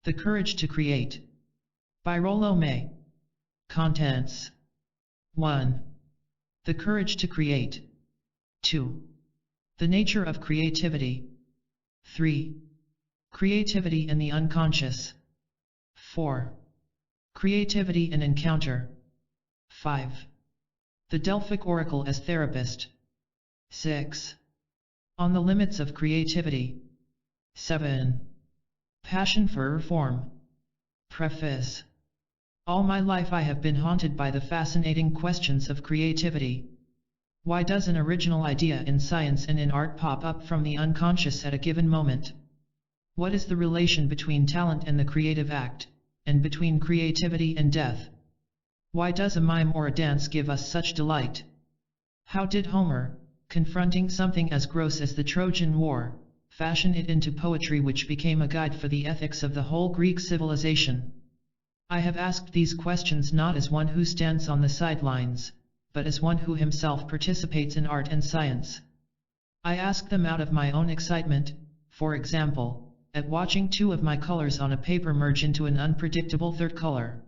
The Courage to Create. By Rollo May. Contents. 1. The Courage to Create. 2. The Nature of Creativity. 3. Creativity in the Unconscious. 4. Creativity and Encounter. 5. The Delphic Oracle as Therapist. 6. On the Limits of Creativity. 7. Passion for Reform. Preface. All my life I have been haunted by the fascinating questions of creativity. Why does an original idea in science and in art pop up from the unconscious at a given moment? What is the relation between talent and the creative act, and between creativity and death? Why does a mime or a dance give us such delight? How did Homer, confronting something as gross as the Trojan War, fashion it into poetry which became a guide for the ethics of the whole Greek civilization? I have asked these questions not as one who stands on the sidelines, but as one who himself participates in art and science. I ask them out of my own excitement, for example, at watching two of my colors on a paper merge into an unpredictable third color.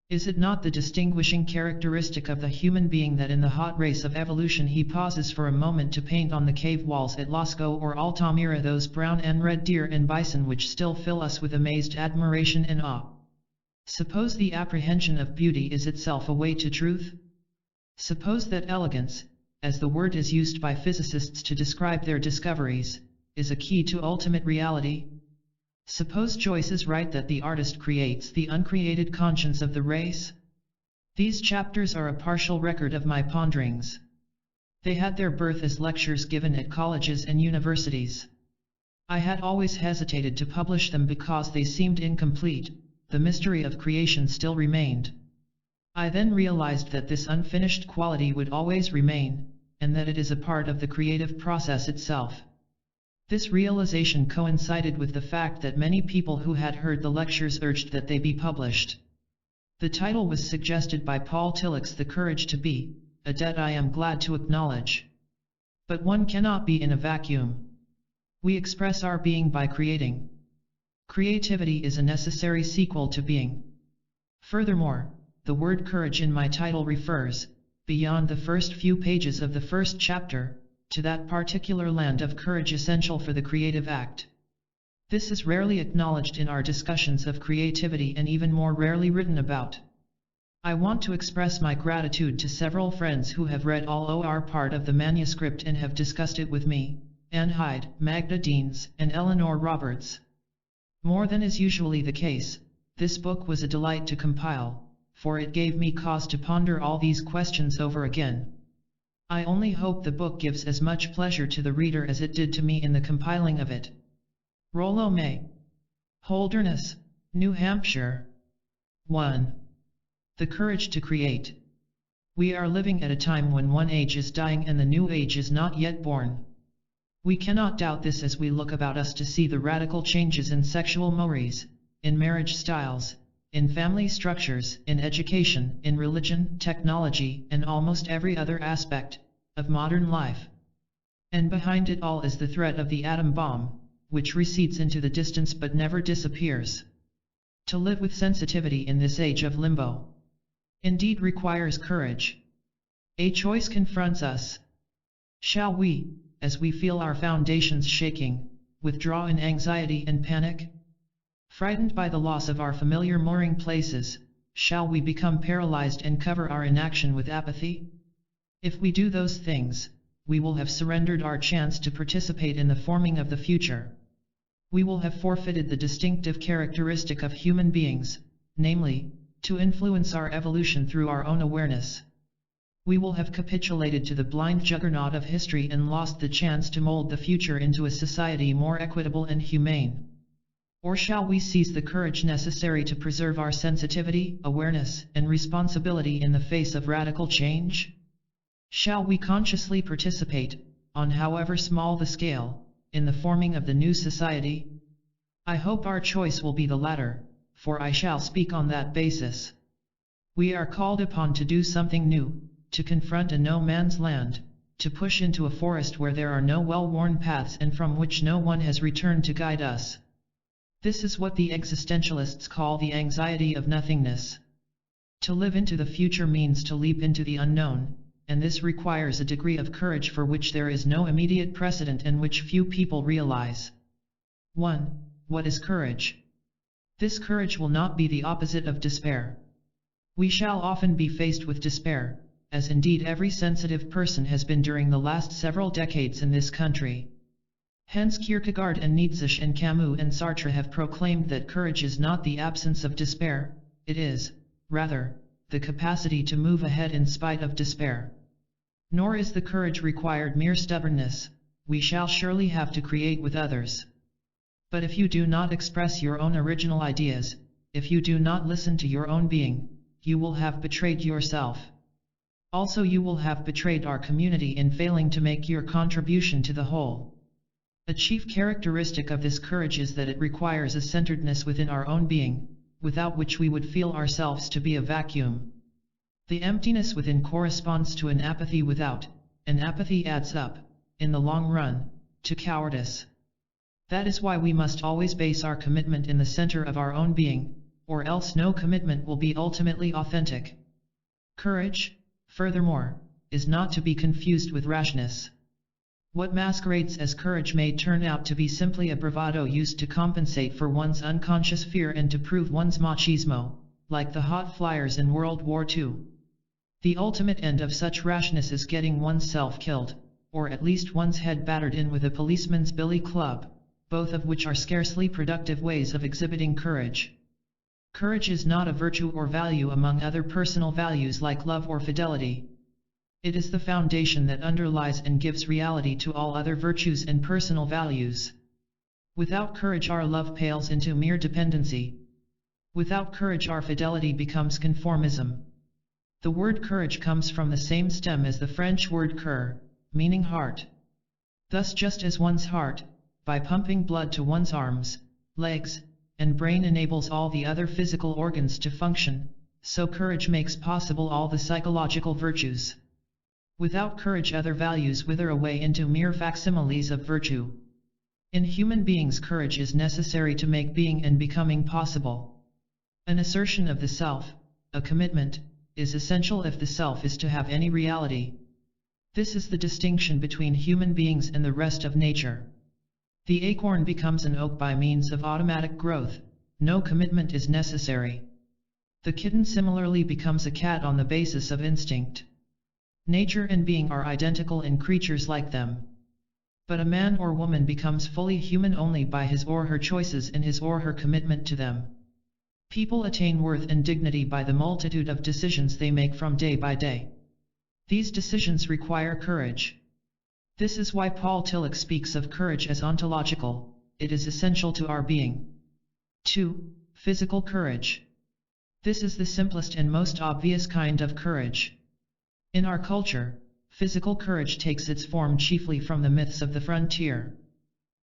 Is it not the distinguishing characteristic of the human being that in the hot race of evolution he pauses for a moment to paint on the cave walls at Lascaux or Altamira those brown and red deer and bison which still fill us with amazed admiration and awe? Suppose the apprehension of beauty is itself a way to truth? Suppose that elegance, as the word is used by physicists to describe their discoveries, is a key to ultimate reality? Suppose Joyce is right that the artist creates the uncreated conscience of the race? These chapters are a partial record of my ponderings. They had their birth as lectures given at colleges and universities. I had always hesitated to publish them because they seemed incomplete. The mystery of creation still remained. I then realized that this unfinished quality would always remain, and that it is a part of the creative process itself. This realization coincided with the fact that many people who had heard the lectures urged that they be published. The title was suggested by Paul Tillich's The Courage to Be, a debt I am glad to acknowledge. But one cannot be in a vacuum. We express our being by creating. Creativity is a necessary sequel to being. Furthermore, the word courage in my title refers, beyond the first few pages of the first chapter, to that particular land of courage essential for the creative act. This is rarely acknowledged in our discussions of creativity and even more rarely written about. I want to express my gratitude to several friends who have read all or part of the manuscript and have discussed it with me: Anne Hyde, Magda Deans, and Eleanor Roberts. More than is usually the case, this book was a delight to compile, for it gave me cause to ponder all these questions over again. I only hope the book gives as much pleasure to the reader as it did to me in the compiling of it. Rollo May. Holderness, New Hampshire. 1. The Courage to Create. We are living at a time when one age is dying and the new age is not yet born. We cannot doubt this as we look about us to see the radical changes in sexual mores, in marriage styles, in family structures, in education, in religion, technology, and almost every other aspect of modern life. And behind it all is the threat of the atom bomb, which recedes into the distance but never disappears. To live with sensitivity in this age of limbo, indeed requires courage. A choice confronts us. Shall we, as we feel our foundations shaking, withdraw in anxiety and panic? Frightened by the loss of our familiar mooring places, shall we become paralyzed and cover our inaction with apathy? If we do those things, we will have surrendered our chance to participate in the forming of the future. We will have forfeited the distinctive characteristic of human beings, namely, to influence our evolution through our own awareness. We will have capitulated to the blind juggernaut of history and lost the chance to mold the future into a society more equitable and humane. Or shall we seize the courage necessary to preserve our sensitivity, awareness, and responsibility in the face of radical change? Shall we consciously participate, on however small the scale, in the forming of the new society? I hope our choice will be the latter, for I shall speak on that basis. We are called upon to do something new, to confront a no man's land, to push into a forest where there are no well-worn paths and from which no one has returned to guide us. This is what the existentialists call the anxiety of nothingness. To live into the future means to leap into the unknown, and this requires a degree of courage for which there is no immediate precedent and which few people realize. 1. What is courage? This courage will not be the opposite of despair. We shall often be faced with despair, as indeed every sensitive person has been during the last several decades in this country. Hence Kierkegaard and Nietzsche and Camus and Sartre have proclaimed that courage is not the absence of despair, it is, rather, the capacity to move ahead in spite of despair. Nor is the courage required mere stubbornness, we shall surely have to create with others. But if you do not express your own original ideas, if you do not listen to your own being, you will have betrayed yourself. Also you will have betrayed our community in failing to make your contribution to the whole. A chief characteristic of this courage is that it requires a centeredness within our own being, without which we would feel ourselves to be a vacuum. The emptiness within corresponds to an apathy without, and apathy adds up, in the long run, to cowardice. That is why we must always base our commitment in the center of our own being, or else no commitment will be ultimately authentic. Courage, furthermore, is not to be confused with rashness. What masquerades as courage may turn out to be simply a bravado used to compensate for one's unconscious fear and to prove one's machismo, like the hot flyers in World War II. The ultimate end of such rashness is getting oneself killed, or at least one's head battered in with a policeman's billy club, both of which are scarcely productive ways of exhibiting courage. Courage is not a virtue or value among other personal values like love or fidelity. It is the foundation that underlies and gives reality to all other virtues and personal values. Without courage our love pales into mere dependency. Without courage our fidelity becomes conformism. The word courage comes from the same stem as the French word cœur, meaning heart. Thus just as one's heart, by pumping blood to one's arms, legs, and brain enables all the other physical organs to function, so courage makes possible all the psychological virtues. Without courage other values wither away into mere facsimiles of virtue. In human beings courage is necessary to make being and becoming possible. An assertion of the self, a commitment, is essential if the self is to have any reality. This is the distinction between human beings and the rest of nature. The acorn becomes an oak by means of automatic growth, no commitment is necessary. The kitten similarly becomes a cat on the basis of instinct. Nature and being are identical in creatures like them. But a man or woman becomes fully human only by his or her choices and his or her commitment to them. People attain worth and dignity by the multitude of decisions they make from day by day. These decisions require courage. This is why Paul Tillich speaks of courage as ontological, it is essential to our being. 2. Physical courage. This is the simplest and most obvious kind of courage. In our culture, physical courage takes its form chiefly from the myths of the frontier.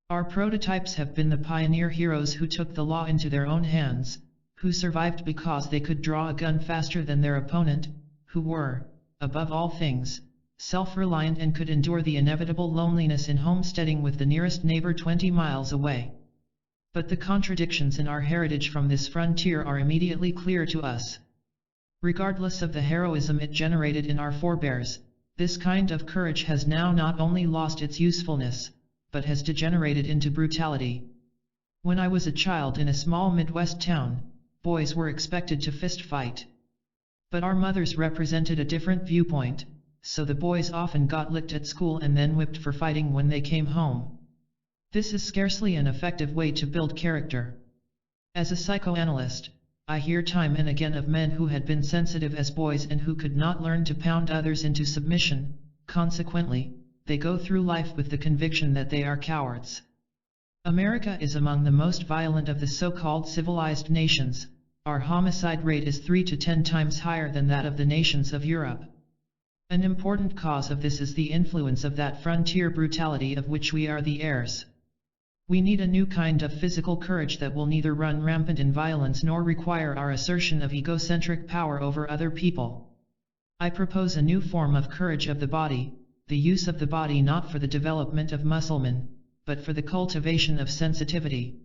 Our prototypes have been the pioneer heroes who took the law into their own hands, who survived because they could draw a gun faster than their opponent, who were, above all things, self-reliant and could endure the inevitable loneliness in homesteading with the nearest neighbor 20 miles away. But the contradictions in our heritage from this frontier are immediately clear to us. Regardless of the heroism it generated in our forebears, this kind of courage has now not only lost its usefulness, but has degenerated into brutality. When I was a child in a small Midwest town, boys were expected to fist fight. But our mothers represented a different viewpoint, so the boys often got licked at school and then whipped for fighting when they came home. This is scarcely an effective way to build character. As a psychoanalyst, I hear time and again of men who had been sensitive as boys and who could not learn to pound others into submission, consequently, they go through life with the conviction that they are cowards. America is among the most violent of the so-called civilized nations. Our homicide rate is 3 to 10 times higher than that of the nations of Europe. An important cause of this is the influence of that frontier brutality of which we are the heirs. We need a new kind of physical courage that will neither run rampant in violence nor require our assertion of egocentric power over other people. I propose a new form of courage of the body, the use of the body not for the development of musclemen, but for the cultivation of sensitivity.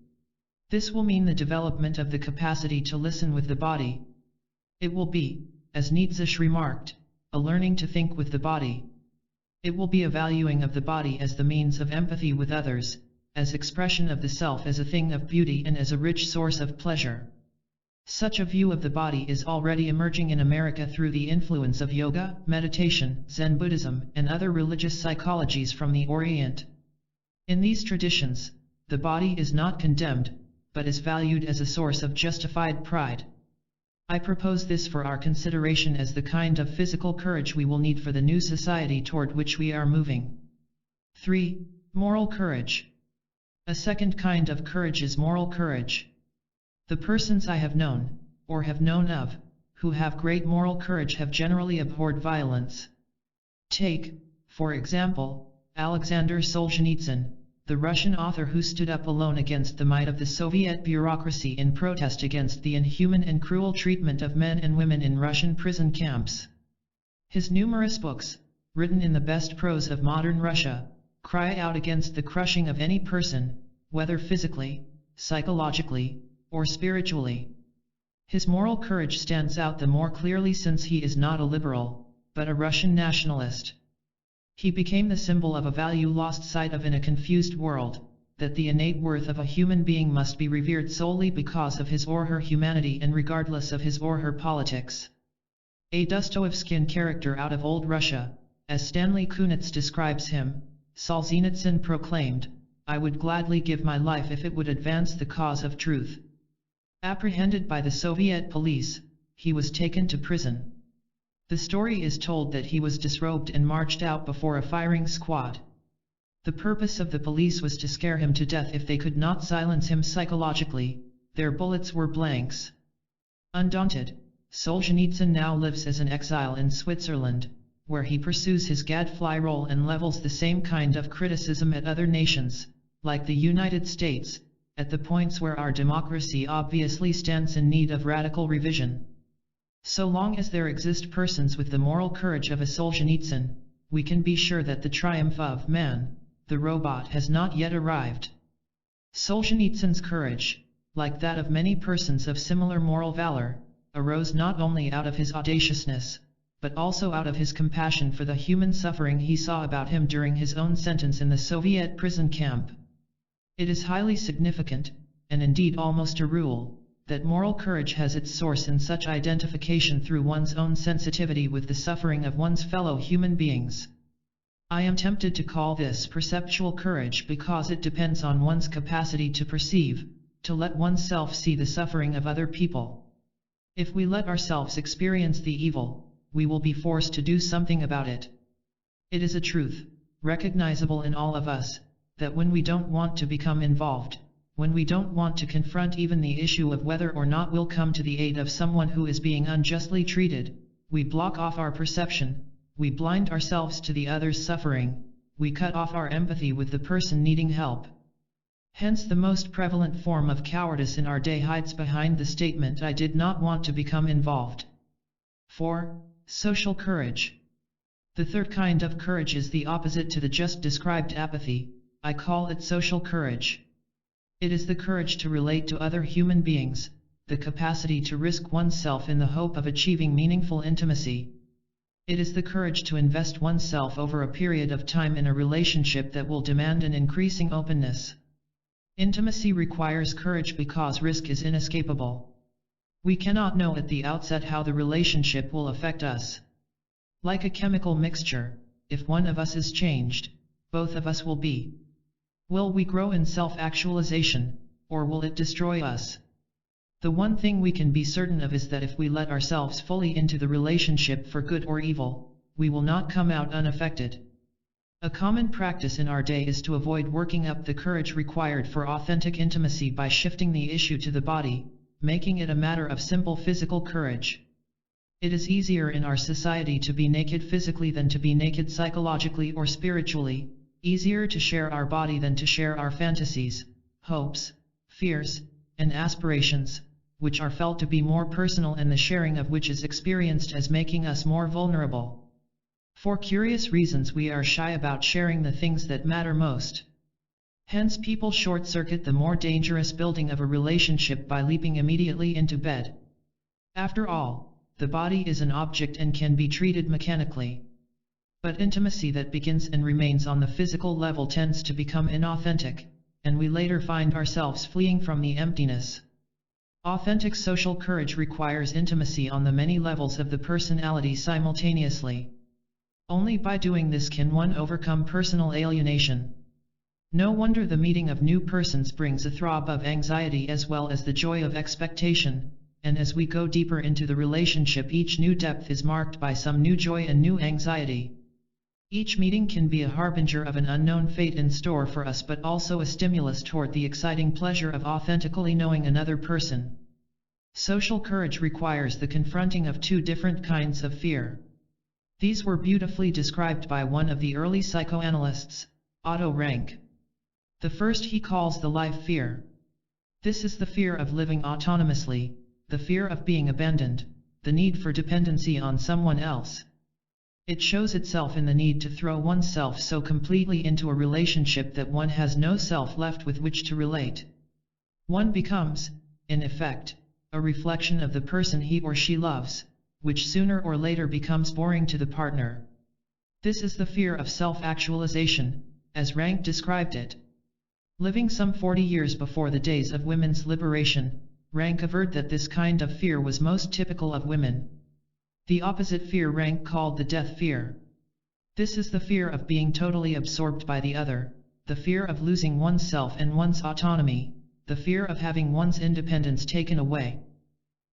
This will mean the development of the capacity to listen with the body. It will be, as Nietzsche remarked, a learning to think with the body. It will be a valuing of the body as the means of empathy with others, as expression of the self as a thing of beauty and as a rich source of pleasure. Such a view of the body is already emerging in America through the influence of yoga, meditation, Zen Buddhism, and other religious psychologies from the Orient. In these traditions, the body is not condemned, but is valued as a source of justified pride. I propose this for our consideration as the kind of physical courage we will need for the new society toward which we are moving. 3. Moral courage. A second kind of courage is moral courage. The persons I have known, or have known of, who have great moral courage have generally abhorred violence. Take, for example, Alexander Solzhenitsyn, the Russian author who stood up alone against the might of the Soviet bureaucracy in protest against the inhuman and cruel treatment of men and women in Russian prison camps. His numerous books, written in the best prose of modern Russia, cry out against the crushing of any person, whether physically, psychologically, or spiritually. His moral courage stands out the more clearly since he is not a liberal, but a Russian nationalist. He became the symbol of a value lost sight of in a confused world, that the innate worth of a human being must be revered solely because of his or her humanity and regardless of his or her politics. A Dostoevskian character out of old Russia, as Stanley Kunitz describes him, Solzhenitsyn proclaimed, "I would gladly give my life if it would advance the cause of truth." Apprehended by the Soviet police, he was taken to prison. The story is told that he was disrobed and marched out before a firing squad. The purpose of the police was to scare him to death if they could not silence him psychologically. Their bullets were blanks. Undaunted, Solzhenitsyn now lives as an exile in Switzerland, where he pursues his gadfly role and levels the same kind of criticism at other nations, like the United States, at the points where our democracy obviously stands in need of radical revision. So long as there exist persons with the moral courage of a Solzhenitsyn, we can be sure that the triumph of man, the robot, has not yet arrived. Solzhenitsyn's courage, like that of many persons of similar moral valor, arose not only out of his audaciousness, but also out of his compassion for the human suffering he saw about him during his own sentence in the Soviet prison camp. It is highly significant, and indeed almost a rule, that moral courage has its source in such identification through one's own sensitivity with the suffering of one's fellow human beings. I am tempted to call this perceptual courage because it depends on one's capacity to perceive, to let oneself see the suffering of other people. If we let ourselves experience the evil, we will be forced to do something about it. It is a truth, recognizable in all of us, that when we don't want to become involved, when we don't want to confront even the issue of whether or not we'll come to the aid of someone who is being unjustly treated, we block off our perception, we blind ourselves to the other's suffering, we cut off our empathy with the person needing help. Hence the most prevalent form of cowardice in our day hides behind the statement "I did not want to become involved." 4. Social courage. The third kind of courage is the opposite to the just described apathy. I call it social courage. It is the courage to relate to other human beings, the capacity to risk oneself in the hope of achieving meaningful intimacy. It is the courage to invest oneself over a period of time in a relationship that will demand an increasing openness. Intimacy requires courage because risk is inescapable. We cannot know at the outset how the relationship will affect us. Like a chemical mixture, if one of us is changed, both of us will be. Will we grow in self-actualization, or will it destroy us? The one thing we can be certain of is that if we let ourselves fully into the relationship for good or evil, we will not come out unaffected. A common practice in our day is to avoid working up the courage required for authentic intimacy by shifting the issue to the body, making it a matter of simple physical courage. It is easier in our society to be naked physically than to be naked psychologically or spiritually, easier to share our body than to share our fantasies, hopes, fears, and aspirations, which are felt to be more personal and the sharing of which is experienced as making us more vulnerable. For curious reasons we are shy about sharing the things that matter most. Hence people short-circuit the more dangerous building of a relationship by leaping immediately into bed. After all, the body is an object and can be treated mechanically. But intimacy that begins and remains on the physical level tends to become inauthentic, and we later find ourselves fleeing from the emptiness. Authentic social courage requires intimacy on the many levels of the personality simultaneously. Only by doing this can one overcome personal alienation. No wonder the meeting of new persons brings a throb of anxiety as well as the joy of expectation, and as we go deeper into the relationship, each new depth is marked by some new joy and new anxiety. Each meeting can be a harbinger of an unknown fate in store for us, but also a stimulus toward the exciting pleasure of authentically knowing another person. Social courage requires the confronting of two different kinds of fear. These were beautifully described by one of the early psychoanalysts, Otto Rank. The first he calls the life fear. This is the fear of living autonomously, the fear of being abandoned, the need for dependency on someone else. It shows itself in the need to throw oneself so completely into a relationship that one has no self left with which to relate. One becomes, in effect, a reflection of the person he or she loves, which sooner or later becomes boring to the partner. This is the fear of self-actualization, as Rank described it. Living some 40 years before the days of women's liberation, Rank averred that this kind of fear was most typical of women. The opposite fear Rank called the death fear. This is the fear of being totally absorbed by the other, the fear of losing oneself and one's autonomy, the fear of having one's independence taken away.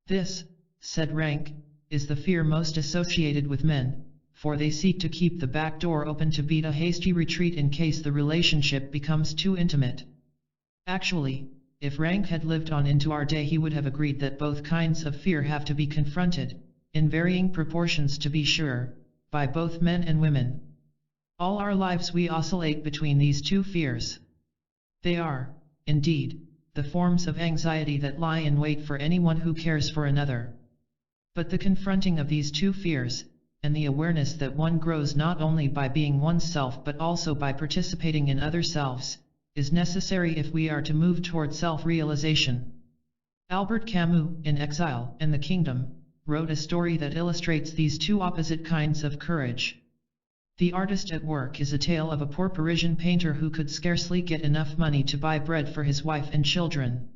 This, said Rank, is the fear most associated with men, for they seek to keep the back door open to beat a hasty retreat in case the relationship becomes too intimate. Actually, if Rank had lived on into our day, he would have agreed that both kinds of fear have to be confronted, in varying proportions to be sure, by both men and women. All our lives we oscillate between these two fears. They are, indeed, the forms of anxiety that lie in wait for anyone who cares for another. But the confronting of these two fears, and the awareness that one grows not only by being oneself but also by participating in other selves, is necessary if we are to move toward self-realization. Albert Camus, in Exile and the Kingdom, wrote a story that illustrates these two opposite kinds of courage. The Artist at Work is a tale of a poor Parisian painter who could scarcely get enough money to buy bread for his wife and children.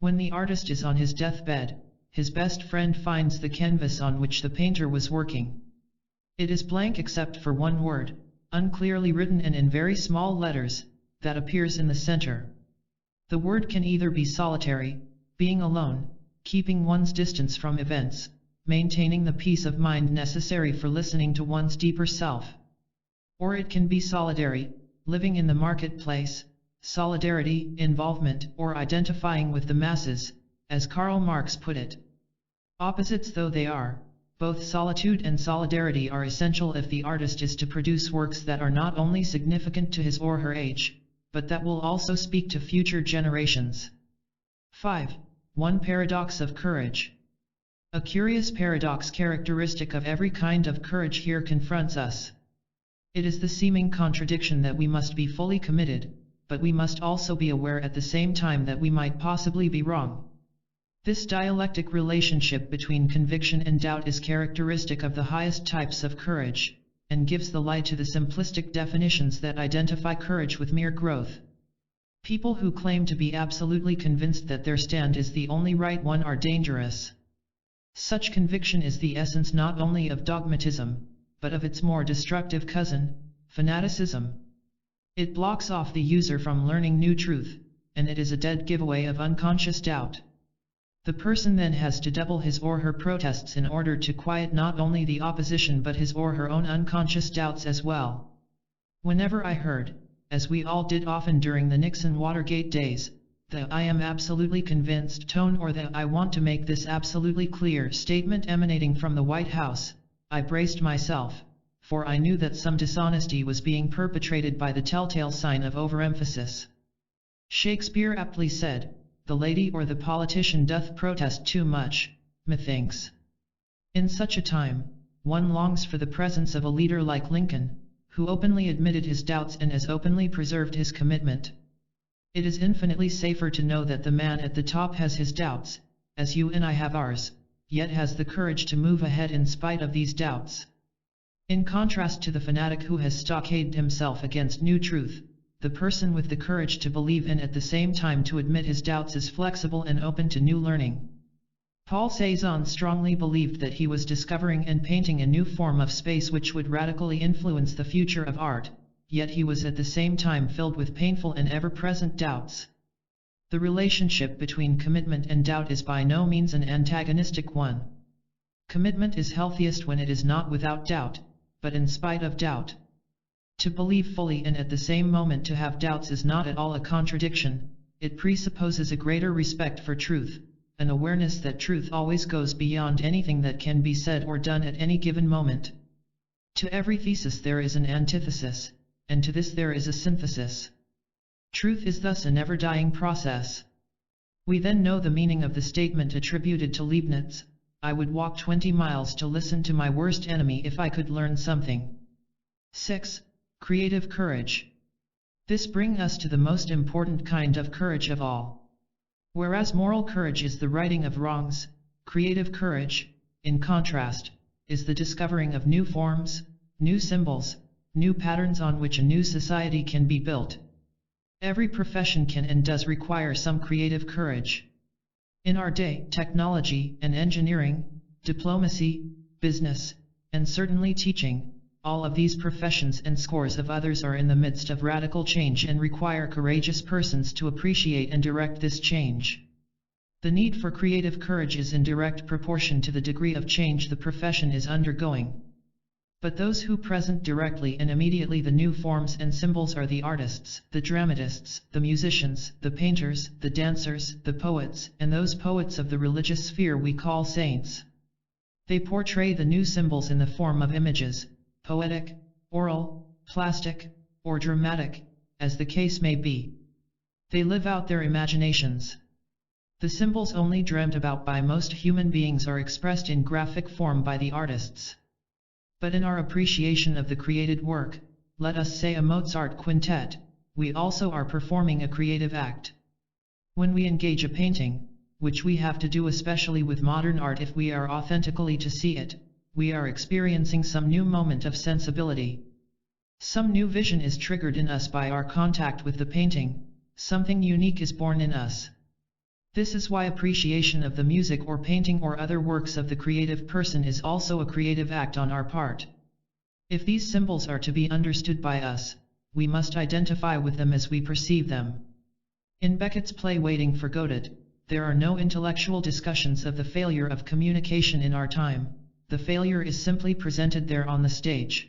When the artist is on his deathbed, his best friend finds the canvas on which the painter was working. It is blank except for one word, unclearly written and in very small letters, that appears in the center. The word can either be solitary, being alone, keeping one's distance from events, maintaining the peace of mind necessary for listening to one's deeper self. Or it can be solidary, living in the marketplace, solidarity, involvement, or identifying with the masses, as Karl Marx put it. Opposites though they are, both solitude and solidarity are essential if the artist is to produce works that are not only significant to his or her age, but that will also speak to future generations. 5. One paradox of courage. A curious paradox characteristic of every kind of courage here confronts us. It is the seeming contradiction that we must be fully committed, but we must also be aware at the same time that we might possibly be wrong. This dialectic relationship between conviction and doubt is characteristic of the highest types of courage, and gives the lie to the simplistic definitions that identify courage with mere growth. People who claim to be absolutely convinced that their stand is the only right one are dangerous. Such conviction is the essence not only of dogmatism, but of its more destructive cousin, fanaticism. It blocks off the user from learning new truth, and it is a dead giveaway of unconscious doubt. The person then has to double his or her protests in order to quiet not only the opposition but his or her own unconscious doubts as well. Whenever I heard, as we all did often during the Nixon-Watergate days, the "I am absolutely convinced" tone or the "I want to make this absolutely clear" statement emanating from the White House, I braced myself, for I knew that some dishonesty was being perpetrated by the telltale sign of overemphasis. Shakespeare aptly said, "The lady or the politician doth protest too much, methinks." In such a time, one longs for the presence of a leader like Lincoln, who openly admitted his doubts and as openly preserved his commitment, It is infinitely safer to know that the man at the top has his doubts, as you and I have ours, yet has the courage to move ahead in spite of these doubts. In contrast to the fanatic who has stockaded himself against new truth, the person with the courage to believe and at the same time to admit his doubts is flexible and open to new learning. Paul Cézanne strongly believed that he was discovering and painting a new form of space which would radically influence the future of art, yet he was at the same time filled with painful and ever-present doubts. The relationship between commitment and doubt is by no means an antagonistic one. Commitment is healthiest when it is not without doubt, but in spite of doubt. To believe fully and at the same moment to have doubts is not at all a contradiction. It presupposes a greater respect for truth, an awareness that truth always goes beyond anything that can be said or done at any given moment. To every thesis there is an antithesis, and to this there is a synthesis. Truth is thus a never-dying process. We then know the meaning of the statement attributed to Leibniz, "I would walk 20 miles to listen to my worst enemy if I could learn something." 6. Creative courage. This brings us to the most important kind of courage of all. Whereas moral courage is the righting of wrongs, creative courage, in contrast, is the discovering of new forms, new symbols, new patterns on which a new society can be built. Every profession can and does require some creative courage. In our day, technology and engineering, diplomacy, business, and certainly teaching, all of these professions and scores of others are in the midst of radical change and require courageous persons to appreciate and direct this change. The need for creative courage is in direct proportion to the degree of change the profession is undergoing. But those who present directly and immediately the new forms and symbols are the artists, the dramatists, the musicians, the painters, the dancers, the poets, and those poets of the religious sphere we call saints. They portray the new symbols in the form of images, poetic, oral, plastic, or dramatic, as the case may be. They live out their imaginations. The symbols only dreamt about by most human beings are expressed in graphic form by the artists. But in our appreciation of the created work, let us say a Mozart quintet, we also are performing a creative act. When we engage a painting, which we have to do especially with modern art if we are authentically to see it, we are experiencing some new moment of sensibility. Some new vision is triggered in us by our contact with the painting, something unique is born in us. This is why appreciation of the music or painting or other works of the creative person is also a creative act on our part. If these symbols are to be understood by us, we must identify with them as we perceive them. In Beckett's play Waiting for Godot, there are no intellectual discussions of the failure of communication in our time. The failure is simply presented there on the stage.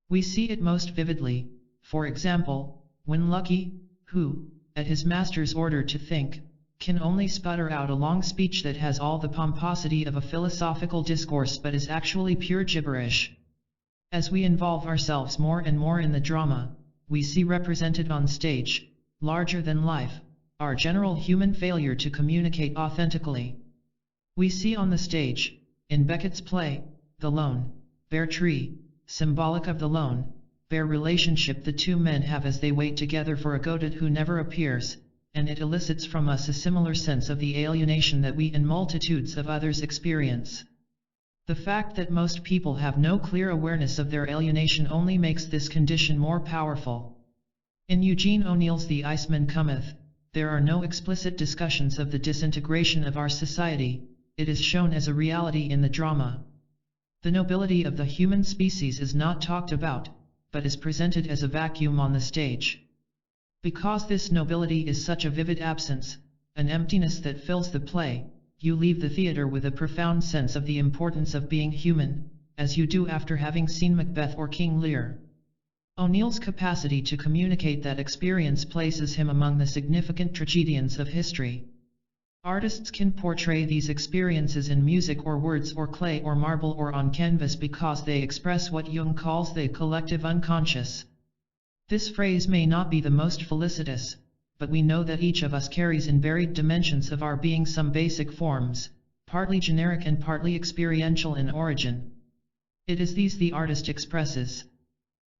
We see it most vividly, for example, when Lucky, who, at his master's order to think, can only sputter out a long speech that has all the pomposity of a philosophical discourse but is actually pure gibberish. As we involve ourselves more and more in the drama, we see represented on stage, larger than life, our general human failure to communicate authentically. We see on the stage, in Beckett's play, the lone, bare tree, symbolic of the lone, bare relationship the two men have as they wait together for a Godot who never appears, and it elicits from us a similar sense of the alienation that we and multitudes of others experience. The fact that most people have no clear awareness of their alienation only makes this condition more powerful. In Eugene O'Neill's The Iceman Cometh, there are no explicit discussions of the disintegration of our society. It is shown as a reality in the drama. The nobility of the human species is not talked about, but is presented as a vacuum on the stage. Because this nobility is such a vivid absence, an emptiness that fills the play, you leave the theatre with a profound sense of the importance of being human, as you do after having seen Macbeth or King Lear. O'Neill's capacity to communicate that experience places him among the significant tragedians of history. Artists can portray these experiences in music or words or clay or marble or on canvas because they express what Jung calls the collective unconscious. This phrase may not be the most felicitous, but we know that each of us carries in varied dimensions of our being some basic forms, partly generic and partly experiential in origin. It is these the artist expresses.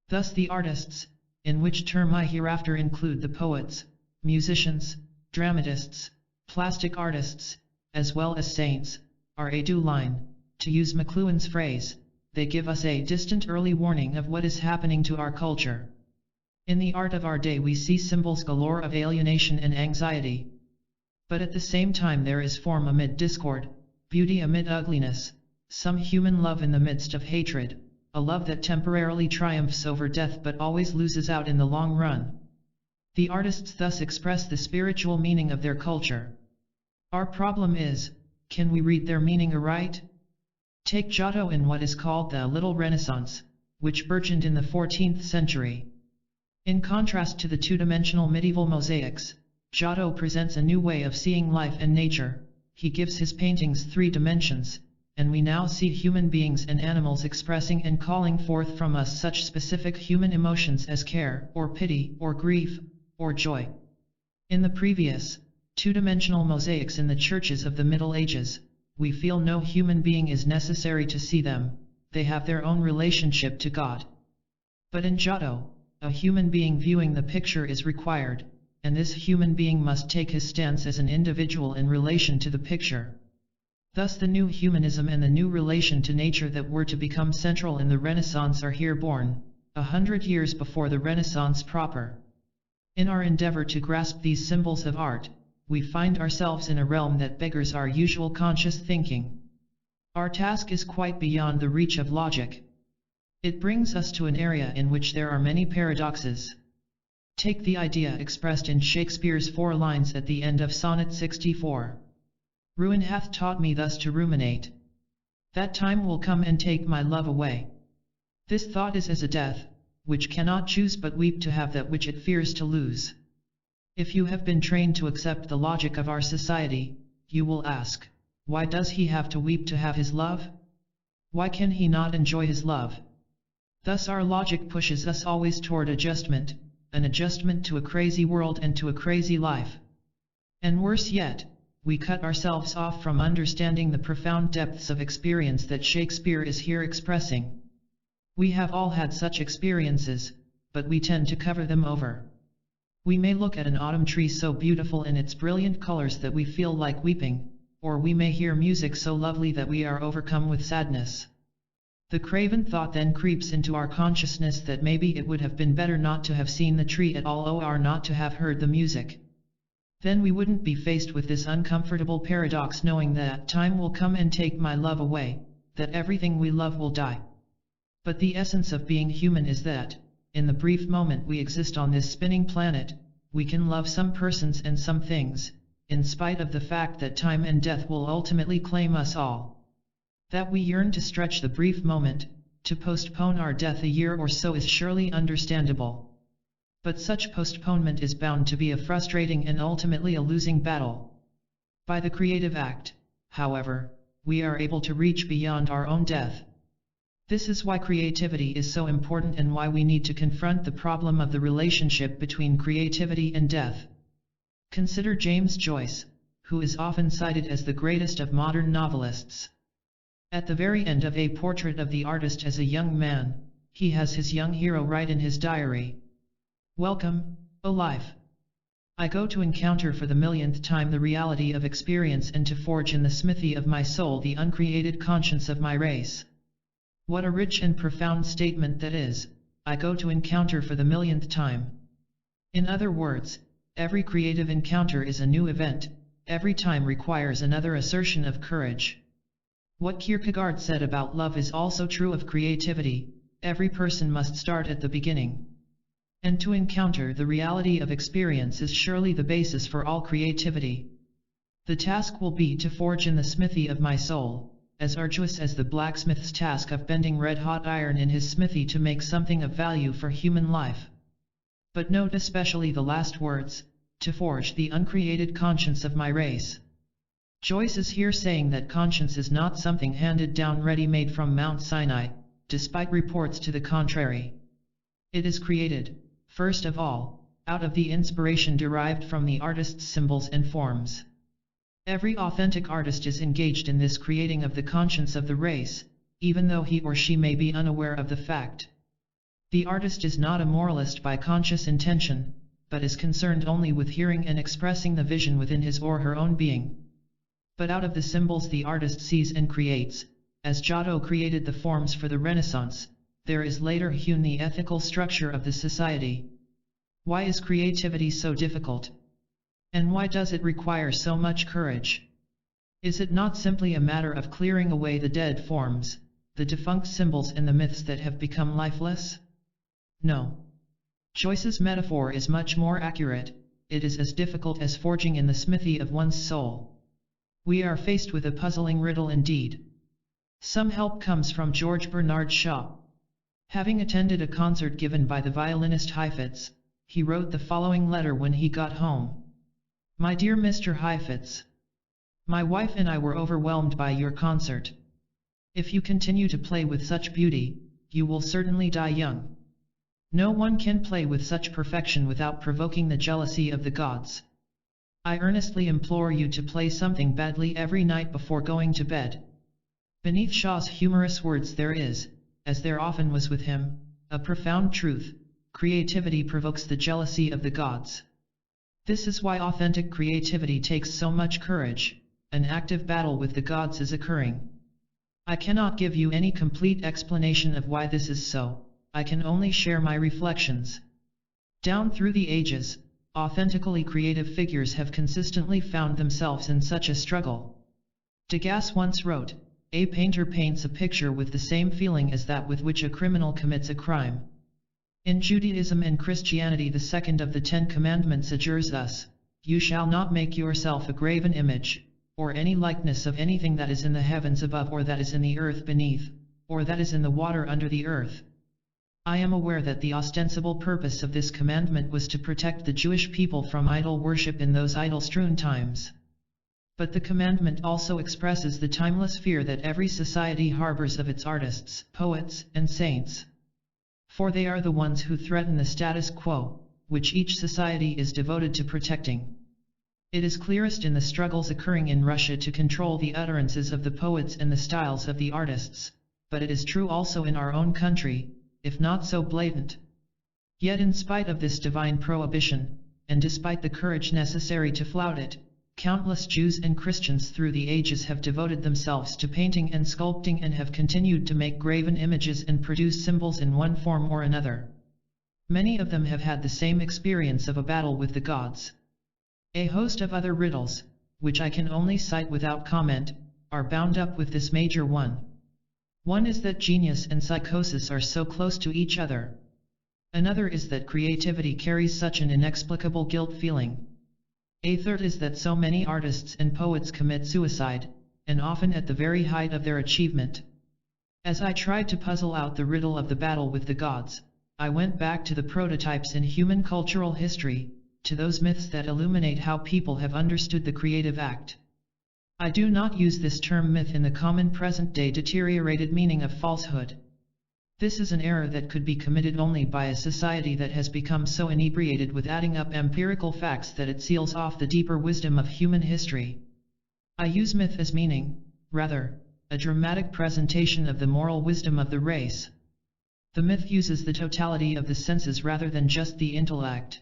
Thus the artists, in which term I hereafter include the poets, musicians, dramatists, plastic artists, as well as saints, are a do line, to use McLuhan's phrase. They give us a distant early warning of what is happening to our culture. In the art of our day we see symbols galore of alienation and anxiety. But at the same time there is form amid discord, beauty amid ugliness, some human love in the midst of hatred, a love that temporarily triumphs over death but always loses out in the long run. The artists thus express the spiritual meaning of their culture. Our problem is, can we read their meaning aright? Take Giotto in what is called the Little Renaissance, which burgeoned in the 14th century. In contrast to the two-dimensional medieval mosaics, Giotto presents a new way of seeing life and nature. He gives his paintings 3 dimensions, and we now see human beings and animals expressing and calling forth from us such specific human emotions as care, or pity, or grief, or joy. In the previous, two-dimensional mosaics in the churches of the Middle Ages, we feel no human being is necessary to see them, they have their own relationship to God. But in Giotto, a human being viewing the picture is required, and this human being must take his stance as an individual in relation to the picture. Thus the new humanism and the new relation to nature that were to become central in the Renaissance are here born, 100 years before the Renaissance proper. In our endeavor to grasp these symbols of art, we find ourselves in a realm that beggars our usual conscious thinking. Our task is quite beyond the reach of logic. It brings us to an area in which there are many paradoxes. Take the idea expressed in Shakespeare's 4 lines at the end of Sonnet 64. Ruin hath taught me thus to ruminate. That time will come and take my love away. This thought is as a death, which cannot choose but weep to have that which it fears to lose. If you have been trained to accept the logic of our society, you will ask, why does he have to weep to have his love? Why can he not enjoy his love? Thus our logic pushes us always toward adjustment, an adjustment to a crazy world and to a crazy life. And worse yet, we cut ourselves off from understanding the profound depths of experience that Shakespeare is here expressing. We have all had such experiences, but we tend to cover them over. We may look at an autumn tree so beautiful in its brilliant colors that we feel like weeping, or we may hear music so lovely that we are overcome with sadness. The craven thought then creeps into our consciousness that maybe it would have been better not to have seen the tree at all or not to have heard the music. Then we wouldn't be faced with this uncomfortable paradox knowing that time will come and take my love away, that everything we love will die. But the essence of being human is that, in the brief moment we exist on this spinning planet, we can love some persons and some things, in spite of the fact that time and death will ultimately claim us all. That we yearn to stretch the brief moment, to postpone our death a year or so is surely understandable. But such postponement is bound to be a frustrating and ultimately a losing battle. By the creative act, however, we are able to reach beyond our own death. This is why creativity is so important and why we need to confront the problem of the relationship between creativity and death. Consider James Joyce, who is often cited as the greatest of modern novelists. At the very end of A Portrait of the Artist as a Young Man, he has his young hero write in his diary, "Welcome, O life! I go to encounter for the millionth time the reality of experience and to forge in the smithy of my soul the uncreated conscience of my race." What a rich and profound statement that is, I go to encounter for the millionth time. In other words, every creative encounter is a new event, every time requires another assertion of courage. What Kierkegaard said about love is also true of creativity, every person must start at the beginning. And to encounter the reality of experience is surely the basis for all creativity. The task will be to forge in the smithy of my soul, as arduous as the blacksmith's task of bending red-hot iron in his smithy to make something of value for human life. But note especially the last words, to forge the uncreated conscience of my race. Joyce is here saying that conscience is not something handed down ready-made from Mount Sinai, despite reports to the contrary. It is created, first of all, out of the inspiration derived from the artist's symbols and forms. Every authentic artist is engaged in this creating of the conscience of the race, even though he or she may be unaware of the fact. The artist is not a moralist by conscious intention, but is concerned only with hearing and expressing the vision within his or her own being. But out of the symbols the artist sees and creates, as Giotto created the forms for the Renaissance, there is later hewn the ethical structure of the society. Why is creativity so difficult? And why does it require so much courage? Is it not simply a matter of clearing away the dead forms, the defunct symbols and the myths that have become lifeless? No. Joyce's metaphor is much more accurate. It is as difficult as forging in the smithy of one's soul. We are faced with a puzzling riddle indeed. Some help comes from George Bernard Shaw. Having attended a concert given by the violinist Heifetz, he wrote the following letter when he got home. My dear Mr. Heifetz, my wife and I were overwhelmed by your concert. If you continue to play with such beauty, you will certainly die young. No one can play with such perfection without provoking the jealousy of the gods. I earnestly implore you to play something badly every night before going to bed. Beneath Shaw's humorous words there is, as there often was with him, a profound truth: creativity provokes the jealousy of the gods. This is why authentic creativity takes so much courage. An active battle with the gods is occurring. I cannot give you any complete explanation of why this is so. I can only share my reflections. Down through the ages, authentically creative figures have consistently found themselves in such a struggle. Degas once wrote, "A painter paints a picture with the same feeling as that with which a criminal commits a crime." In Judaism and Christianity, the second of the 10 Commandments adjures us, "You shall not make yourself a graven image, or any likeness of anything that is in the heavens above, or that is in the earth beneath, or that is in the water under the earth." I am aware that the ostensible purpose of this commandment was to protect the Jewish people from idol worship in those idol-strewn times. But the commandment also expresses the timeless fear that every society harbors of its artists, poets, and saints. For they are the ones who threaten the status quo, which each society is devoted to protecting. It is clearest in the struggles occurring in Russia to control the utterances of the poets and the styles of the artists, but it is true also in our own country, if not so blatant. Yet in spite of this divine prohibition, and despite the courage necessary to flout it, countless Jews and Christians through the ages have devoted themselves to painting and sculpting and have continued to make graven images and produce symbols in one form or another. Many of them have had the same experience of a battle with the gods. A host of other riddles, which I can only cite without comment, are bound up with this major one. One is that genius and psychosis are so close to each other. Another is that creativity carries such an inexplicable guilt feeling. A third is that so many artists and poets commit suicide, and often at the very height of their achievement. As I tried to puzzle out the riddle of the battle with the gods, I went back to the prototypes in human cultural history, to those myths that illuminate how people have understood the creative act. I do not use this term myth in the common present-day deteriorated meaning of falsehood. This is an error that could be committed only by a society that has become so inebriated with adding up empirical facts that it seals off the deeper wisdom of human history. I use myth as meaning, rather, a dramatic presentation of the moral wisdom of the race. The myth uses the totality of the senses rather than just the intellect.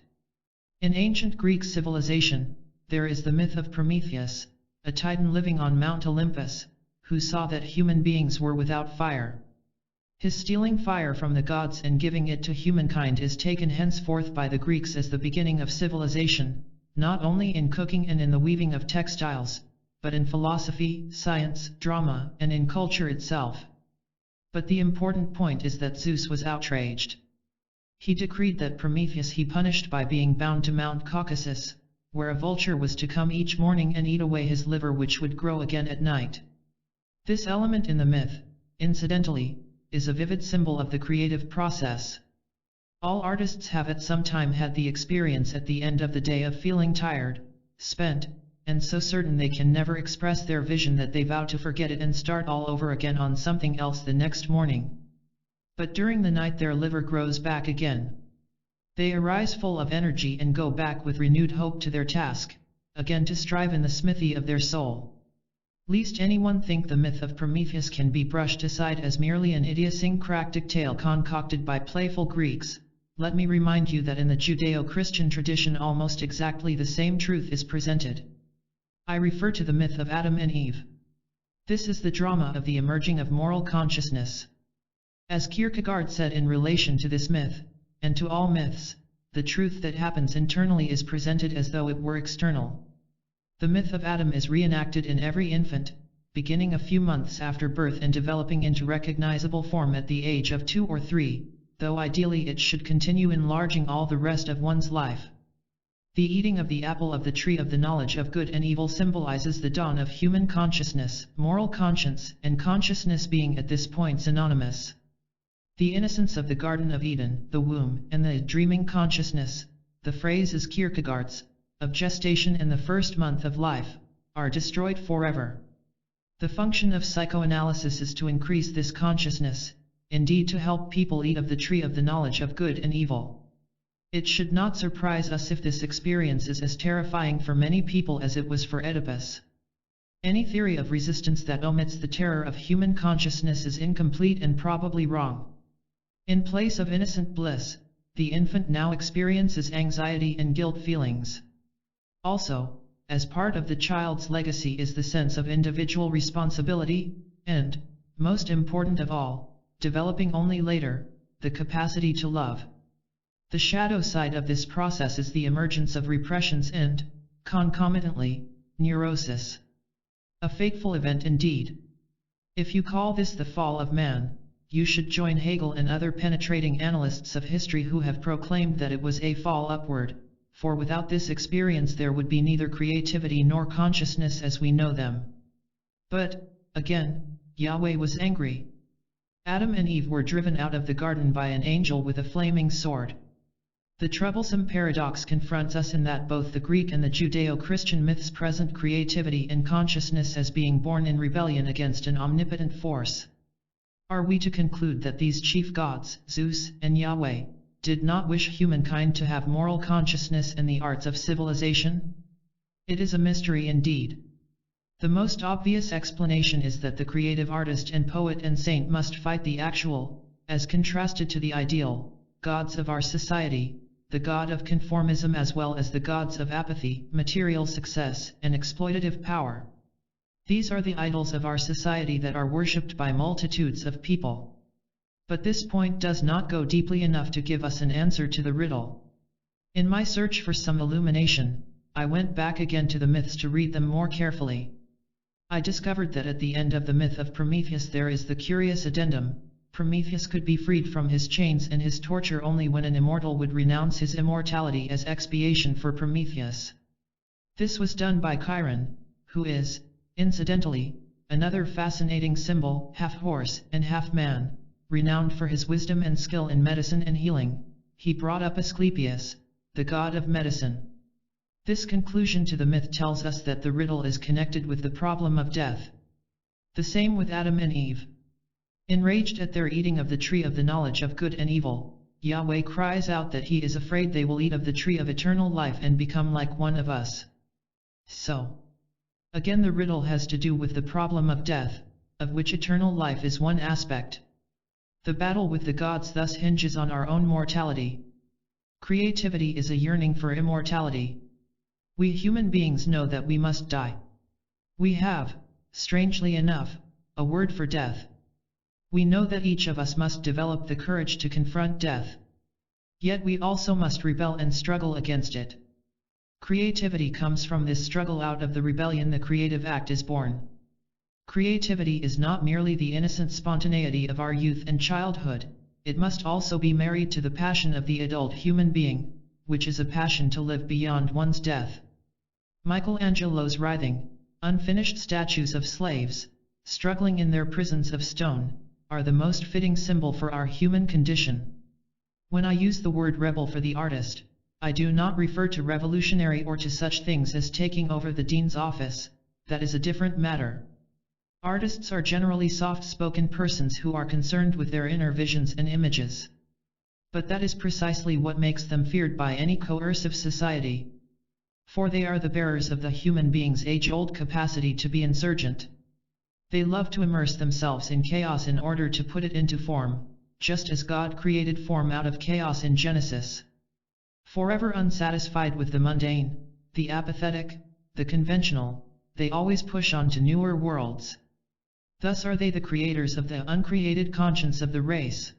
In ancient Greek civilization, there is the myth of Prometheus, a titan living on Mount Olympus, who saw that human beings were without fire. His stealing fire from the gods and giving it to humankind is taken henceforth by the Greeks as the beginning of civilization, not only in cooking and in the weaving of textiles, but in philosophy, science, drama, and in culture itself. But the important point is that Zeus was outraged. He decreed that Prometheus he punished by being bound to Mount Caucasus, where a vulture was to come each morning and eat away his liver, which would grow again at night. This element in the myth, incidentally, is a vivid symbol of the creative process. All artists have at some time had the experience at the end of the day of feeling tired, spent, and so certain they can never express their vision that they vow to forget it and start all over again on something else the next morning. But during the night their liver grows back again. They arise full of energy and go back with renewed hope to their task, again to strive in the smithy of their soul. Lest anyone think the myth of Prometheus can be brushed aside as merely an idiosyncratic tale concocted by playful Greeks, let me remind you that in the Judeo-Christian tradition almost exactly the same truth is presented. I refer to the myth of Adam and Eve. This is the drama of the emerging of moral consciousness. As Kierkegaard said in relation to this myth, and to all myths, the truth that happens internally is presented as though it were external. The myth of Adam is reenacted in every infant, beginning a few months after birth and developing into recognizable form at the age of 2 or 3, though ideally it should continue enlarging all the rest of one's life. The eating of the apple of the tree of the knowledge of good and evil symbolizes the dawn of human consciousness, moral conscience, and consciousness being at this point synonymous. The innocence of the Garden of Eden, the womb, and the dreaming consciousness, the phrase is Kierkegaard's, of gestation in the first month of life, are destroyed forever. The function of psychoanalysis is to increase this consciousness, indeed to help people eat of the tree of the knowledge of good and evil. It should not surprise us if this experience is as terrifying for many people as it was for Oedipus. Any theory of resistance that omits the terror of human consciousness is incomplete and probably wrong. In place of innocent bliss, the infant now experiences anxiety and guilt feelings. Also, as part of the child's legacy is the sense of individual responsibility, and, most important of all, developing only later, the capacity to love. The shadow side of this process is the emergence of repressions and, concomitantly, neurosis. A fateful event indeed. If you call this the fall of man, you should join Hegel and other penetrating analysts of history who have proclaimed that it was a fall upward, for without this experience there would be neither creativity nor consciousness as we know them. But, again, Yahweh was angry. Adam and Eve were driven out of the garden by an angel with a flaming sword. The troublesome paradox confronts us in that both the Greek and the Judeo-Christian myths present creativity and consciousness as being born in rebellion against an omnipotent force. Are we to conclude that these chief gods, Zeus and Yahweh, did not wish humankind to have moral consciousness and the arts of civilization? It is a mystery indeed. The most obvious explanation is that the creative artist and poet and saint must fight the actual, as contrasted to the ideal, gods of our society, the god of conformism as well as the gods of apathy, material success, and exploitative power. These are the idols of our society that are worshipped by multitudes of people. But this point does not go deeply enough to give us an answer to the riddle. In my search for some illumination, I went back again to the myths to read them more carefully. I discovered that at the end of the myth of Prometheus there is the curious addendum: Prometheus could be freed from his chains and his torture only when an immortal would renounce his immortality as expiation for Prometheus. This was done by Chiron, who is, incidentally, another fascinating symbol, half horse and half man, renowned for his wisdom and skill in medicine and healing. He brought up Asclepius, the god of medicine. This conclusion to the myth tells us that the riddle is connected with the problem of death. The same with Adam and Eve. Enraged at their eating of the tree of the knowledge of good and evil, Yahweh cries out that he is afraid they will eat of the tree of eternal life and become like one of us. So, again the riddle has to do with the problem of death, of which eternal life is one aspect. The battle with the gods thus hinges on our own mortality. Creativity is a yearning for immortality. We human beings know that we must die. We have, strangely enough, a word for death. We know that each of us must develop the courage to confront death. Yet we also must rebel and struggle against it. Creativity comes from this struggle. Out of the rebellion the creative act is born. Creativity is not merely the innocent spontaneity of our youth and childhood, it must also be married to the passion of the adult human being, which is a passion to live beyond one's death. Michelangelo's writhing, unfinished statues of slaves, struggling in their prisons of stone, are the most fitting symbol for our human condition. When I use the word rebel for the artist, I do not refer to revolutionary or to such things as taking over the dean's office. That is a different matter. Artists are generally soft-spoken persons who are concerned with their inner visions and images. But that is precisely what makes them feared by any coercive society. For they are the bearers of the human being's age-old capacity to be insurgent. They love to immerse themselves in chaos in order to put it into form, just as God created form out of chaos in Genesis. Forever unsatisfied with the mundane, the apathetic, the conventional, they always push on to newer worlds. Thus are they the creators of the uncreated conscience of the race.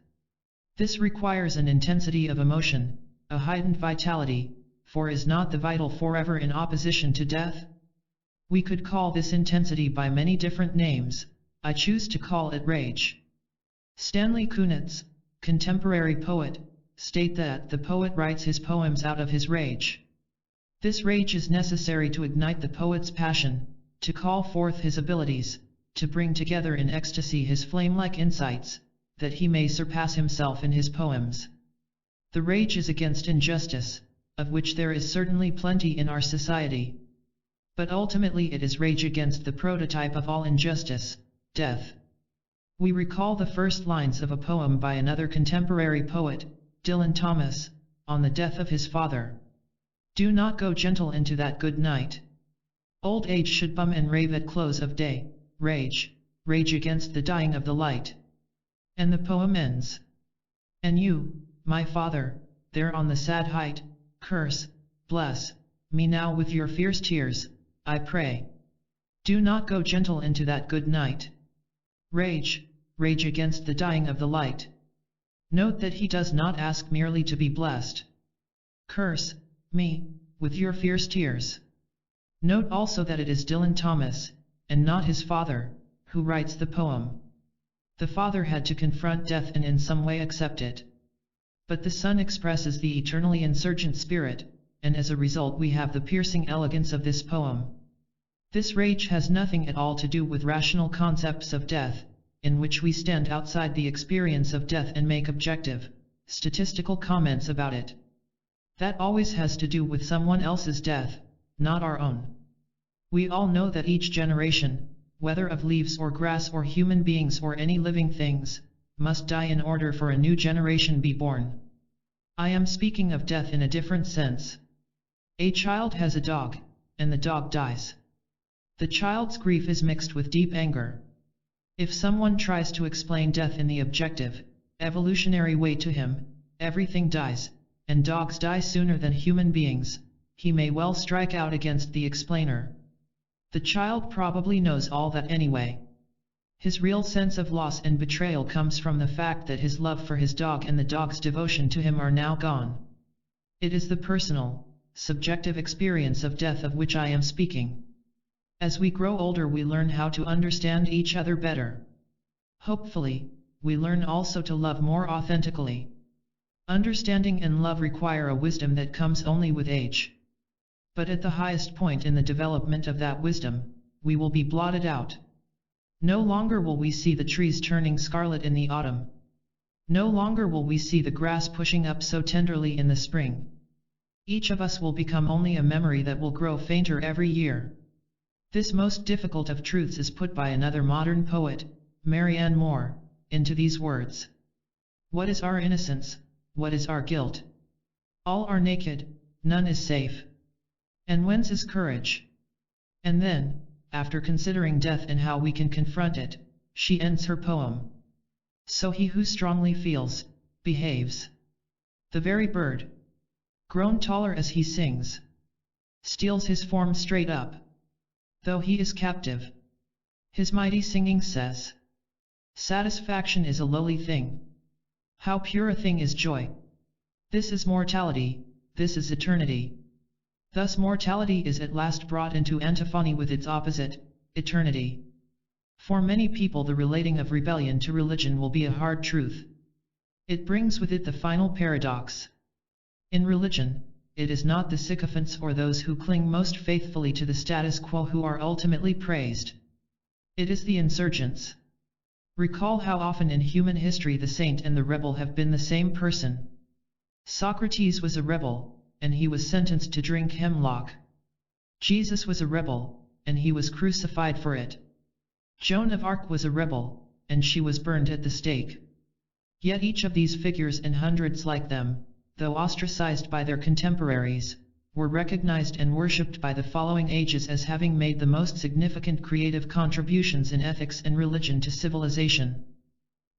This requires an intensity of emotion, a heightened vitality, for is not the vital forever in opposition to death? We could call this intensity by many different names. I choose to call it rage. Stanley Kunitz, contemporary poet, state that the poet writes his poems out of his rage. This rage is necessary to ignite the poet's passion, to call forth his abilities, to bring together in ecstasy his flame-like insights, that he may surpass himself in his poems. The rage is against injustice, of which there is certainly plenty in our society. But ultimately it is rage against the prototype of all injustice, death. We recall the first lines of a poem by another contemporary poet, Dylan Thomas, on the death of his father. Do not go gentle into that good night. Old age should bum and rave at close of day, rage, rage against the dying of the light. And the poem ends. And you, my father, there on the sad height, curse, bless, me now with your fierce tears, I pray. Do not go gentle into that good night. Rage, rage against the dying of the light. Note that he does not ask merely to be blessed. Curse, me, with your fierce tears. Note also that it is Dylan Thomas, and not his father, who writes the poem. The father had to confront death and in some way accept it. But the son expresses the eternally insurgent spirit, and as a result we have the piercing elegance of this poem. This rage has nothing at all to do with rational concepts of death, in which we stand outside the experience of death and make objective, statistical comments about it. That always has to do with someone else's death, not our own. We all know that each generation, whether of leaves or grass or human beings or any living things, must die in order for a new generation be born. I am speaking of death in a different sense. A child has a dog, and the dog dies. The child's grief is mixed with deep anger. If someone tries to explain death in the objective, evolutionary way to him, everything dies, and dogs die sooner than human beings, he may well strike out against the explainer. The child probably knows all that anyway. His real sense of loss and betrayal comes from the fact that his love for his dog and the dog's devotion to him are now gone. It is the personal, subjective experience of death of which I am speaking. As we grow older we learn how to understand each other better. Hopefully, we learn also to love more authentically. Understanding and love require a wisdom that comes only with age. But at the highest point in the development of that wisdom, we will be blotted out. No longer will we see the trees turning scarlet in the autumn. No longer will we see the grass pushing up so tenderly in the spring. Each of us will become only a memory that will grow fainter every year. This most difficult of truths is put by another modern poet, Marianne Moore, into these words. What is our innocence? What is our guilt? All are naked, none is safe. And whence is courage? And then, after considering death and how we can confront it, she ends her poem. So he who strongly feels, behaves. The very bird, grown taller as he sings, steals his form straight up. Though he is captive, his mighty singing says, satisfaction is a lowly thing. How pure a thing is joy! This is mortality, this is eternity. Thus mortality is at last brought into antiphony with its opposite, eternity. For many people the relating of rebellion to religion will be a hard truth. It brings with it the final paradox. In religion, it is not the sycophants or those who cling most faithfully to the status quo who are ultimately praised. It is the insurgents. Recall how often in human history the saint and the rebel have been the same person. Socrates was a rebel, and he was sentenced to drink hemlock. Jesus was a rebel, and he was crucified for it. Joan of Arc was a rebel, and she was burned at the stake. Yet each of these figures and hundreds like them, though ostracized by their contemporaries, were recognized and worshipped by the following ages as having made the most significant creative contributions in ethics and religion to civilization.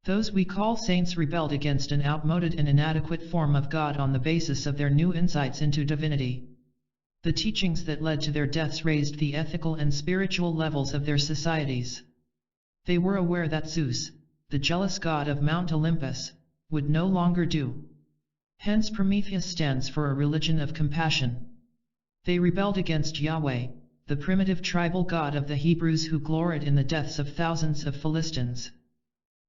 Those we call saints rebelled against an outmoded and inadequate form of God on the basis of their new insights into divinity. The teachings that led to their deaths raised the ethical and spiritual levels of their societies. They were aware that Zeus, the jealous god of Mount Olympus, would no longer do. Hence Prometheus stands for a religion of compassion. They rebelled against Yahweh, the primitive tribal god of the Hebrews who gloried in the deaths of thousands of Philistines.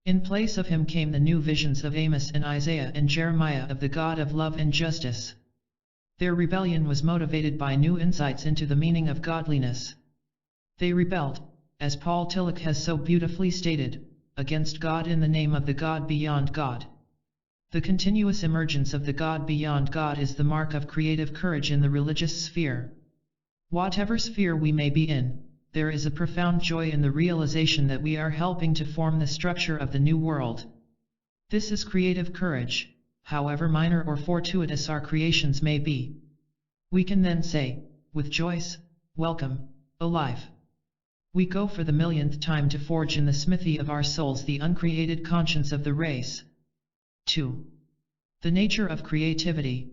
In place of him came the new visions of Amos and Isaiah and Jeremiah of the God of love and justice. Their rebellion was motivated by new insights into the meaning of godliness. They rebelled, as Paul Tillich has so beautifully stated, against God in the name of the God beyond God. The continuous emergence of the God beyond God is the mark of creative courage in the religious sphere. Whatever sphere we may be in, there is a profound joy in the realization that we are helping to form the structure of the new world. This is creative courage, however minor or fortuitous our creations may be. We can then say, with Joyce, welcome, O life. We go for the millionth time to forge in the smithy of our souls the uncreated conscience of the race. 2. The nature of creativity.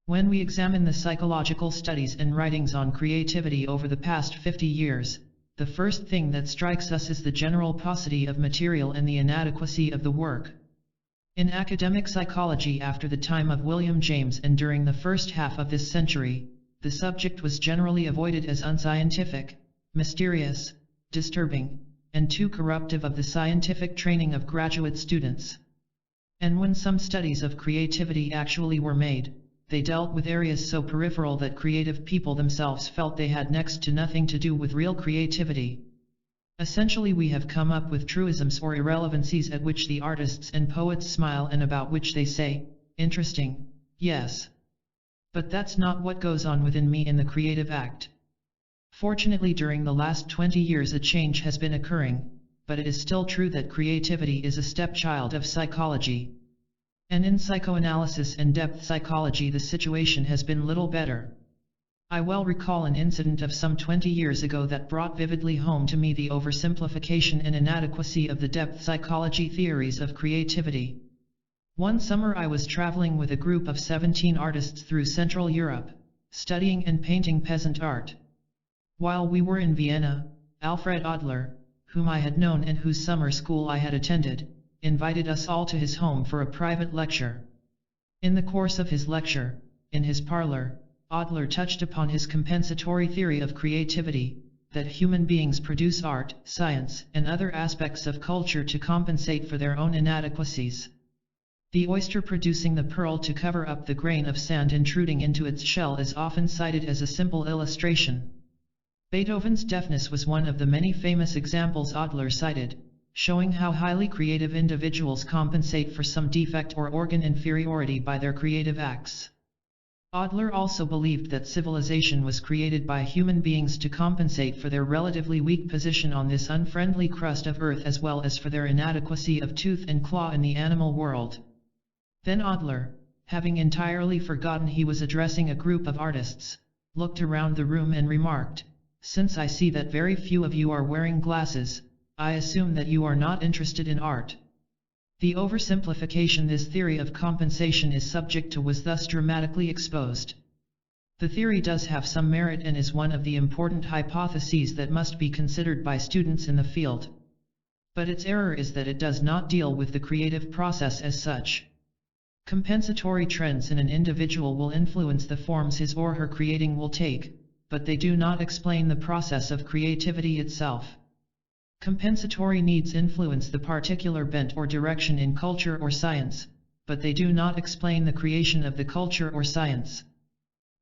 When we examine the psychological studies and writings on creativity over the past 50 years, the first thing that strikes us is the general paucity of material and the inadequacy of the work. In academic psychology after the time of William James and during the first half of this century, the subject was generally avoided as unscientific, mysterious, disturbing, and too corruptive of the scientific training of graduate students. And when some studies of creativity actually were made, they dealt with areas so peripheral that creative people themselves felt they had next to nothing to do with real creativity. Essentially, we have come up with truisms or irrelevancies at which the artists and poets smile and about which they say, interesting, yes. But that's not what goes on within me in the creative act. Fortunately, during the last 20 years a change has been occurring, but it is still true that creativity is a stepchild of psychology. And in psychoanalysis and depth psychology the situation has been little better. I well recall an incident of some 20 years ago that brought vividly home to me the oversimplification and inadequacy of the depth psychology theories of creativity. One summer I was traveling with a group of 17 artists through Central Europe, studying and painting peasant art. While we were in Vienna, Alfred Adler, whom I had known and whose summer school I had attended, invited us all to his home for a private lecture. In the course of his lecture, in his parlor, Adler touched upon his compensatory theory of creativity, that human beings produce art, science, and other aspects of culture to compensate for their own inadequacies. The oyster producing the pearl to cover up the grain of sand intruding into its shell is often cited as a simple illustration. Beethoven's deafness was one of the many famous examples Adler cited, showing how highly creative individuals compensate for some defect or organ inferiority by their creative acts. Adler also believed that civilization was created by human beings to compensate for their relatively weak position on this unfriendly crust of earth as well as for their inadequacy of tooth and claw in the animal world. Then Adler, having entirely forgotten he was addressing a group of artists, looked around the room and remarked, "Since I see that very few of you are wearing glasses, I assume that you are not interested in art." The oversimplification this theory of compensation is subject to was thus dramatically exposed. The theory does have some merit and is one of the important hypotheses that must be considered by students in the field. But its error is that it does not deal with the creative process as such. Compensatory trends in an individual will influence the forms his or her creating will take, but they do not explain the process of creativity itself. Compensatory needs influence the particular bent or direction in culture or science, but they do not explain the creation of the culture or science.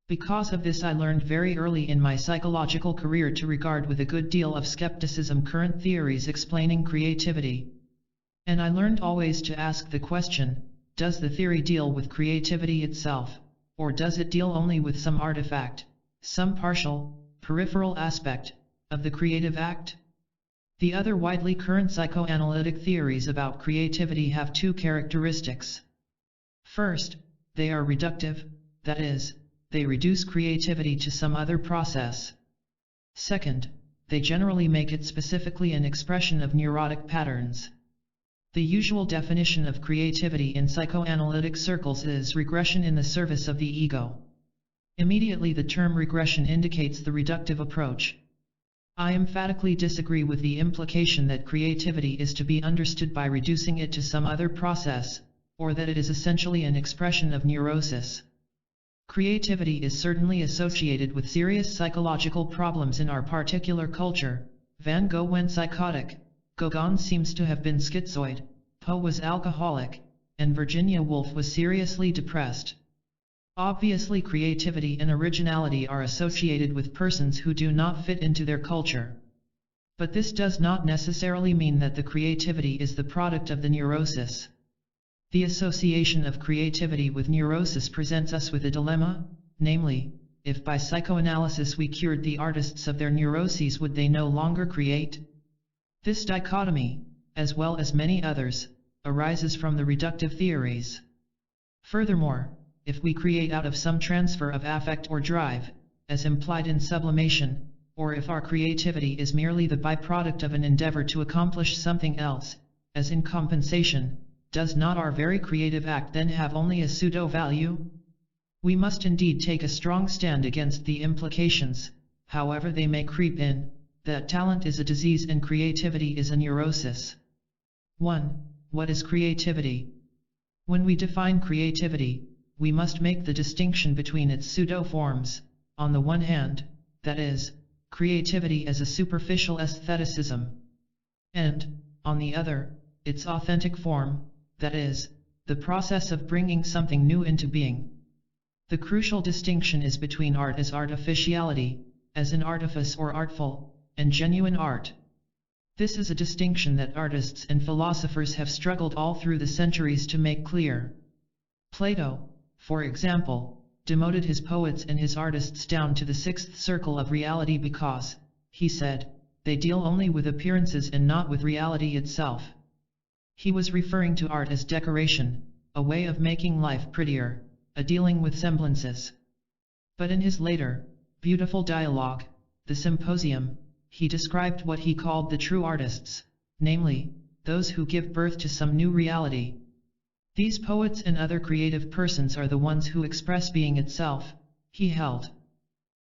Because of this I learned very early in my psychological career to regard with a good deal of skepticism current theories explaining creativity. And I learned always to ask the question, does the theory deal with creativity itself, or does it deal only with some artifact, some partial, peripheral aspect, of the creative act? The other widely current psychoanalytic theories about creativity have two characteristics. First, they are reductive, that is, they reduce creativity to some other process. Second, they generally make it specifically an expression of neurotic patterns. The usual definition of creativity in psychoanalytic circles is regression in the service of the ego. Immediately the term regression indicates the reductive approach. I emphatically disagree with the implication that creativity is to be understood by reducing it to some other process, or that it is essentially an expression of neurosis. Creativity is certainly associated with serious psychological problems in our particular culture. Van Gogh went psychotic, Gauguin seems to have been schizoid, Poe was alcoholic, and Virginia Woolf was seriously depressed. Obviously, creativity and originality are associated with persons who do not fit into their culture. But this does not necessarily mean that the creativity is the product of the neurosis. The association of creativity with neurosis presents us with a dilemma, namely, if by psychoanalysis we cured the artists of their neuroses, would they no longer create? This dichotomy, as well as many others, arises from the reductive theories. Furthermore, if we create out of some transfer of affect or drive, as implied in sublimation, or if our creativity is merely the byproduct of an endeavor to accomplish something else, as in compensation, does not our very creative act then have only a pseudo-value? We must indeed take a strong stand against the implications, however they may creep in, that talent is a disease and creativity is a neurosis. 1. What is creativity? When we define creativity, we must make the distinction between its pseudo-forms, on the one hand, that is, creativity as a superficial aestheticism, and, on the other, its authentic form, that is, the process of bringing something new into being. The crucial distinction is between art as artificiality, as an artifice or artful, and genuine art. This is a distinction that artists and philosophers have struggled all through the centuries to make clear. Plato, for example, demoted his poets and his artists down to the sixth circle of reality because, he said, they deal only with appearances and not with reality itself. He was referring to art as decoration, a way of making life prettier, a dealing with semblances. But in his later, beautiful dialogue, The Symposium, he described what he called the true artists, namely, those who give birth to some new reality. These poets and other creative persons are the ones who express being itself, he held.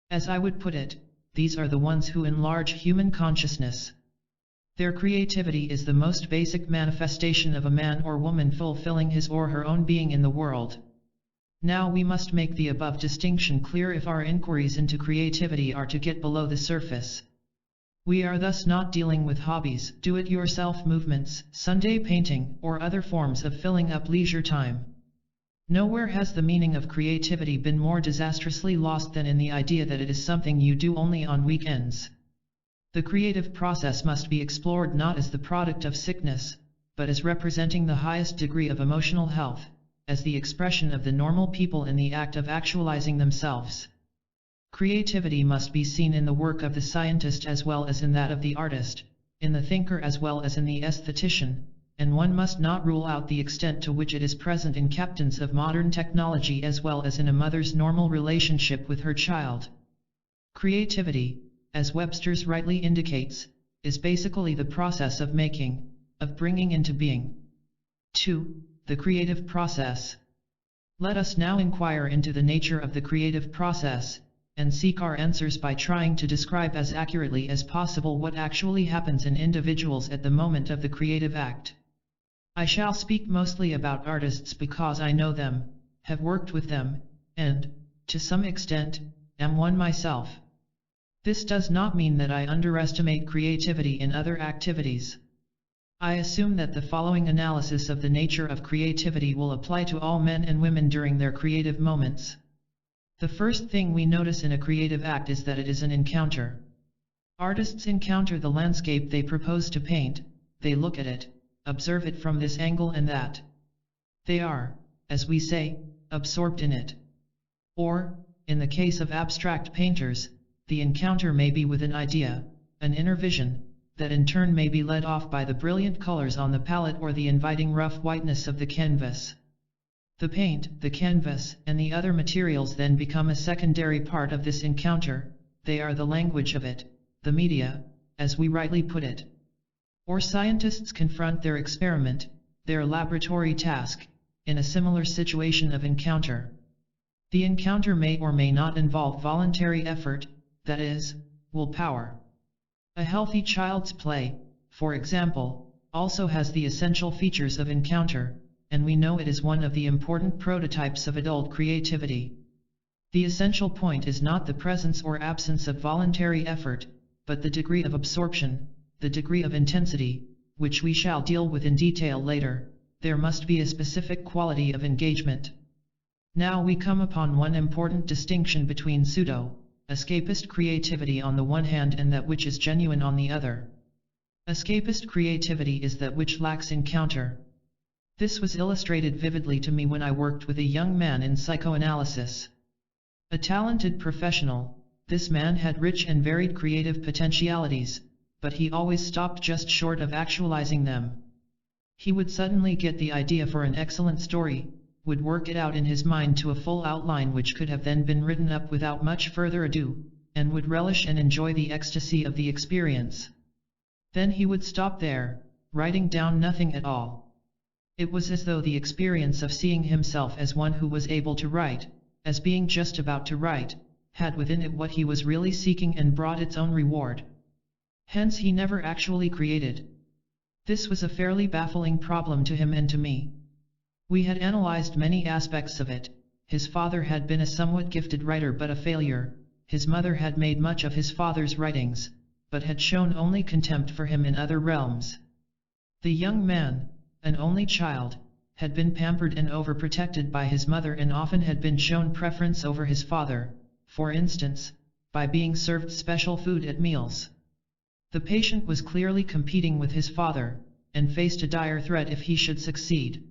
As I would put it, these are the ones who enlarge human consciousness. Their creativity is the most basic manifestation of a man or woman fulfilling his or her own being in the world. Now we must make the above distinction clear if our inquiries into creativity are to get below the surface. We are thus not dealing with hobbies, do-it-yourself movements, Sunday painting, or other forms of filling up leisure time. Nowhere has the meaning of creativity been more disastrously lost than in the idea that it is something you do only on weekends. The creative process must be explored not as the product of sickness, but as representing the highest degree of emotional health, as the expression of the normal people in the act of actualizing themselves. Creativity must be seen in the work of the scientist as well as in that of the artist, in the thinker as well as in the aesthetician, and one must not rule out the extent to which it is present in captains of modern technology as well as in a mother's normal relationship with her child. Creativity, as Webster's rightly indicates, is basically the process of making, of bringing into being. 2. The creative process. Let us now inquire into the nature of the creative process, and seek our answers by trying to describe as accurately as possible what actually happens in individuals at the moment of the creative act. I shall speak mostly about artists because I know them, have worked with them, and, to some extent, am one myself. This does not mean that I underestimate creativity in other activities. I assume that the following analysis of the nature of creativity will apply to all men and women during their creative moments. The first thing we notice in a creative act is that it is an encounter. Artists encounter the landscape they propose to paint, they look at it, observe it from this angle and that. They are, as we say, absorbed in it. Or, in the case of abstract painters, the encounter may be with an idea, an inner vision, that in turn may be led off by the brilliant colors on the palette or the inviting rough whiteness of the canvas. The paint, the canvas, and the other materials then become a secondary part of this encounter, they are the language of it, the media, as we rightly put it. Or scientists confront their experiment, their laboratory task, in a similar situation of encounter. The encounter may or may not involve voluntary effort, that is, willpower. A healthy child's play, for example, also has the essential features of encounter, and we know it is one of the important prototypes of adult creativity. The essential point is not the presence or absence of voluntary effort, but the degree of absorption, the degree of intensity, which we shall deal with in detail later. There must be a specific quality of engagement. Now we come upon one important distinction between pseudo-escapist creativity on the one hand and that which is genuine on the other. Escapist creativity is that which lacks encounter. This was illustrated vividly to me when I worked with a young man in psychoanalysis. A talented professional, this man had rich and varied creative potentialities, but he always stopped just short of actualizing them. He would suddenly get the idea for an excellent story, would work it out in his mind to a full outline which could have then been written up without much further ado, and would relish and enjoy the ecstasy of the experience. Then he would stop there, writing down nothing at all. It was as though the experience of seeing himself as one who was able to write, as being just about to write, had within it what he was really seeking and brought its own reward. Hence he never actually created. This was a fairly baffling problem to him and to me. We had analyzed many aspects of it. His father had been a somewhat gifted writer but a failure. His mother had made much of his father's writings, but had shown only contempt for him in other realms. The young man, an only child, had been pampered and overprotected by his mother and often had been shown preference over his father, for instance, by being served special food at meals. The patient was clearly competing with his father, and faced a dire threat if he should succeed.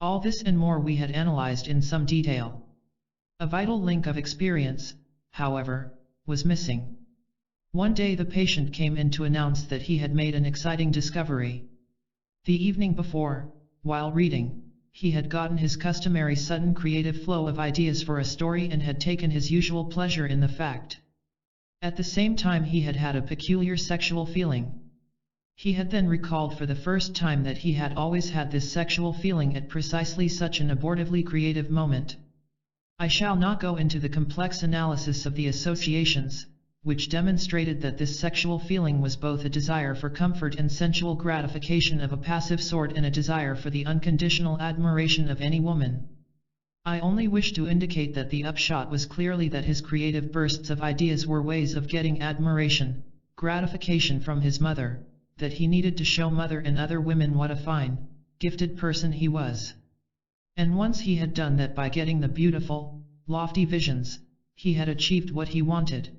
All this and more we had analyzed in some detail. A vital link of experience, however, was missing. One day the patient came in to announce that he had made an exciting discovery. The evening before, while reading, he had gotten his customary sudden creative flow of ideas for a story and had taken his usual pleasure in the fact. At the same time he had had a peculiar sexual feeling. He had then recalled for the first time that he had always had this sexual feeling at precisely such an abortively creative moment. I shall not go into the complex analysis of the associations, which demonstrated that this sexual feeling was both a desire for comfort and sensual gratification of a passive sort and a desire for the unconditional admiration of any woman. I only wish to indicate that the upshot was clearly that his creative bursts of ideas were ways of getting admiration, gratification from his mother, that he needed to show mother and other women what a fine, gifted person he was. And once he had done that by getting the beautiful, lofty visions, he had achieved what he wanted.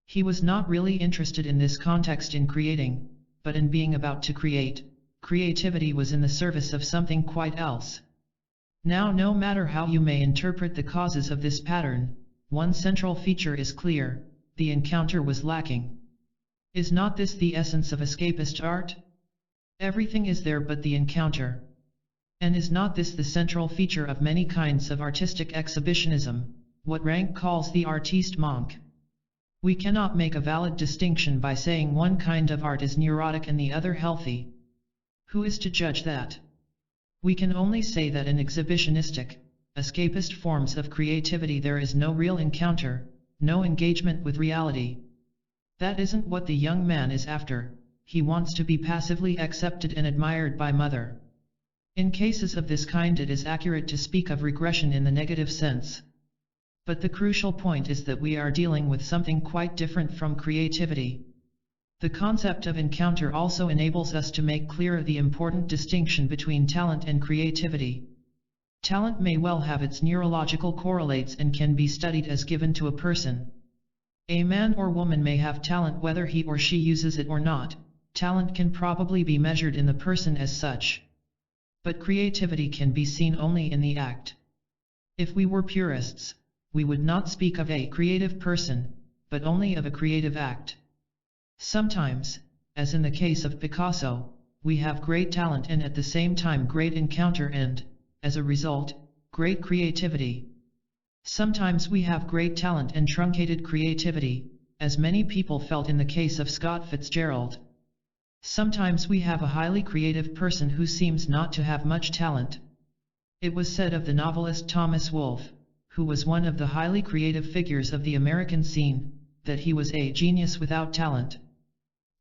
He was not really interested in this context in creating, but in being about to create. Creativity was in the service of something quite else. Now, no matter how you may interpret the causes of this pattern, one central feature is clear: the encounter was lacking. Is not this the essence of escapist art? Everything is there but the encounter. And is not this the central feature of many kinds of artistic exhibitionism, what Rank calls the artiste manque? We cannot make a valid distinction by saying one kind of art is neurotic and the other healthy. Who is to judge that? We can only say that in exhibitionistic, escapist forms of creativity there is no real encounter, no engagement with reality. That isn't what the young man is after. He wants to be passively accepted and admired by mother. In cases of this kind it is accurate to speak of regression in the negative sense. But the crucial point is that we are dealing with something quite different from creativity. The concept of encounter also enables us to make clear the important distinction between talent and creativity. Talent may well have its neurological correlates and can be studied as given to a person. A man or woman may have talent whether he or she uses it or not. Talent can probably be measured in the person as such. But creativity can be seen only in the act. If we were purists, we would not speak of a creative person, but only of a creative act. Sometimes, as in the case of Picasso, we have great talent and at the same time great encounter and, as a result, great creativity. Sometimes we have great talent and truncated creativity, as many people felt in the case of Scott Fitzgerald. Sometimes we have a highly creative person who seems not to have much talent. It was said of the novelist Thomas Wolfe, who was one of the highly creative figures of the American scene, that he was a genius without talent.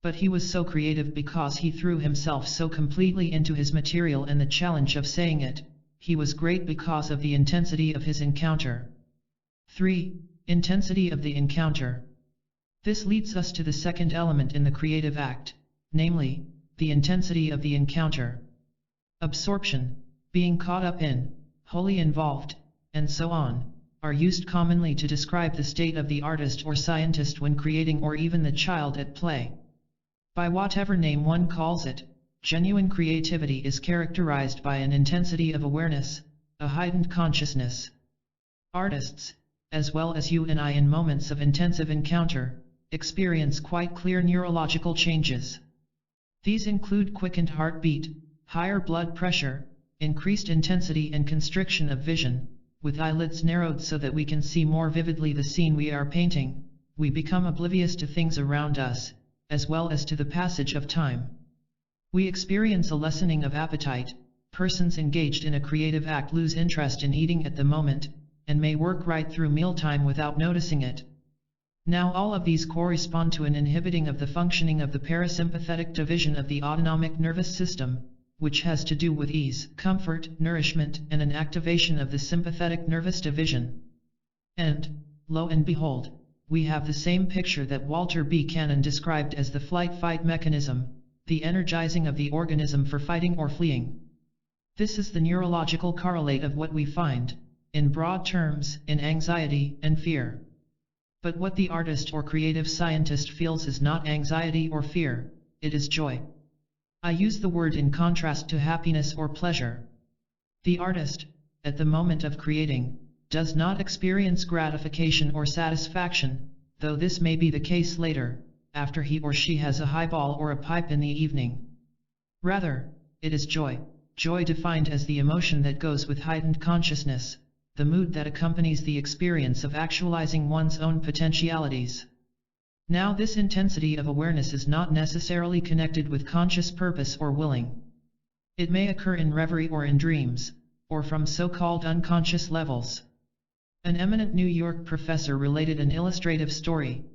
But he was so creative because he threw himself so completely into his material and the challenge of saying it. He was great because of the intensity of his encounter. 3. Intensity of the encounter. This leads us to the second element in the creative act, namely, the intensity of the encounter. Absorption, being caught up in, wholly involved, and so on, are used commonly to describe the state of the artist or scientist when creating, or even the child at play. By whatever name one calls it, genuine creativity is characterized by an intensity of awareness, a heightened consciousness. Artists, as well as you and I in moments of intensive encounter, experience quite clear neurological changes. These include quickened heartbeat, higher blood pressure, increased intensity and constriction of vision, with eyelids narrowed so that we can see more vividly the scene we are painting. We become oblivious to things around us, as well as to the passage of time. We experience a lessening of appetite. Persons engaged in a creative act lose interest in eating at the moment, and may work right through mealtime without noticing it. Now all of these correspond to an inhibiting of the functioning of the parasympathetic division of the autonomic nervous system, which has to do with ease, comfort, nourishment, and an activation of the sympathetic nervous division. And, lo and behold, we have the same picture that Walter B. Cannon described as the flight-fight mechanism, the energizing of the organism for fighting or fleeing. This is the neurological correlate of what we find, in broad terms, in anxiety and fear. But what the artist or creative scientist feels is not anxiety or fear, it is joy. I use the word in contrast to happiness or pleasure. The artist, at the moment of creating, does not experience gratification or satisfaction, though this may be the case later, after he or she has a highball or a pipe in the evening. Rather, it is joy, joy defined as the emotion that goes with heightened consciousness, the mood that accompanies the experience of actualizing one's own potentialities. Now this intensity of awareness is not necessarily connected with conscious purpose or willing. It may occur in reverie or in dreams, or from so-called unconscious levels. An eminent New York professor related an illustrative story.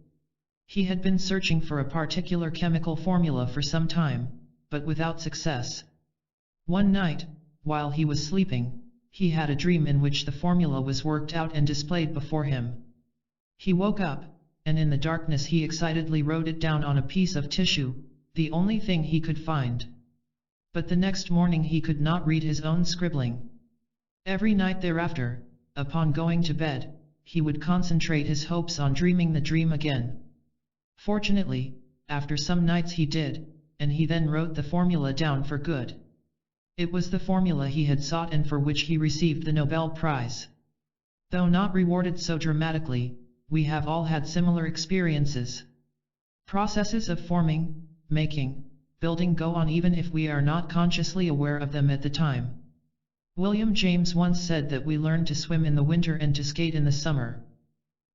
He had been searching for a particular chemical formula for some time, but without success. One night, while he was sleeping, he had a dream in which the formula was worked out and displayed before him. He woke up, and in the darkness he excitedly wrote it down on a piece of tissue, the only thing he could find. But the next morning he could not read his own scribbling. Every night thereafter, upon going to bed, he would concentrate his hopes on dreaming the dream again. Fortunately, after some nights he did, and he then wrote the formula down for good. It was the formula he had sought and for which he received the Nobel Prize. Though not rewarded so dramatically, we have all had similar experiences. Processes of forming, making, building go on even if we are not consciously aware of them at the time. William James once said that we learn to swim in the winter and to skate in the summer.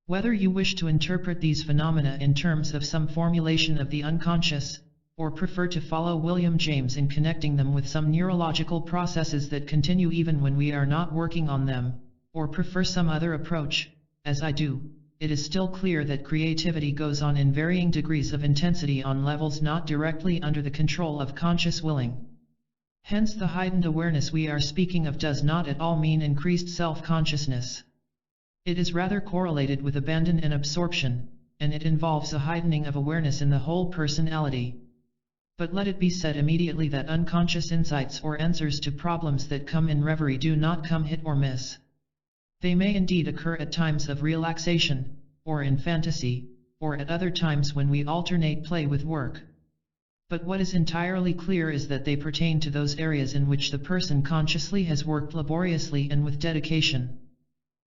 Whether you wish to interpret these phenomena in terms of some formulation of the unconscious, or prefer to follow William James in connecting them with some neurological processes that continue even when we are not working on them, or prefer some other approach, as I do, it is still clear that creativity goes on in varying degrees of intensity on levels not directly under the control of conscious willing. Hence the heightened awareness we are speaking of does not at all mean increased self-consciousness. It is rather correlated with abandon and absorption, and it involves a heightening of awareness in the whole personality. But let it be said immediately that unconscious insights or answers to problems that come in reverie do not come hit or miss. They may indeed occur at times of relaxation, or in fantasy, or at other times when we alternate play with work. But what is entirely clear is that they pertain to those areas in which the person consciously has worked laboriously and with dedication.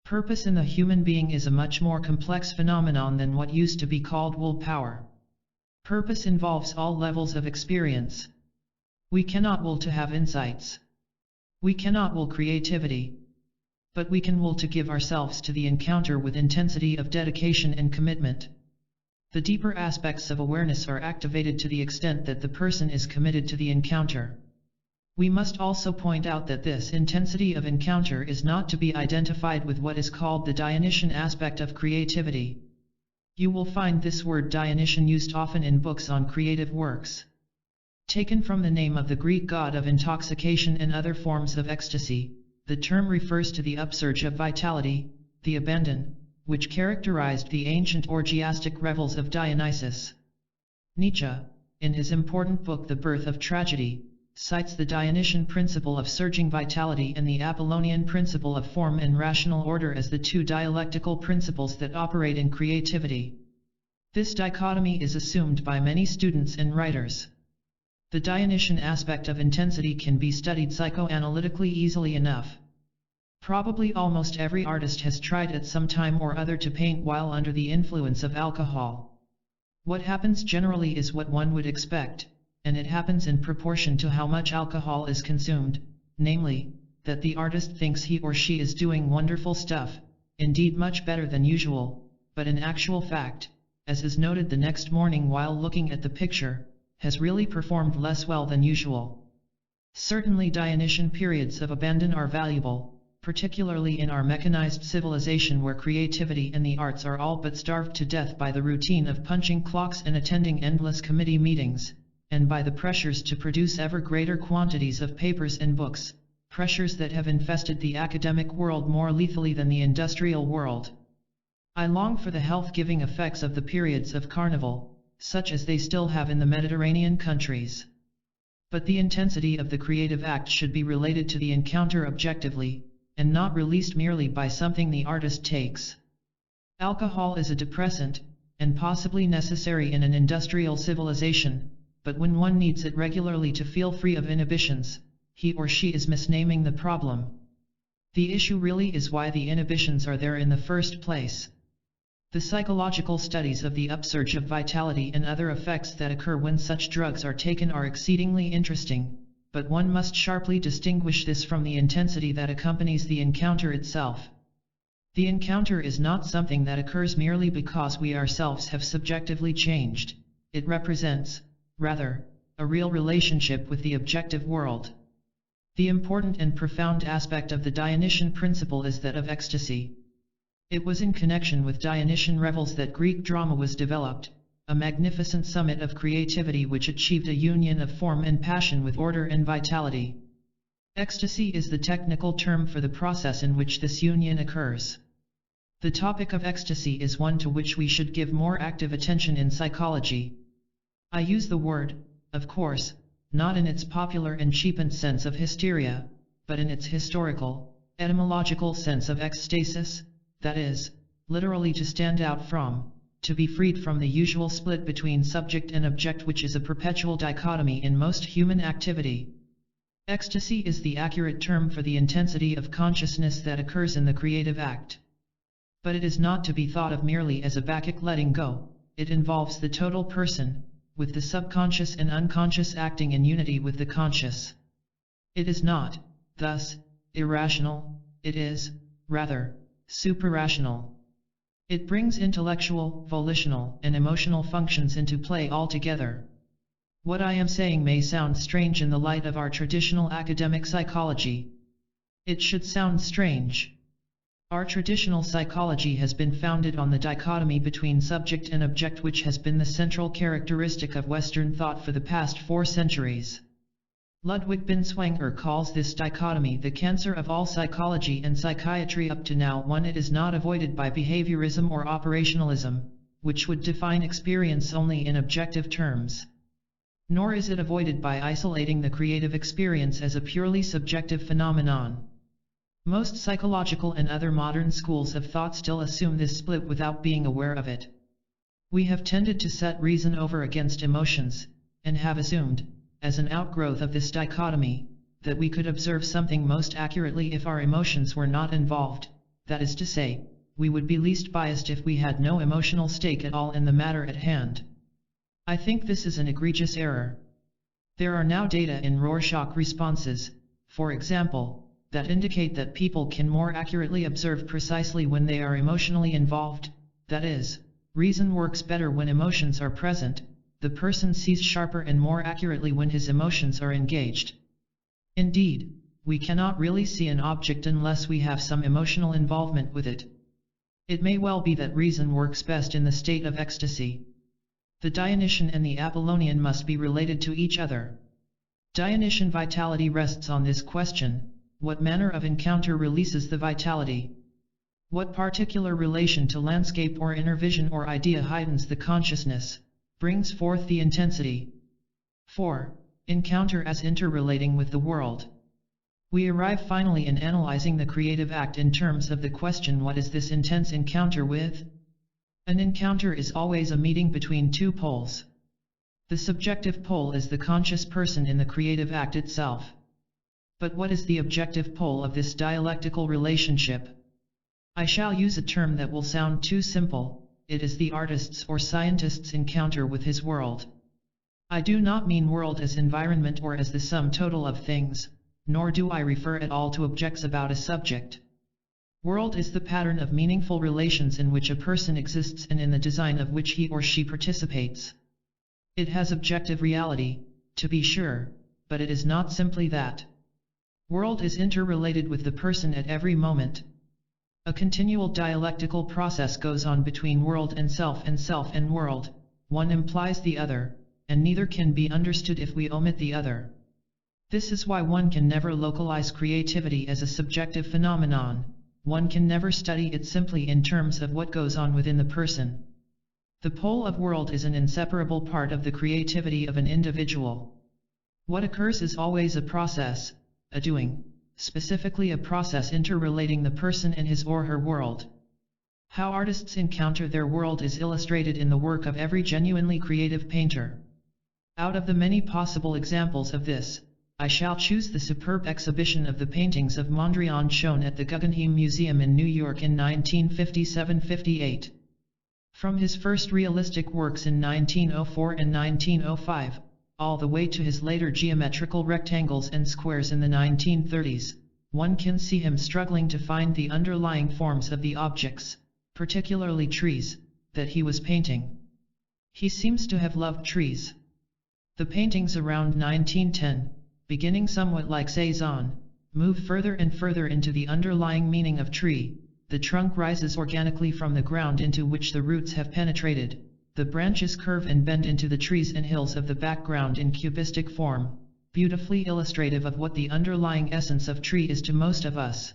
Purpose in the human being is a much more complex phenomenon than what used to be called willpower. Purpose involves all levels of experience. We cannot will to have insights. We cannot will creativity. But we can will to give ourselves to the encounter with intensity of dedication and commitment. The deeper aspects of awareness are activated to the extent that the person is committed to the encounter. We must also point out that this intensity of encounter is not to be identified with what is called the Dionysian aspect of creativity. You will find this word Dionysian used often in books on creative works. Taken from the name of the Greek god of intoxication and other forms of ecstasy, the term refers to the upsurge of vitality, the abandon, which characterized the ancient orgiastic revels of Dionysus. Nietzsche, in his important book The Birth of Tragedy, cites the Dionysian principle of surging vitality and the Apollonian principle of form and rational order as the two dialectical principles that operate in creativity. This dichotomy is assumed by many students and writers. The Dionysian aspect of intensity can be studied psychoanalytically easily enough. Probably almost every artist has tried at some time or other to paint while under the influence of alcohol. What happens generally is what one would expect, and it happens in proportion to how much alcohol is consumed, namely, that the artist thinks he or she is doing wonderful stuff, indeed much better than usual, but in actual fact, as is noted the next morning while looking at the picture, has really performed less well than usual. Certainly Dionysian periods of abandon are valuable, particularly in our mechanized civilization where creativity and the arts are all but starved to death by the routine of punching clocks and attending endless committee meetings, and by the pressures to produce ever greater quantities of papers and books, pressures that have infested the academic world more lethally than the industrial world. I long for the health-giving effects of the periods of carnival, such as they still have in the Mediterranean countries. But the intensity of the creative act should be related to the encounter objectively, and not released merely by something the artist takes. Alcohol is a depressant, and possibly necessary in an industrial civilization, but when one needs it regularly to feel free of inhibitions, he or she is misnaming the problem. The issue really is why the inhibitions are there in the first place. The psychological studies of the upsurge of vitality and other effects that occur when such drugs are taken are exceedingly interesting, but one must sharply distinguish this from the intensity that accompanies the encounter itself. The encounter is not something that occurs merely because we ourselves have subjectively changed. It represents, rather, a real relationship with the objective world. The important and profound aspect of the Dionysian principle is that of ecstasy. It was in connection with Dionysian revels that Greek drama was developed, a magnificent summit of creativity which achieved a union of form and passion with order and vitality. Ecstasy is the technical term for the process in which this union occurs. The topic of ecstasy is one to which we should give more active attention in psychology. I use the word, of course, not in its popular and cheapened sense of hysteria, but in its historical, etymological sense of ecstasis, that is, literally to stand out from, to be freed from the usual split between subject and object which is a perpetual dichotomy in most human activity. Ecstasy is the accurate term for the intensity of consciousness that occurs in the creative act. But it is not to be thought of merely as a Bacchic letting go, it involves the total person, with the subconscious and unconscious acting in unity with the conscious. It is not, thus, irrational, it is, rather, suprarational. It brings intellectual, volitional, and emotional functions into play altogether. What I am saying may sound strange in the light of our traditional academic psychology. It should sound strange. Our traditional psychology has been founded on the dichotomy between subject and object which has been the central characteristic of Western thought for the past 4 centuries. Ludwig Binswanger calls this dichotomy the cancer of all psychology and psychiatry up to now when it is not avoided by behaviorism or operationalism, which would define experience only in objective terms. Nor is it avoided by isolating the creative experience as a purely subjective phenomenon. Most psychological and other modern schools of thought still assume this split without being aware of it. We have tended to set reason over against emotions, and have assumed, as an outgrowth of this dichotomy, that we could observe something most accurately if our emotions were not involved, that is to say, we would be least biased if we had no emotional stake at all in the matter at hand. I think this is an egregious error. There are now data in Rorschach responses, for example, that indicate that people can more accurately observe precisely when they are emotionally involved, that is, reason works better when emotions are present, the person sees sharper and more accurately when his emotions are engaged. Indeed, we cannot really see an object unless we have some emotional involvement with it. It may well be that reason works best in the state of ecstasy. The Dionysian and the Apollonian must be related to each other. Dionysian vitality rests on this question: what manner of encounter releases the vitality? What particular relation to landscape or inner vision or idea heightens the consciousness, brings forth the intensity? 4. Encounter as interrelating with the world. We arrive finally in analyzing the creative act in terms of the question: what is this intense encounter with? An encounter is always a meeting between two poles. The subjective pole is the conscious person in the creative act itself. But what is the objective pole of this dialectical relationship? I shall use a term that will sound too simple: it is the artist's or scientist's encounter with his world. I do not mean world as environment or as the sum total of things, nor do I refer at all to objects about a subject. World is the pattern of meaningful relations in which a person exists and in the design of which he or she participates. It has objective reality, to be sure, but it is not simply that. World is interrelated with the person at every moment. A continual dialectical process goes on between world and self and world. One implies the other, and neither can be understood if we omit the other. This is why one can never localize creativity as a subjective phenomenon. One can never study it simply in terms of what goes on within the person. The pole of world is an inseparable part of the creativity of an individual. What occurs is always a process, a doing, specifically a process interrelating the person and his or her world. How artists encounter their world is illustrated in the work of every genuinely creative painter. Out of the many possible examples of this, I shall choose the superb exhibition of the paintings of Mondrian shown at the Guggenheim Museum in New York in 1957-58. From his first realistic works in 1904 and 1905, all the way to his later geometrical rectangles and squares in the 1930s, one can see him struggling to find the underlying forms of the objects, particularly trees, that he was painting. He seems to have loved trees. The paintings around 1910, beginning somewhat like Cézanne, move further and further into the underlying meaning of tree. The trunk rises organically from the ground into which the roots have penetrated. The branches curve and bend into the trees and hills of the background in cubistic form, beautifully illustrative of what the underlying essence of tree is to most of us.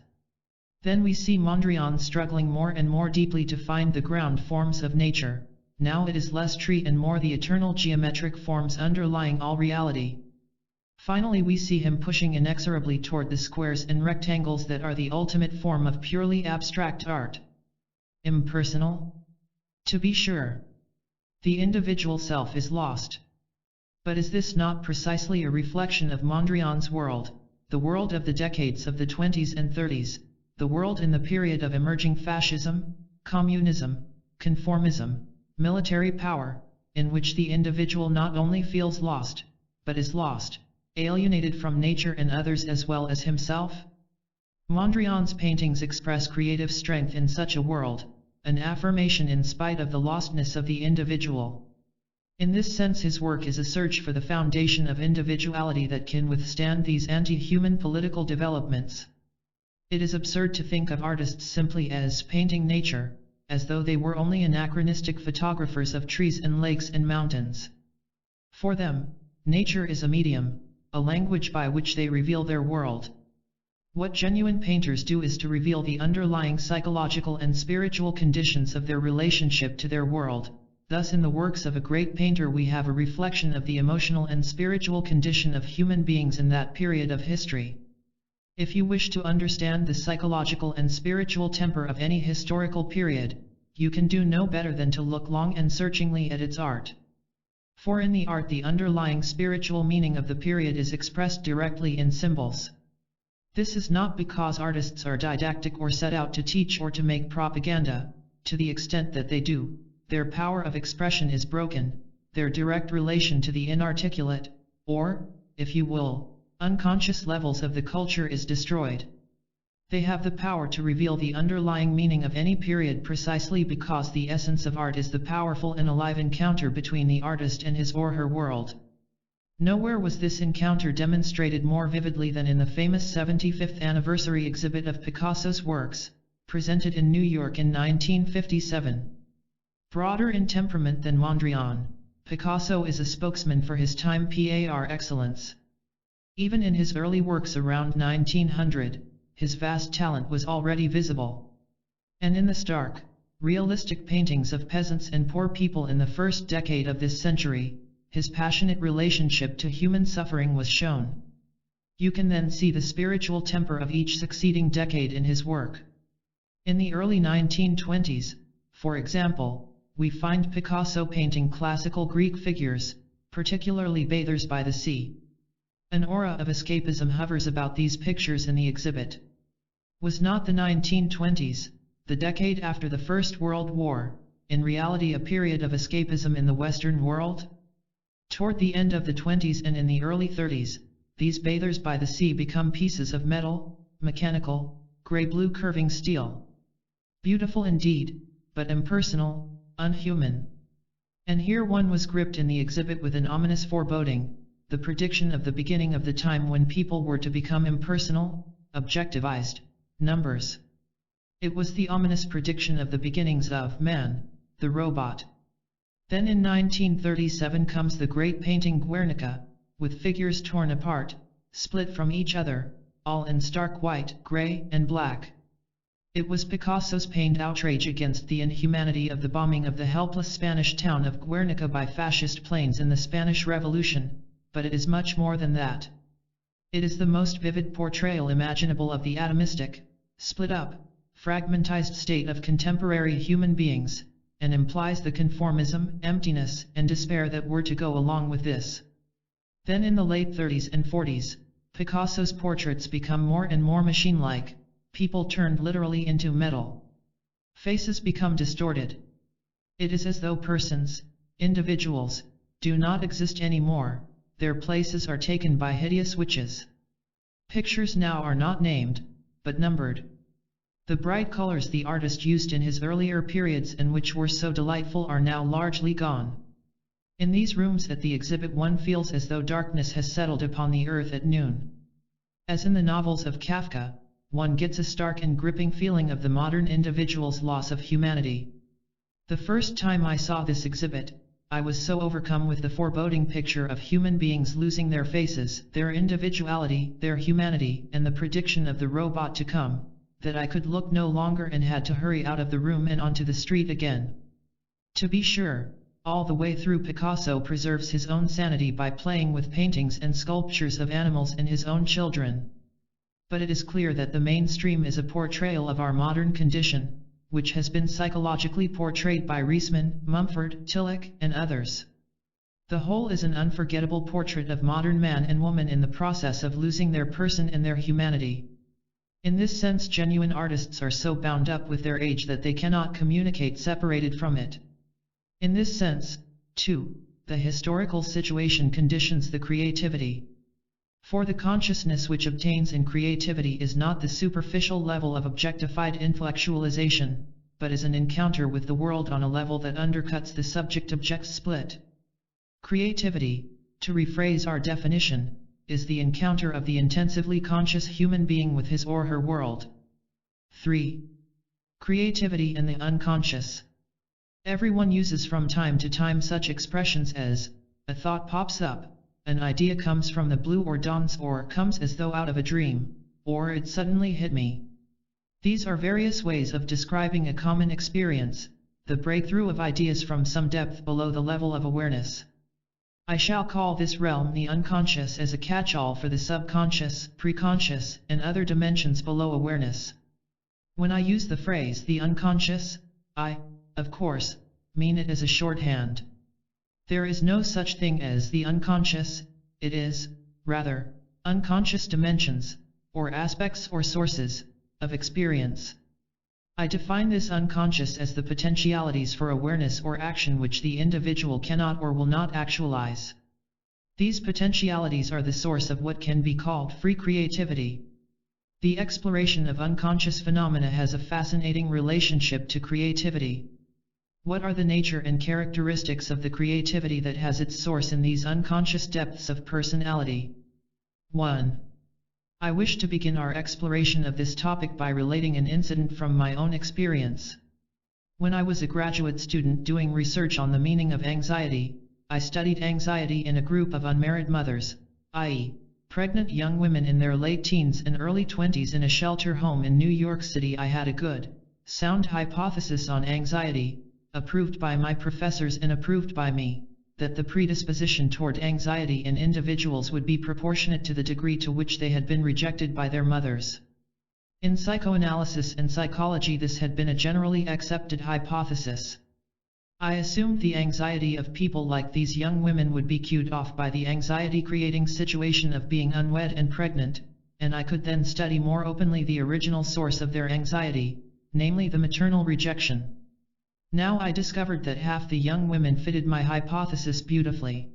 Then we see Mondrian struggling more and more deeply to find the ground forms of nature. Now it is less tree and more the eternal geometric forms underlying all reality. Finally we see him pushing inexorably toward the squares and rectangles that are the ultimate form of purely abstract art. Impersonal? To be sure. The individual self is lost. But is this not precisely a reflection of Mondrian's world, the world of the decades of the 20s and 30s, the world in the period of emerging fascism, communism, conformism, military power, in which the individual not only feels lost, but is lost, alienated from nature and others as well as himself? Mondrian's paintings express creative strength in such a world, an affirmation in spite of the lostness of the individual. In this sense his work is a search for the foundation of individuality that can withstand these anti-human political developments. It is absurd to think of artists simply as painting nature, as though they were only anachronistic photographers of trees and lakes and mountains. For them, nature is a medium, a language by which they reveal their world. What genuine painters do is to reveal the underlying psychological and spiritual conditions of their relationship to their world. Thus in the works of a great painter we have a reflection of the emotional and spiritual condition of human beings in that period of history. If you wish to understand the psychological and spiritual temper of any historical period, you can do no better than to look long and searchingly at its art. For in the art the underlying spiritual meaning of the period is expressed directly in symbols. This is not because artists are didactic or set out to teach or to make propaganda. To the extent that they do, their power of expression is broken, their direct relation to the inarticulate, or, if you will, unconscious levels of the culture is destroyed. They have the power to reveal the underlying meaning of any period precisely because the essence of art is the powerful and alive encounter between the artist and his or her world. Nowhere was this encounter demonstrated more vividly than in the famous 75th anniversary exhibit of Picasso's works, presented in New York in 1957. Broader in temperament than Mondrian, Picasso is a spokesman for his time par excellence. Even in his early works around 1900, his vast talent was already visible. And in the stark, realistic paintings of peasants and poor people in the first decade of this century, his passionate relationship to human suffering was shown. You can then see the spiritual temper of each succeeding decade in his work. In the early 1920s, for example, we find Picasso painting classical Greek figures, particularly bathers by the sea. An aura of escapism hovers about these pictures in the exhibit. Was not the 1920s, the decade after the First World War, in reality a period of escapism in the Western world? Toward the end of the 20s and in the early 30s, these bathers by the sea become pieces of metal, mechanical, gray-blue curving steel. Beautiful indeed, but impersonal, unhuman. And here one was gripped in the exhibit with an ominous foreboding, the prediction of the beginning of the time when people were to become impersonal, objectivized, numbers. It was the ominous prediction of the beginnings of man, the robot. Then in 1937 comes the great painting Guernica, with figures torn apart, split from each other, all in stark white, gray, and black. It was Picasso's pained outrage against the inhumanity of the bombing of the helpless Spanish town of Guernica by fascist planes in the Spanish Revolution, but it is much more than that. It is the most vivid portrayal imaginable of the atomistic, split up, fragmentized state of contemporary human beings, and implies the conformism, emptiness, and despair that were to go along with this. Then in the late 30s and 40s, Picasso's portraits become more and more machine-like, people turned literally into metal. Faces become distorted. It is as though persons, individuals, do not exist anymore, their places are taken by hideous witches. Pictures now are not named, but numbered. The bright colors the artist used in his earlier periods and which were so delightful are now largely gone. In these rooms at the exhibit one feels as though darkness has settled upon the earth at noon. As in the novels of Kafka, one gets a stark and gripping feeling of the modern individual's loss of humanity. The first time I saw this exhibit, I was so overcome with the foreboding picture of human beings losing their faces, their individuality, their humanity, and the prediction of the robot to come, that I could look no longer and had to hurry out of the room and onto the street again. To be sure, all the way through Picasso preserves his own sanity by playing with paintings and sculptures of animals and his own children. But it is clear that the mainstream is a portrayal of our modern condition, which has been psychologically portrayed by Reisman, Mumford, Tillich, and others. The whole is an unforgettable portrait of modern man and woman in the process of losing their person and their humanity. In this sense, genuine artists are so bound up with their age that they cannot communicate separated from it. In this sense, too, the historical situation conditions the creativity. For the consciousness which obtains in creativity is not the superficial level of objectified intellectualization, but is an encounter with the world on a level that undercuts the subject-object split. Creativity, to rephrase our definition, is the encounter of the intensively conscious human being with his or her world. 3. Creativity and the unconscious. Everyone uses from time to time such expressions as, a thought pops up, an idea comes from the blue or dawns or comes as though out of a dream, or it suddenly hit me. These are various ways of describing a common experience, the breakthrough of ideas from some depth below the level of awareness. I shall call this realm the unconscious as a catch-all for the subconscious, preconscious, and other dimensions below awareness. When I use the phrase the unconscious, I, of course, mean it as a shorthand. There is no such thing as the unconscious, it is, rather, unconscious dimensions, or aspects or sources, of experience. I define this unconscious as the potentialities for awareness or action which the individual cannot or will not actualize. These potentialities are the source of what can be called free creativity. The exploration of unconscious phenomena has a fascinating relationship to creativity. What are the nature and characteristics of the creativity that has its source in these unconscious depths of personality? 1. I wish to begin our exploration of this topic by relating an incident from my own experience. When I was a graduate student doing research on the meaning of anxiety, I studied anxiety in a group of unmarried mothers, i.e., pregnant young women in their late teens and early 20s in a shelter home in New York City. I had a good, sound hypothesis on anxiety, approved by my professors and approved by me, that the predisposition toward anxiety in individuals would be proportionate to the degree to which they had been rejected by their mothers. In psychoanalysis and psychology, this had been a generally accepted hypothesis. I assumed the anxiety of people like these young women would be cued off by the anxiety-creating situation of being unwed and pregnant, and I could then study more openly the original source of their anxiety, namely the maternal rejection. Now I discovered that half the young women fitted my hypothesis beautifully.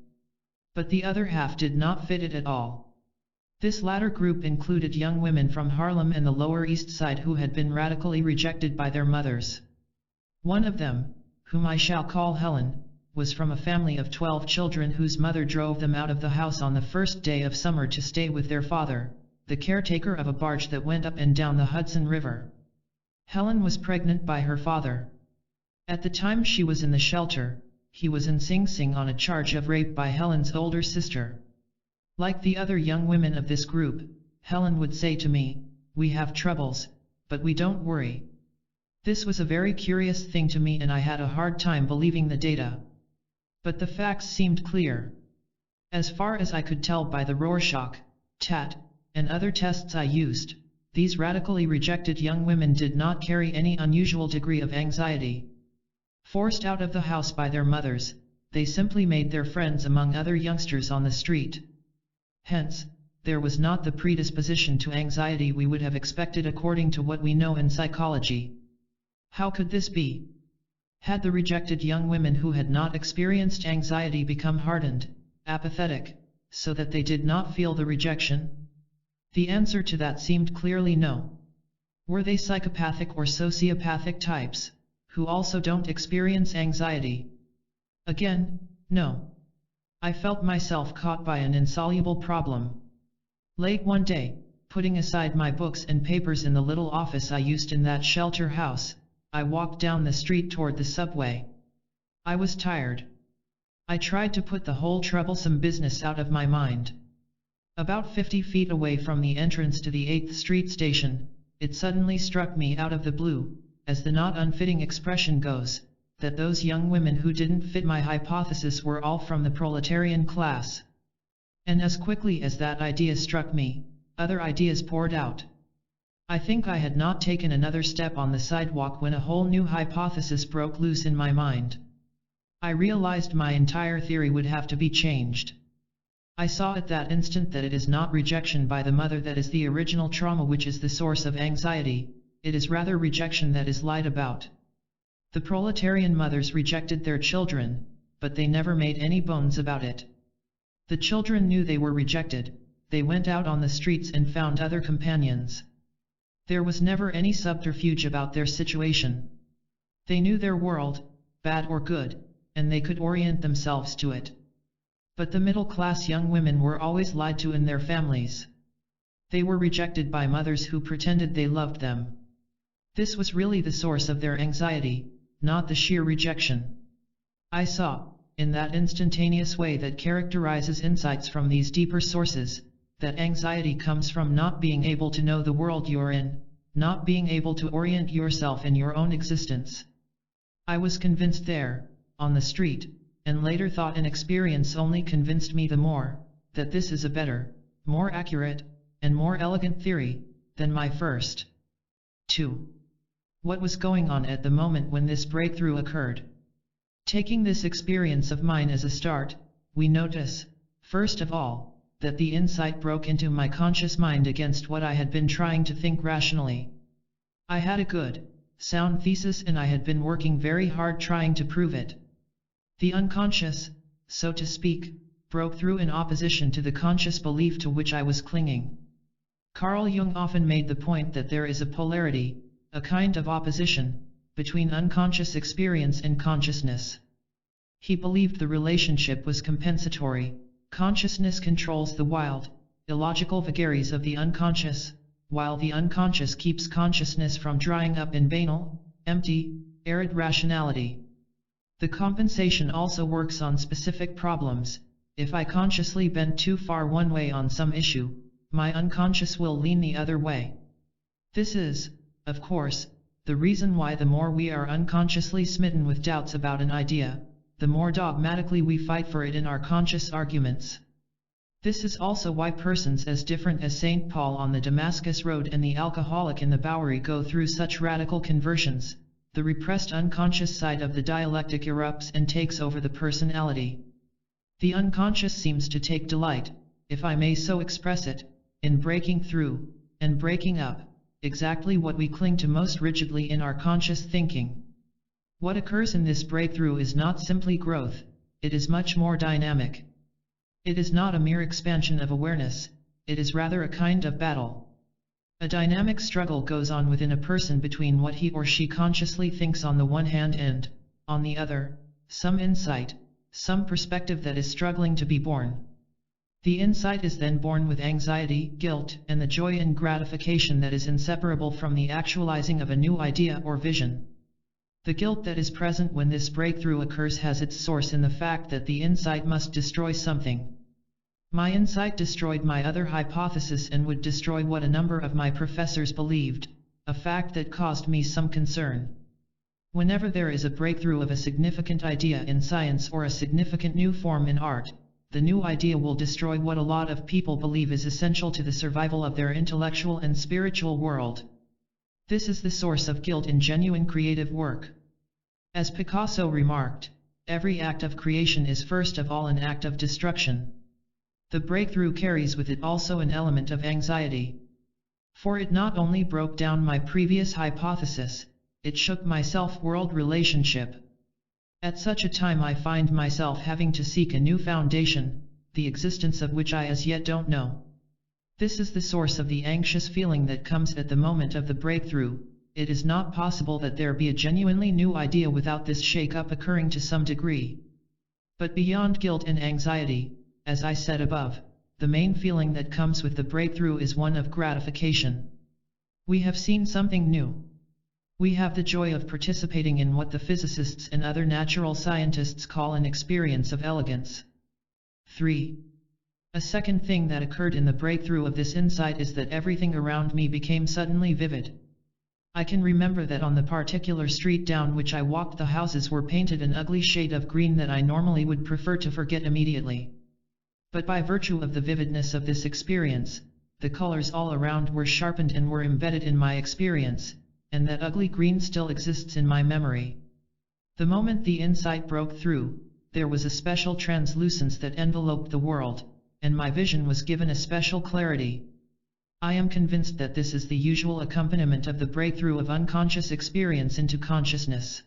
But the other half did not fit it at all. This latter group included young women from Harlem and the Lower East Side who had been radically rejected by their mothers. One of them, whom I shall call Helen, was from a family of 12 children whose mother drove them out of the house on the first day of summer to stay with their father, the caretaker of a barge that went up and down the Hudson River. Helen was pregnant by her father. At the time she was in the shelter, he was in Sing Sing on a charge of rape by Helen's older sister. Like the other young women of this group, Helen would say to me, "We have troubles, but we don't worry." This was a very curious thing to me and I had a hard time believing the data. But the facts seemed clear. As far as I could tell by the Rorschach, TAT, and other tests I used, these radically rejected young women did not carry any unusual degree of anxiety. Forced out of the house by their mothers, they simply made their friends among other youngsters on the street. Hence, there was not the predisposition to anxiety we would have expected according to what we know in psychology. How could this be? Had the rejected young women who had not experienced anxiety become hardened, apathetic, so that they did not feel the rejection? The answer to that seemed clearly no. Were they psychopathic or sociopathic types, who also don't experience anxiety? Again, no. I felt myself caught by an insoluble problem. Late one day, putting aside my books and papers in the little office I used in that shelter house, I walked down the street toward the subway. I was tired. I tried to put the whole troublesome business out of my mind. About 50 feet away from the entrance to the 8th Street station, it suddenly struck me out of the blue, as the not unfitting expression goes, that those young women who didn't fit my hypothesis were all from the proletarian class. And as quickly as that idea struck me, other ideas poured out. I think I had not taken another step on the sidewalk when a whole new hypothesis broke loose in my mind. I realized my entire theory would have to be changed. I saw at that instant that it is not rejection by the mother that is the original trauma which is the source of anxiety, it is rather rejection that is lied about. The proletarian mothers rejected their children, but they never made any bones about it. The children knew they were rejected, they went out on the streets and found other companions. There was never any subterfuge about their situation. They knew their world, bad or good, and they could orient themselves to it. But the middle-class young women were always lied to in their families. They were rejected by mothers who pretended they loved them. This was really the source of their anxiety, not the sheer rejection. I saw, in that instantaneous way that characterizes insights from these deeper sources, that anxiety comes from not being able to know the world you're in, not being able to orient yourself in your own existence. I was convinced there, on the street, and later thought and experience only convinced me the more, that this is a better, more accurate, and more elegant theory, than my first. 2. What was going on at the moment when this breakthrough occurred? Taking this experience of mine as a start, we notice, first of all, that the insight broke into my conscious mind against what I had been trying to think rationally. I had a good, sound thesis and I had been working very hard trying to prove it. The unconscious, so to speak, broke through in opposition to the conscious belief to which I was clinging. Carl Jung often made the point that there is a polarity, a kind of opposition, between unconscious experience and consciousness. He believed the relationship was compensatory. Consciousness controls the wild, illogical vagaries of the unconscious, while the unconscious keeps consciousness from drying up in banal, empty, arid rationality. The compensation also works on specific problems. If I consciously bend too far one way on some issue, my unconscious will lean the other way. This is, of course, the reason why the more we are unconsciously smitten with doubts about an idea, the more dogmatically we fight for it in our conscious arguments. This is also why persons as different as St. Paul on the Damascus Road and the alcoholic in the Bowery go through such radical conversions. The repressed unconscious side of the dialectic erupts and takes over the personality. The unconscious seems to take delight, if I may so express it, in breaking through, and breaking up, exactly what we cling to most rigidly in our conscious thinking. What occurs in this breakthrough is not simply growth, it is much more dynamic. It is not a mere expansion of awareness, it is rather a kind of battle. A dynamic struggle goes on within a person between what he or she consciously thinks on the one hand and, on the other, some insight, some perspective that is struggling to be born. The insight is then born with anxiety, guilt, and the joy and gratification that is inseparable from the actualizing of a new idea or vision. The guilt that is present when this breakthrough occurs has its source in the fact that the insight must destroy something. My insight destroyed my other hypothesis and would destroy what a number of my professors believed, a fact that caused me some concern. Whenever there is a breakthrough of a significant idea in science or a significant new form in art, the new idea will destroy what a lot of people believe is essential to the survival of their intellectual and spiritual world. This is the source of guilt in genuine creative work. As Picasso remarked, every act of creation is first of all an act of destruction. The breakthrough carries with it also an element of anxiety. For it not only broke down my previous hypothesis, it shook my self-world relationship. At such a time I find myself having to seek a new foundation, the existence of which I as yet don't know. This is the source of the anxious feeling that comes at the moment of the breakthrough. It is not possible that there be a genuinely new idea without this shake-up occurring to some degree. But beyond guilt and anxiety, as I said above, the main feeling that comes with the breakthrough is one of gratification. We have seen something new. We have the joy of participating in what the physicists and other natural scientists call an experience of elegance. 3. A second thing that occurred in the breakthrough of this insight is that everything around me became suddenly vivid. I can remember that on the particular street down which I walked the houses were painted an ugly shade of green that I normally would prefer to forget immediately. But by virtue of the vividness of this experience, the colors all around were sharpened and were embedded in my experience, and that ugly green still exists in my memory. The moment the insight broke through, there was a special translucence that enveloped the world, and my vision was given a special clarity. I am convinced that this is the usual accompaniment of the breakthrough of unconscious experience into consciousness.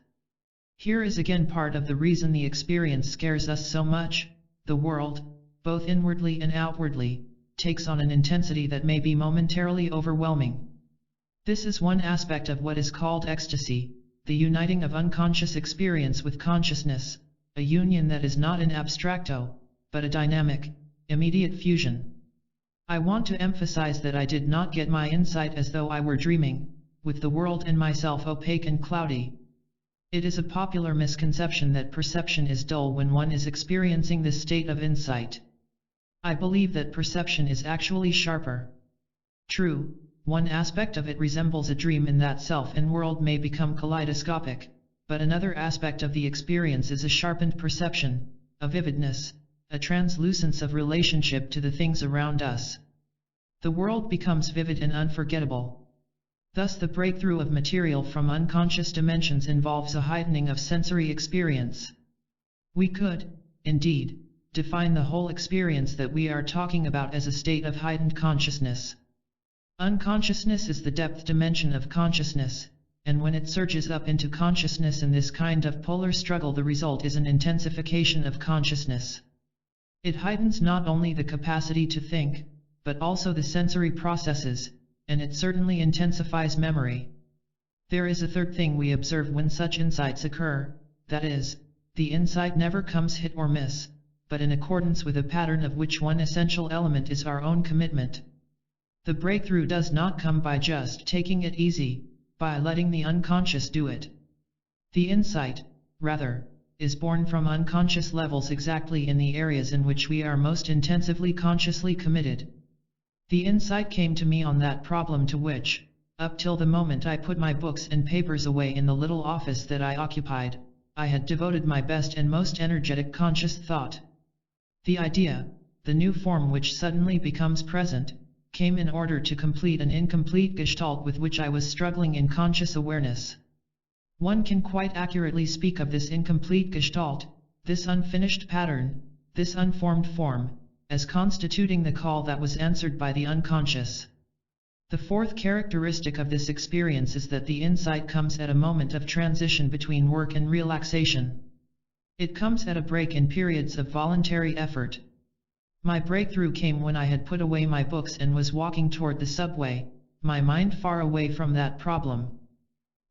Here is again part of the reason the experience scares us so much. The world, both inwardly and outwardly, takes on an intensity that may be momentarily overwhelming. This is one aspect of what is called ecstasy, the uniting of unconscious experience with consciousness, a union that is not an abstracto, but a dynamic, immediate fusion. I want to emphasize that I did not get my insight as though I were dreaming, with the world and myself opaque and cloudy. It is a popular misconception that perception is dull when one is experiencing this state of insight. I believe that perception is actually sharper. True, one aspect of it resembles a dream in that self and world may become kaleidoscopic, but another aspect of the experience is a sharpened perception, a vividness, a translucence of relationship to the things around us. The world becomes vivid and unforgettable. Thus the breakthrough of material from unconscious dimensions involves a heightening of sensory experience. We could, indeed, define the whole experience that we are talking about as a state of heightened consciousness. Unconsciousness is the depth dimension of consciousness, and when it surges up into consciousness in this kind of polar struggle, the result is an intensification of consciousness. It heightens not only the capacity to think, but also the sensory processes, and it certainly intensifies memory. There is a third thing we observe when such insights occur, that is, the insight never comes hit or miss, but in accordance with a pattern of which one essential element is our own commitment. The breakthrough does not come by just taking it easy, by letting the unconscious do it. The insight, rather, is born from unconscious levels exactly in the areas in which we are most intensively consciously committed. The insight came to me on that problem to which, up till the moment I put my books and papers away in the little office that I occupied, I had devoted my best and most energetic conscious thought. The idea, the new form which suddenly becomes present, came in order to complete an incomplete gestalt with which I was struggling in conscious awareness. One can quite accurately speak of this incomplete gestalt, this unfinished pattern, this unformed form, as constituting the call that was answered by the unconscious. The fourth characteristic of this experience is that the insight comes at a moment of transition between work and relaxation. It comes at a break in periods of voluntary effort. My breakthrough came when I had put away my books and was walking toward the subway, my mind far away from that problem.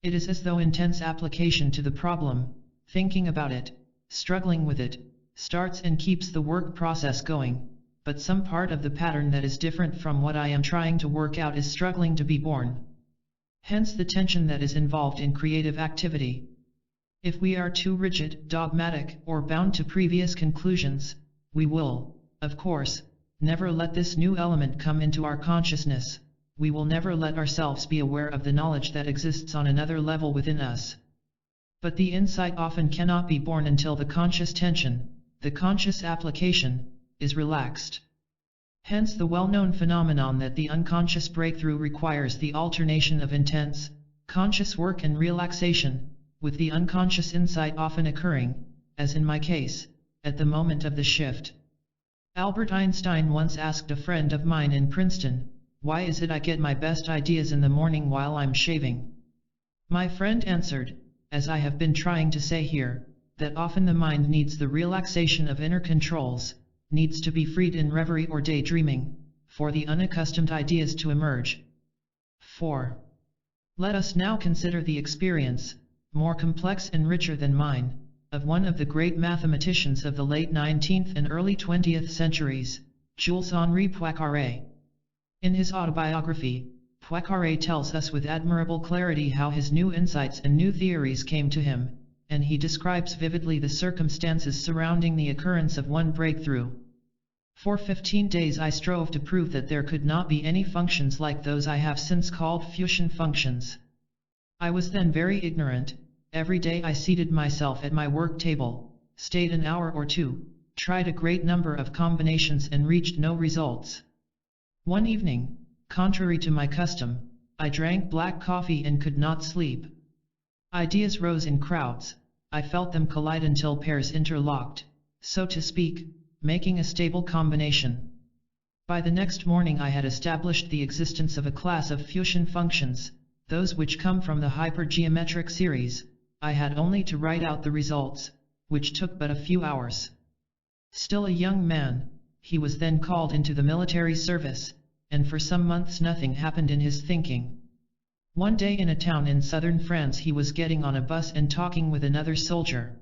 It is as though intense application to the problem, thinking about it, struggling with it, starts and keeps the work process going, but some part of the pattern that is different from what I am trying to work out is struggling to be born. Hence the tension that is involved in creative activity. If we are too rigid, dogmatic, or bound to previous conclusions, we will, of course, never let this new element come into our consciousness. We will never let ourselves be aware of the knowledge that exists on another level within us. But the insight often cannot be born until the conscious tension, the conscious application, is relaxed. Hence the well-known phenomenon that the unconscious breakthrough requires the alternation of intense, conscious work and relaxation, with the unconscious insight often occurring, as in my case, at the moment of the shift. Albert Einstein once asked a friend of mine in Princeton, "Why is it I get my best ideas in the morning while I'm shaving?" My friend answered, as I have been trying to say here, that often the mind needs the relaxation of inner controls, needs to be freed in reverie or daydreaming, for the unaccustomed ideas to emerge. 4. Let us now consider the experience, more complex and richer than mine, of one of the great mathematicians of the late 19th and early 20th centuries, Jules-Henri Poincaré. In his autobiography, Poincaré tells us with admirable clarity how his new insights and new theories came to him, and he describes vividly the circumstances surrounding the occurrence of one breakthrough. For 15 days I strove to prove that there could not be any functions like those I have since called fusion functions. I was then very ignorant. Every day I seated myself at my work table, stayed an hour or two, tried a great number of combinations and reached no results. One evening, contrary to my custom, I drank black coffee and could not sleep. Ideas rose in crowds. I felt them collide until pairs interlocked, so to speak, making a stable combination. By the next morning I had established the existence of a class of fusion functions, those which come from the hypergeometric series. I had only to write out the results, which took but a few hours. Still a young man, he was then called into the military service, and for some months nothing happened in his thinking. One day in a town in southern France he was getting on a bus and talking with another soldier.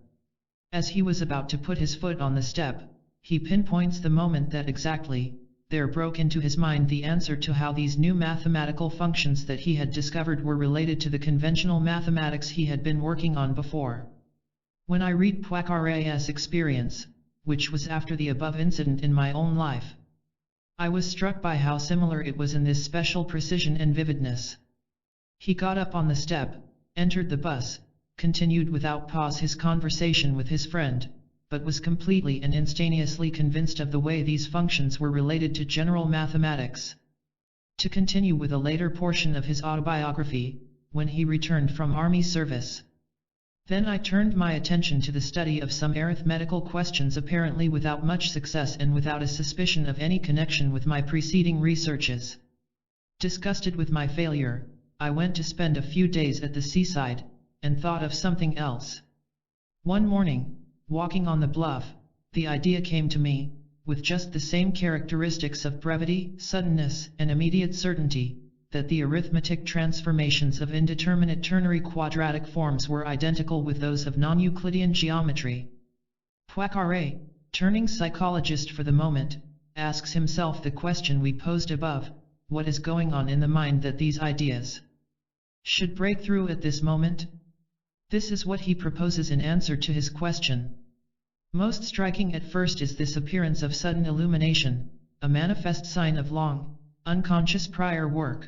As he was about to put his foot on the step, he pinpoints the moment that exactly, there broke into his mind the answer to how these new mathematical functions that he had discovered were related to the conventional mathematics he had been working on before. When I read Poincaré's experience, which was after the above incident in my own life, I was struck by how similar it was in this special precision and vividness. He got up on the step, entered the bus, continued without pause his conversation with his friend, but was completely and instantaneously convinced of the way these functions were related to general mathematics. To continue with a later portion of his autobiography, when he returned from army service. Then I turned my attention to the study of some arithmetical questions apparently without much success and without a suspicion of any connection with my preceding researches. Disgusted with my failure, I went to spend a few days at the seaside, and thought of something else. One morning, walking on the bluff, the idea came to me, with just the same characteristics of brevity, suddenness, and immediate certainty, that the arithmetic transformations of indeterminate ternary quadratic forms were identical with those of non-Euclidean geometry. Poincaré, turning psychologist for the moment, asks himself the question we posed above: what is going on in the mind that these ideas should break through at this moment? This is what he proposes in answer to his question. Most striking at first is this appearance of sudden illumination, a manifest sign of long, unconscious prior work.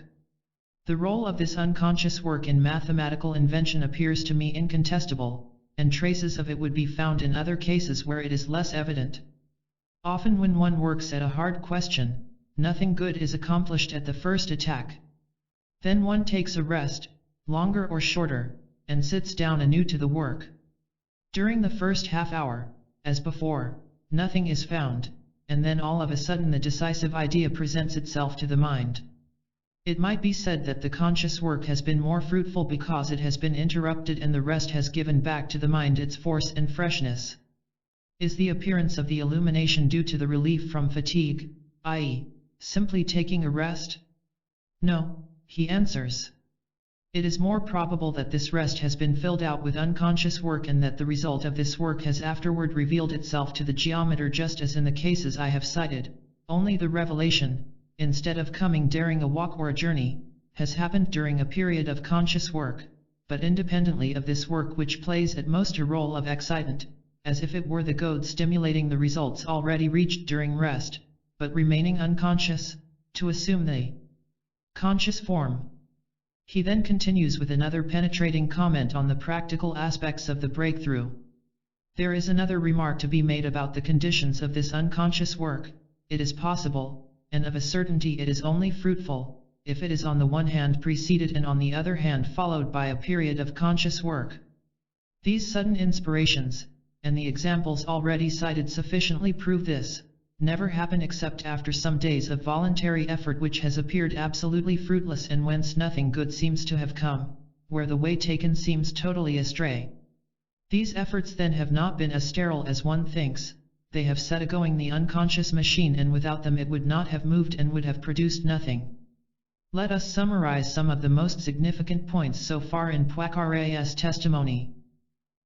The role of this unconscious work in mathematical invention appears to me incontestable, and traces of it would be found in other cases where it is less evident. Often when one works at a hard question, nothing good is accomplished at the first attack. Then one takes a rest, longer or shorter, and sits down anew to the work. During the first half hour, as before, nothing is found, and then all of a sudden the decisive idea presents itself to the mind. It might be said that the conscious work has been more fruitful because it has been interrupted and the rest has given back to the mind its force and freshness. Is the appearance of the illumination due to the relief from fatigue, i.e., simply taking a rest? No, he answers. It is more probable that this rest has been filled out with unconscious work and that the result of this work has afterward revealed itself to the geometer, just as in the cases I have cited. Only the revelation, instead of coming during a walk or a journey, has happened during a period of conscious work, but independently of this work, which plays at most a role of excitant, as if it were the goad stimulating the results already reached during rest, but remaining unconscious, to assume the conscious form. He then continues with another penetrating comment on the practical aspects of the breakthrough. There is another remark to be made about the conditions of this unconscious work. It is possible, and of a certainty it is only fruitful, if it is on the one hand preceded and on the other hand followed by a period of conscious work. These sudden inspirations, and the examples already cited sufficiently prove this, never happen except after some days of voluntary effort which has appeared absolutely fruitless and whence nothing good seems to have come, where the way taken seems totally astray. These efforts then have not been as sterile as one thinks. They have set a-going the unconscious machine, and without them it would not have moved and would have produced nothing. Let us summarize some of the most significant points so far in Poincaré's testimony.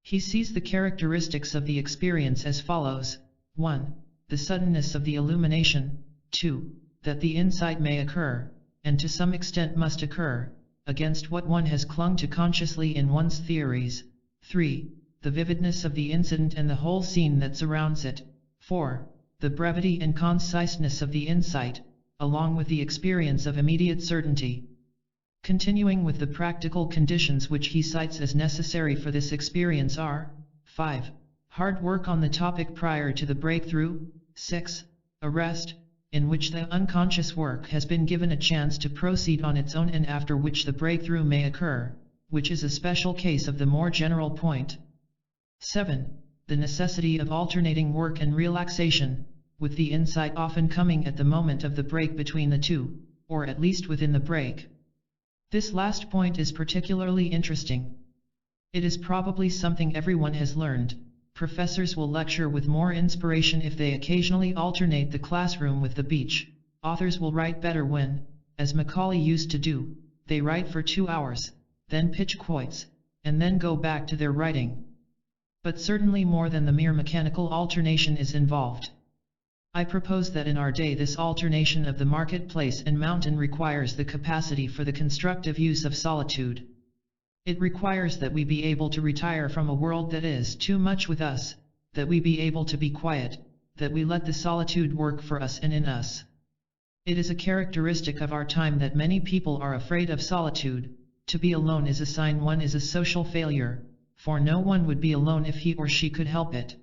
He sees the characteristics of the experience as follows: 1. The suddenness of the illumination. 2. That the insight may occur, and to some extent must occur, against what one has clung to consciously in one's theories. 3. The vividness of the incident and the whole scene that surrounds it. 4. The brevity and conciseness of the insight, along with the experience of immediate certainty. Continuing with the practical conditions which he cites as necessary for this experience are: 5. Hard work on the topic prior to the breakthrough. 6. A rest, in which the unconscious work has been given a chance to proceed on its own and after which the breakthrough may occur, which is a special case of the more general point. 7. The necessity of alternating work and relaxation, with the insight often coming at the moment of the break between the two, or at least within the break. This last point is particularly interesting. It is probably something everyone has learned. Professors will lecture with more inspiration if they occasionally alternate the classroom with the beach. Authors will write better when, as Macaulay used to do, they write for 2 hours, then pitch quotes, and then go back to their writing. But certainly more than the mere mechanical alternation is involved. I propose that in our day this alternation of the marketplace and mountain requires the capacity for the constructive use of solitude. It requires that we be able to retire from a world that is too much with us, that we be able to be quiet, that we let the solitude work for us and in us. It is a characteristic of our time that many people are afraid of solitude. To be alone is a sign one is a social failure, for no one would be alone if he or she could help it.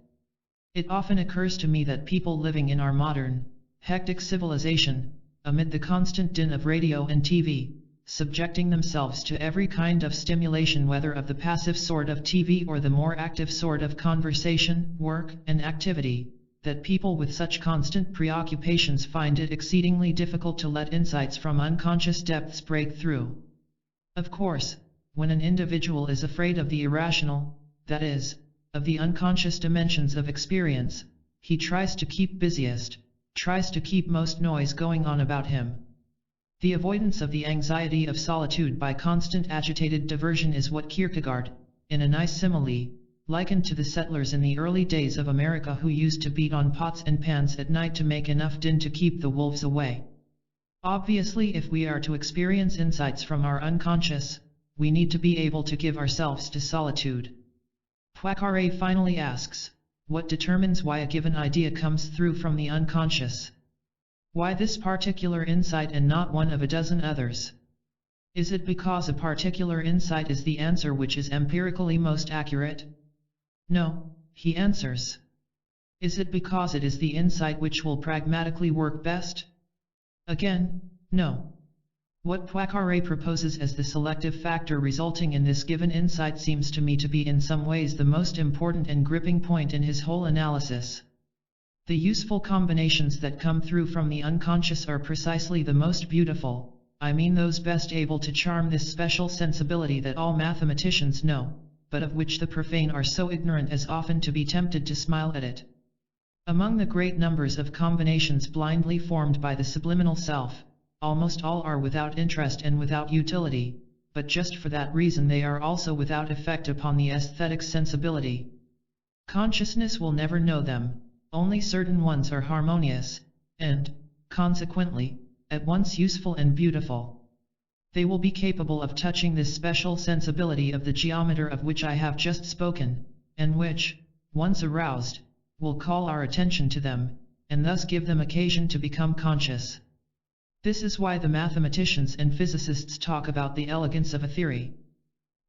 It often occurs to me that people living in our modern, hectic civilization, amid the constant din of radio and TV, subjecting themselves to every kind of stimulation, whether of the passive sort of TV or the more active sort of conversation, work, and activity, that people with such constant preoccupations find it exceedingly difficult to let insights from unconscious depths break through. Of course, when an individual is afraid of the irrational, that is, of the unconscious dimensions of experience, he tries to keep busiest, tries to keep most noise going on about him. The avoidance of the anxiety of solitude by constant agitated diversion is what Kierkegaard, in a nice simile, likened to the settlers in the early days of America who used to beat on pots and pans at night to make enough din to keep the wolves away. Obviously, if we are to experience insights from our unconscious, we need to be able to give ourselves to solitude. Poincaré finally asks, what determines why a given idea comes through from the unconscious? Why this particular insight and not one of a dozen others? Is it because a particular insight is the answer which is empirically most accurate? No, he answers. Is it because it is the insight which will pragmatically work best? Again, no. What Poincaré proposes as the selective factor resulting in this given insight seems to me to be in some ways the most important and gripping point in his whole analysis. The useful combinations that come through from the unconscious are precisely the most beautiful, I mean those best able to charm this special sensibility that all mathematicians know, but of which the profane are so ignorant as often to be tempted to smile at it. Among the great numbers of combinations blindly formed by the subliminal self, almost all are without interest and without utility, but just for that reason they are also without effect upon the aesthetic sensibility. Consciousness will never know them, only certain ones are harmonious, and, consequently, at once useful and beautiful. They will be capable of touching this special sensibility of the geometer of which I have just spoken, and which, once aroused, will call our attention to them, and thus give them occasion to become conscious. This is why the mathematicians and physicists talk about the elegance of a theory.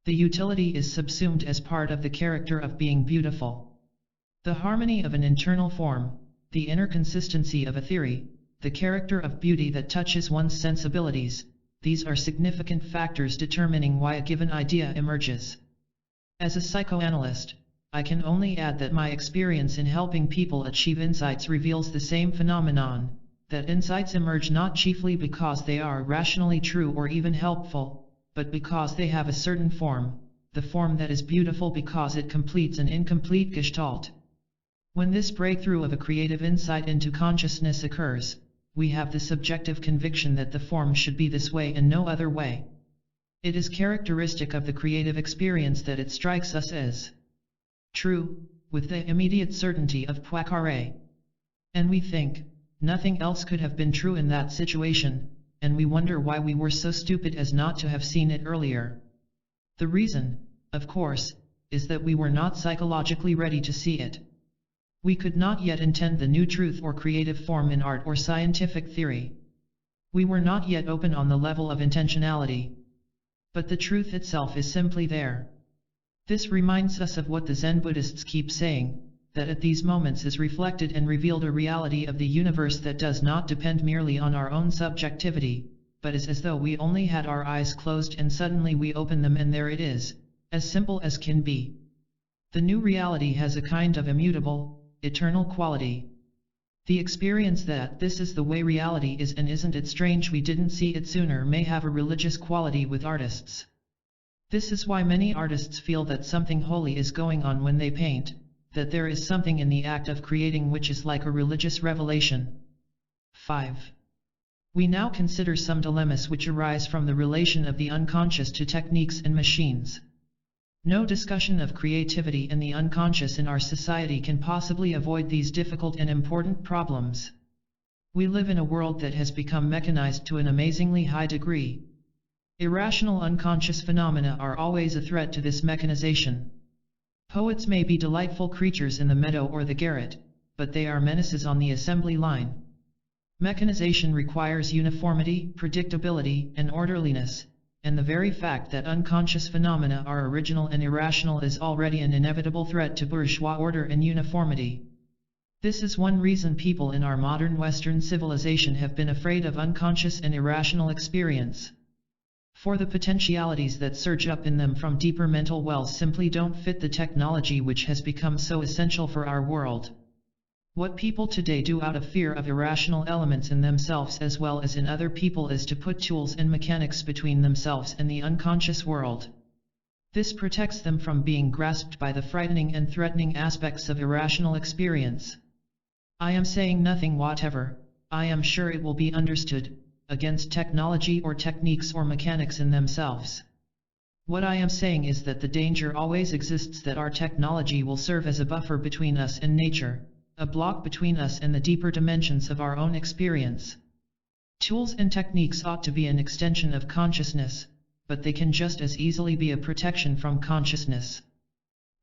The utility is subsumed as part of the character of being beautiful. The harmony of an internal form, the inner consistency of a theory, the character of beauty that touches one's sensibilities, these are significant factors determining why a given idea emerges. As a psychoanalyst, I can only add that my experience in helping people achieve insights reveals the same phenomenon, that insights emerge not chiefly because they are rationally true or even helpful, but because they have a certain form, the form that is beautiful because it completes an incomplete gestalt. When this breakthrough of a creative insight into consciousness occurs, we have the subjective conviction that the form should be this way and no other way. It is characteristic of the creative experience that it strikes us as true, with the immediate certainty of Poincaré. And we think, nothing else could have been true in that situation, and we wonder why we were so stupid as not to have seen it earlier. The reason, of course, is that we were not psychologically ready to see it. We could not yet intend the new truth or creative form in art or scientific theory. We were not yet open on the level of intentionality. But the truth itself is simply there. This reminds us of what the Zen Buddhists keep saying, that at these moments is reflected and revealed a reality of the universe that does not depend merely on our own subjectivity, but is as though we only had our eyes closed and suddenly we open them and there it is, as simple as can be. The new reality has a kind of immutable, eternal quality. The experience that this is the way reality is and isn't it strange we didn't see it sooner may have a religious quality with artists. This is why many artists feel that something holy is going on when they paint, that there is something in the act of creating which is like a religious revelation. 5. We now consider some dilemmas which arise from the relation of the unconscious to techniques and machines. No discussion of creativity and the unconscious in our society can possibly avoid these difficult and important problems. We live in a world that has become mechanized to an amazingly high degree. Irrational unconscious phenomena are always a threat to this mechanization. Poets may be delightful creatures in the meadow or the garret, but they are menaces on the assembly line. Mechanization requires uniformity, predictability, and orderliness, and the very fact that unconscious phenomena are original and irrational is already an inevitable threat to bourgeois order and uniformity. This is one reason people in our modern Western civilization have been afraid of unconscious and irrational experience. For the potentialities that surge up in them from deeper mental wells simply don't fit the technology which has become so essential for our world. What people today do out of fear of irrational elements in themselves as well as in other people is to put tools and mechanics between themselves and the unconscious world. This protects them from being grasped by the frightening and threatening aspects of irrational experience. I am saying nothing whatever, I am sure it will be understood, against technology or techniques or mechanics in themselves. What I am saying is that the danger always exists that our technology will serve as a buffer between us and nature, a block between us and the deeper dimensions of our own experience. Tools and techniques ought to be an extension of consciousness, but they can just as easily be a protection from consciousness.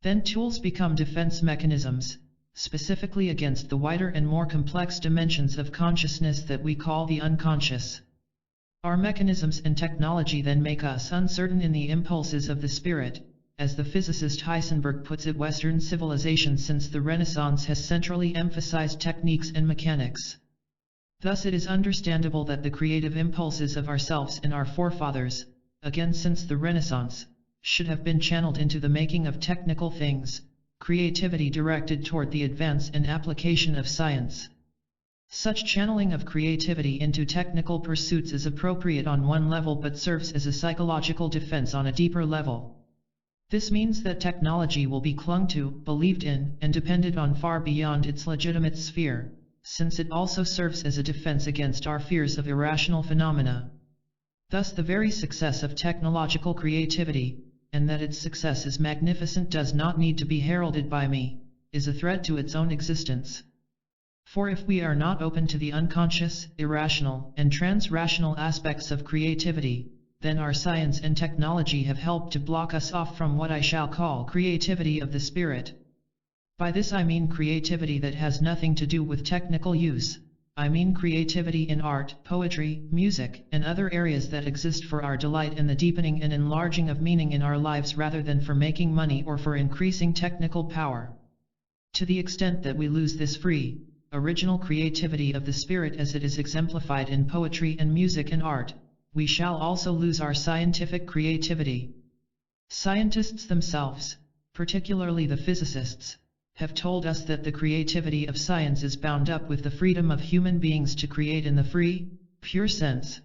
Then tools become defense mechanisms, specifically against the wider and more complex dimensions of consciousness that we call the unconscious. Our mechanisms and technology then make us uncertain in the impulses of the spirit, as the physicist Heisenberg puts it. Western civilization since the Renaissance has centrally emphasized techniques and mechanics. Thus it is understandable that the creative impulses of ourselves and our forefathers, again since the Renaissance, should have been channeled into the making of technical things, creativity directed toward the advance and application of science. Such channeling of creativity into technical pursuits is appropriate on one level but serves as a psychological defense on a deeper level. This means that technology will be clung to, believed in, and depended on far beyond its legitimate sphere, since it also serves as a defense against our fears of irrational phenomena. Thus the very success of technological creativity, and that its success is magnificent does not need to be heralded by me, is a threat to its own existence. For if we are not open to the unconscious, irrational, and trans-rational aspects of creativity, then our science and technology have helped to block us off from what I shall call creativity of the spirit. By this I mean creativity that has nothing to do with technical use. I mean creativity in art, poetry, music, and other areas that exist for our delight and the deepening and enlarging of meaning in our lives rather than for making money or for increasing technical power. To the extent that we lose this free, original creativity of the spirit as it is exemplified in poetry and music and art, we shall also lose our scientific creativity. Scientists themselves, particularly the physicists, have told us that the creativity of science is bound up with the freedom of human beings to create in the free, pure sense.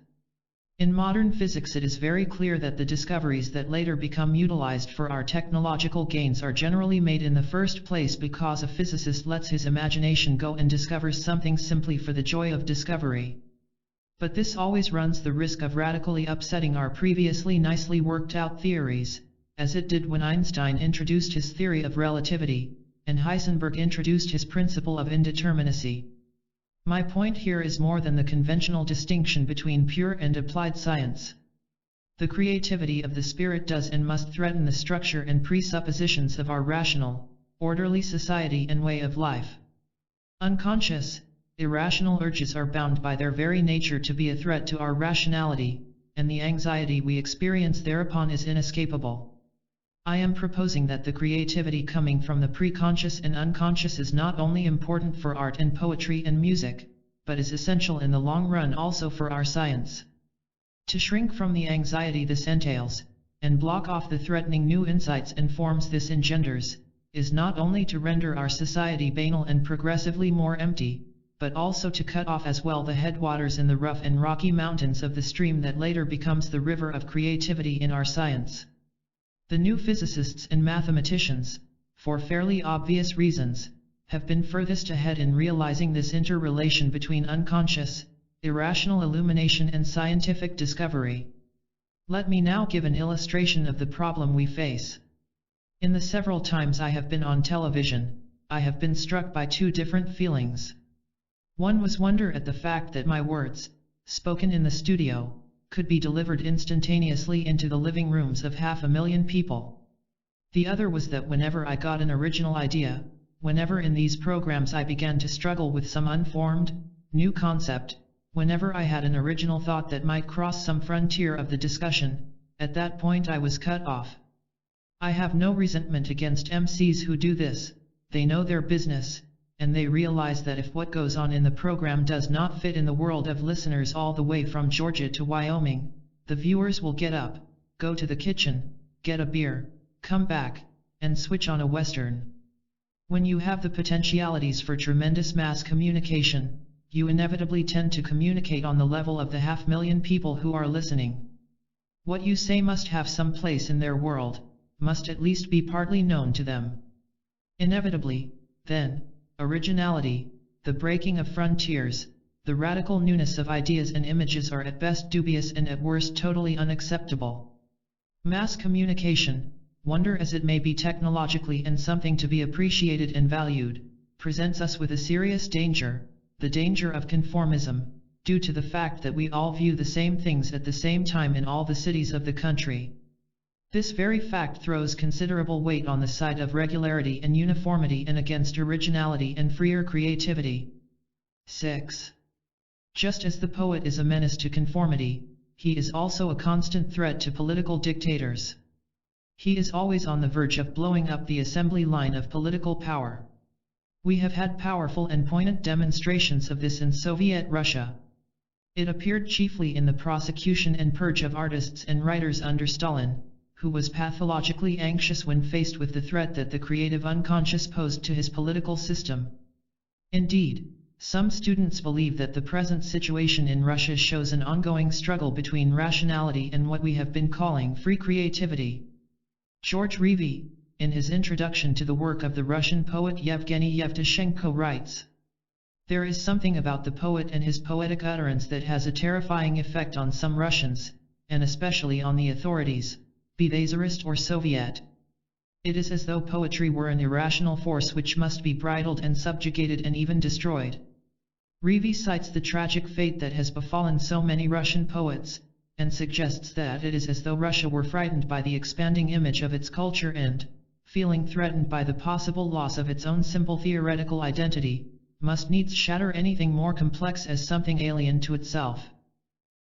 In modern physics it is very clear that the discoveries that later become utilized for our technological gains are generally made in the first place because a physicist lets his imagination go and discovers something simply for the joy of discovery. But this always runs the risk of radically upsetting our previously nicely worked out theories, as it did when Einstein introduced his theory of relativity, and Heisenberg introduced his principle of indeterminacy. My point here is more than the conventional distinction between pure and applied science. The creativity of the spirit does and must threaten the structure and presuppositions of our rational, orderly society and way of life. Unconscious, irrational urges are bound by their very nature to be a threat to our rationality, and the anxiety we experience thereupon is inescapable. I am proposing that the creativity coming from the preconscious and unconscious is not only important for art and poetry and music, but is essential in the long run also for our science. To shrink from the anxiety this entails, and block off the threatening new insights and forms this engenders, is not only to render our society banal and progressively more empty, but also to cut off as well the headwaters in the rough and rocky mountains of the stream that later becomes the river of creativity in our science. The new physicists and mathematicians, for fairly obvious reasons, have been furthest ahead in realizing this interrelation between unconscious, irrational illumination and scientific discovery. Let me now give an illustration of the problem we face. In the several times I have been on television, I have been struck by two different feelings. One was wonder at the fact that my words, spoken in the studio, could be delivered instantaneously into the living rooms of 500,000 people. The other was that whenever I got an original idea, whenever in these programs I began to struggle with some unformed, new concept, whenever I had an original thought that might cross some frontier of the discussion, at that point I was cut off. I have no resentment against MCs who do this, they know their business, and they realize that if what goes on in the program does not fit in the world of listeners all the way from Georgia to Wyoming, the viewers will get up, go to the kitchen, get a beer, come back, and switch on a Western. When you have the potentialities for tremendous mass communication, you inevitably tend to communicate on the level of the 500,000 people who are listening. What you say must have some place in their world, must at least be partly known to them. Inevitably, then, originality, the breaking of frontiers, the radical newness of ideas and images are at best dubious and at worst totally unacceptable. Mass communication, wonder as it may be technologically and something to be appreciated and valued, presents us with a serious danger, the danger of conformism, due to the fact that we all view the same things at the same time in all the cities of the country. This very fact throws considerable weight on the side of regularity and uniformity and against originality and freer creativity. 6. Just as the poet is a menace to conformity, he is also a constant threat to political dictators. He is always on the verge of blowing up the assembly line of political power. We have had powerful and poignant demonstrations of this in Soviet Russia. It appeared chiefly in the prosecution and purge of artists and writers under Stalin, who was pathologically anxious when faced with the threat that the creative unconscious posed to his political system. Indeed, some students believe that the present situation in Russia shows an ongoing struggle between rationality and what we have been calling free creativity. George Revy, in his introduction to the work of the Russian poet Yevgeny Yevtushenko, writes, "There is something about the poet and his poetic utterance that has a terrifying effect on some Russians, and especially on the authorities, be they Tsarist or Soviet. It is as though poetry were an irrational force which must be bridled and subjugated and even destroyed." Revy cites the tragic fate that has befallen so many Russian poets, and suggests that it is as though Russia were frightened by the expanding image of its culture and, feeling threatened by the possible loss of its own simple theoretical identity, must needs shatter anything more complex as something alien to itself.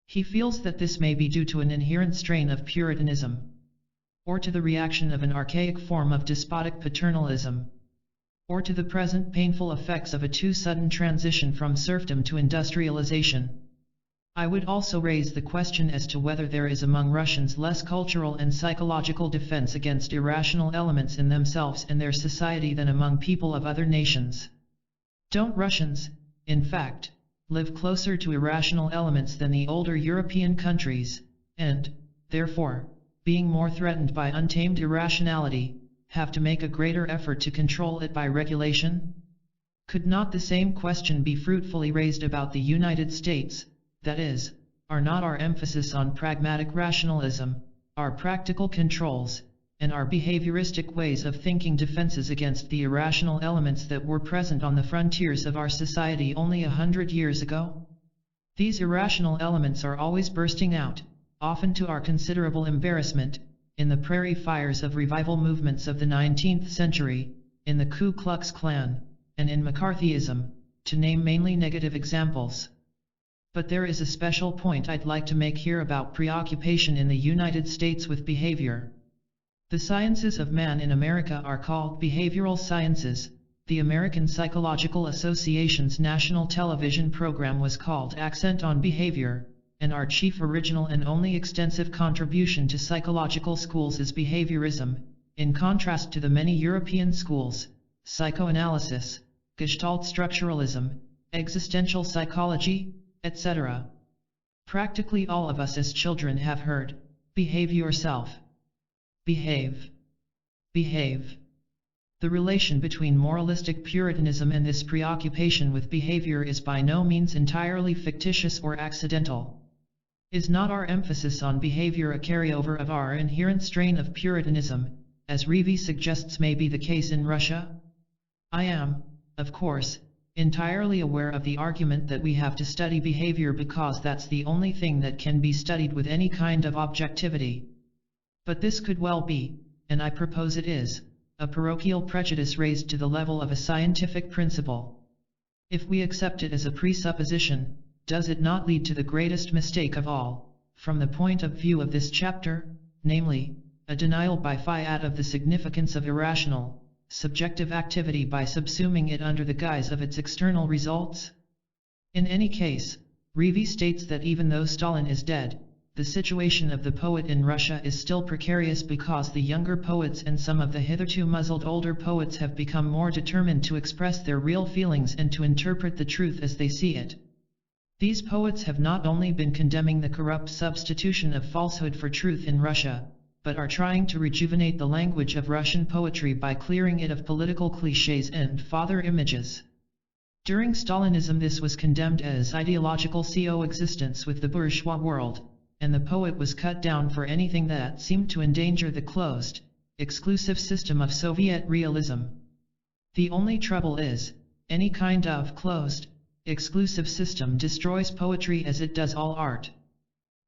He feels that this may be due to an inherent strain of Puritanism, or to the reaction of an archaic form of despotic paternalism, or to the present painful effects of a too sudden transition from serfdom to industrialization. I would also raise the question as to whether there is among Russians less cultural and psychological defense against irrational elements in themselves and their society than among people of other nations. Don't Russians, in fact, live closer to irrational elements than the older European countries, and, therefore, being more threatened by untamed irrationality, have to make a greater effort to control it by regulation? Could not the same question be fruitfully raised about the United States, that is, are not our emphasis on pragmatic rationalism, our practical controls, and our behavioristic ways of thinking defenses against the irrational elements that were present on the frontiers of our society only 100 years ago? These irrational elements are always bursting out, often to our considerable embarrassment, in the prairie fires of revival movements of the 19th century, in the Ku Klux Klan, and in McCarthyism, to name mainly negative examples. But there is a special point I'd like to make here about preoccupation in the United States with behavior. The sciences of man in America are called behavioral sciences. The American Psychological Association's national television program was called Accent on Behavior, and our chief original and only extensive contribution to psychological schools is behaviorism, in contrast to the many European schools, psychoanalysis, Gestalt structuralism, existential psychology, etc. Practically all of us as children have heard, "Behave yourself." Behave. Behave. The relation between moralistic Puritanism and this preoccupation with behavior is by no means entirely fictitious or accidental. Is not our emphasis on behavior a carryover of our inherent strain of Puritanism, as Revy suggests may be the case in Russia? I am, of course, entirely aware of the argument that we have to study behavior because that's the only thing that can be studied with any kind of objectivity. But this could well be, and I propose it is, a parochial prejudice raised to the level of a scientific principle. If we accept it as a presupposition, does it not lead to the greatest mistake of all, from the point of view of this chapter, namely, a denial by fiat of the significance of irrational, subjective activity by subsuming it under the guise of its external results? In any case, Revy states that even though Stalin is dead, the situation of the poet in Russia is still precarious because the younger poets and some of the hitherto muzzled older poets have become more determined to express their real feelings and to interpret the truth as they see it. These poets have not only been condemning the corrupt substitution of falsehood for truth in Russia, but are trying to rejuvenate the language of Russian poetry by clearing it of political clichés and father images. During Stalinism this was condemned as ideological coexistence with the bourgeois world, and the poet was cut down for anything that seemed to endanger the closed, exclusive system of Soviet realism. The only trouble is, any kind of closed, exclusive system destroys poetry as it does all art.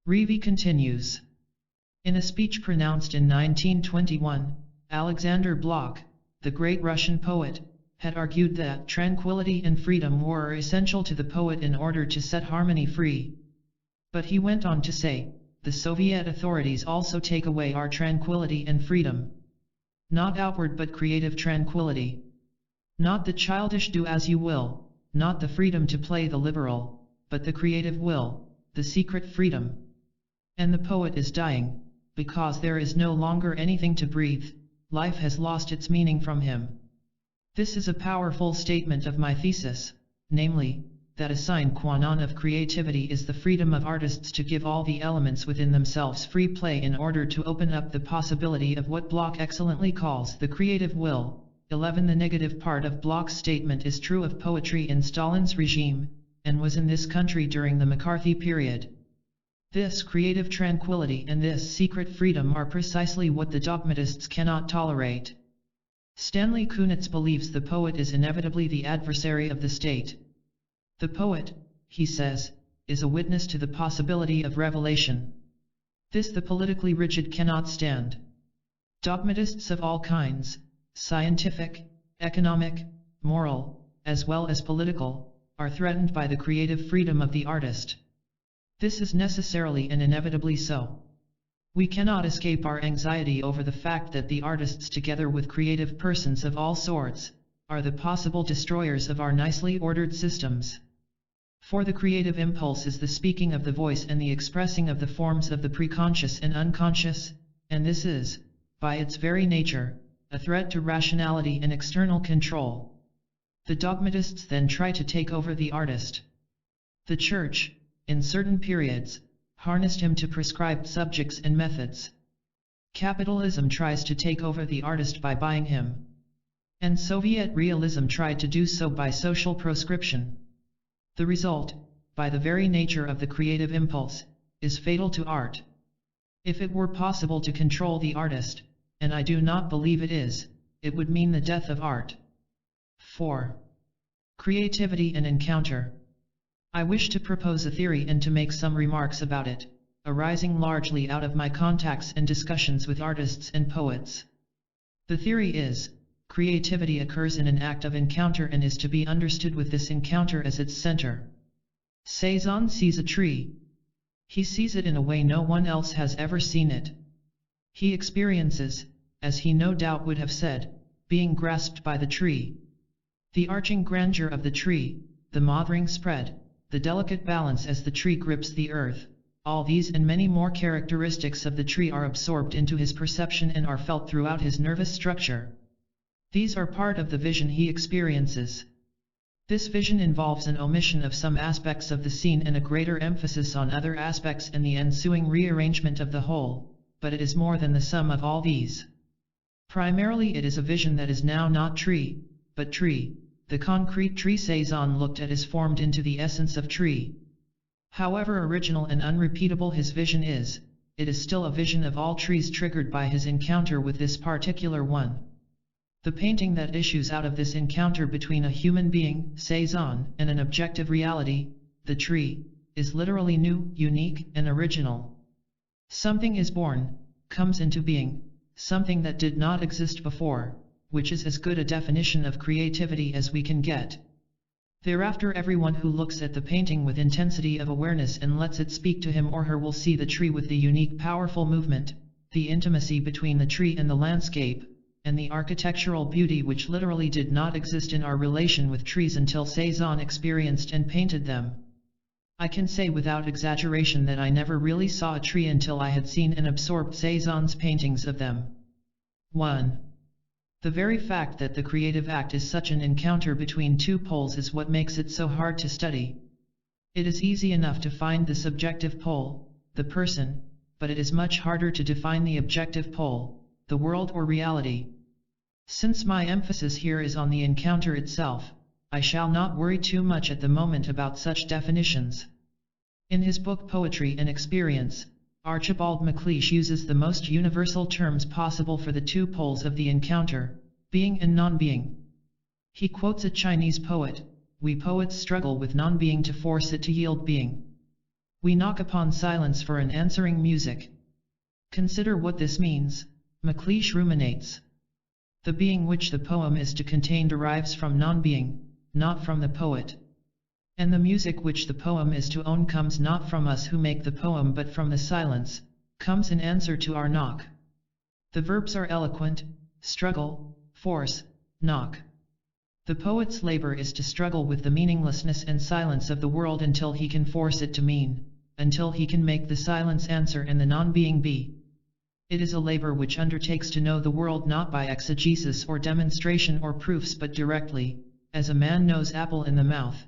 Revy continues. In a speech pronounced in 1921, Alexander Blok, the great Russian poet, had argued that tranquility and freedom were essential to the poet in order to set harmony free. But he went on to say, the Soviet authorities also take away our tranquility and freedom. Not outward but creative tranquility. Not the childish do as you will, not the freedom to play the liberal, but the creative will, the secret freedom. And the poet is dying, because there is no longer anything to breathe, life has lost its meaning from him. This is a powerful statement of my thesis, namely, that a sine qua non of creativity is the freedom of artists to give all the elements within themselves free play in order to open up the possibility of what Blok excellently calls the creative will. 11. The negative part of Blok's statement is true of poetry in Stalin's regime, and was in this country during the McCarthy period. This creative tranquility and this secret freedom are precisely what the dogmatists cannot tolerate. Stanley Kunitz believes the poet is inevitably the adversary of the state. The poet, he says, is a witness to the possibility of revelation. This the politically rigid cannot stand. Dogmatists of all kinds, scientific, economic, moral, as well as political, are threatened by the creative freedom of the artist. This is necessarily and inevitably so. We cannot escape our anxiety over the fact that the artists, together with creative persons of all sorts, are the possible destroyers of our nicely ordered systems. For the creative impulse is the speaking of the voice and the expressing of the forms of the preconscious and unconscious, and this is, by its very nature, a threat to rationality and external control. The dogmatists then try to take over the artist. The Church, in certain periods, harnessed him to prescribed subjects and methods. Capitalism tries to take over the artist by buying him. And Soviet realism tried to do so by social proscription. The result, by the very nature of the creative impulse, is fatal to art. If it were possible to control the artist, and I do not believe it is, it would mean the death of art. 4. Creativity and encounter. I wish to propose a theory and to make some remarks about it, arising largely out of my contacts and discussions with artists and poets. The theory is, creativity occurs in an act of encounter and is to be understood with this encounter as its center. Cézanne sees a tree. He sees it in a way no one else has ever seen it. He experiences, as he no doubt would have said, being grasped by the tree. The arching grandeur of the tree, the mothering spread, the delicate balance as the tree grips the earth, all these and many more characteristics of the tree are absorbed into his perception and are felt throughout his nervous structure. These are part of the vision he experiences. This vision involves an omission of some aspects of the scene and a greater emphasis on other aspects and the ensuing rearrangement of the whole, but it is more than the sum of all these. Primarily it is a vision that is now not tree, but tree. The concrete tree Cézanne looked at is formed into the essence of tree. However original and unrepeatable his vision is, it is still a vision of all trees triggered by his encounter with this particular one. The painting that issues out of this encounter between a human being, Cézanne, and an objective reality, the tree, is literally new, unique, and original. Something is born, comes into being, something that did not exist before, which is as good a definition of creativity as we can get. Thereafter everyone who looks at the painting with intensity of awareness and lets it speak to him or her will see the tree with the unique powerful movement, the intimacy between the tree and the landscape, and the architectural beauty which literally did not exist in our relation with trees until Cézanne experienced and painted them. I can say without exaggeration that I never really saw a tree until I had seen and absorbed Cézanne's paintings of them. 1. The very fact that the creative act is such an encounter between two poles is what makes it so hard to study. It is easy enough to find the subjective pole, the person, but it is much harder to define the objective pole, the world or reality. Since my emphasis here is on the encounter itself, I shall not worry too much at the moment about such definitions. In his book Poetry and Experience, Archibald MacLeish uses the most universal terms possible for the two poles of the encounter, being and non-being. He quotes a Chinese poet, "We poets struggle with non-being to force it to yield being. We knock upon silence for an answering music." Consider what this means, MacLeish ruminates. The being which the poem is to contain derives from non-being, not from the poet. And the music which the poem is to own comes not from us who make the poem but from the silence, comes in answer to our knock. The verbs are eloquent: struggle, force, knock. The poet's labor is to struggle with the meaninglessness and silence of the world until he can force it to mean, until he can make the silence answer and the non-being be. It is a labor which undertakes to know the world not by exegesis or demonstration or proofs but directly, as a man knows apple in the mouth.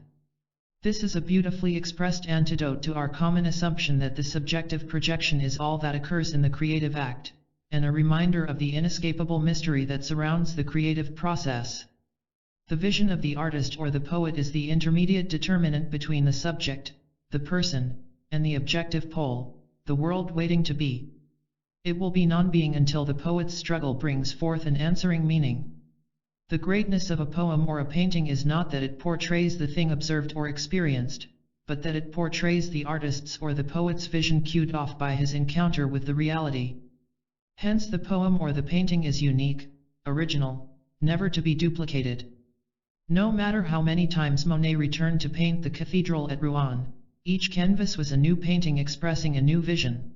This is a beautifully expressed antidote to our common assumption that the subjective projection is all that occurs in the creative act, and a reminder of the inescapable mystery that surrounds the creative process. The vision of the artist or the poet is the intermediate determinant between the subject, the person, and the objective pole, the world waiting to be. It will be non-being until the poet's struggle brings forth an answering meaning. The greatness of a poem or a painting is not that it portrays the thing observed or experienced, but that it portrays the artist's or the poet's vision cued off by his encounter with the reality. Hence the poem or the painting is unique, original, never to be duplicated. No matter how many times Monet returned to paint the cathedral at Rouen, each canvas was a new painting expressing a new vision.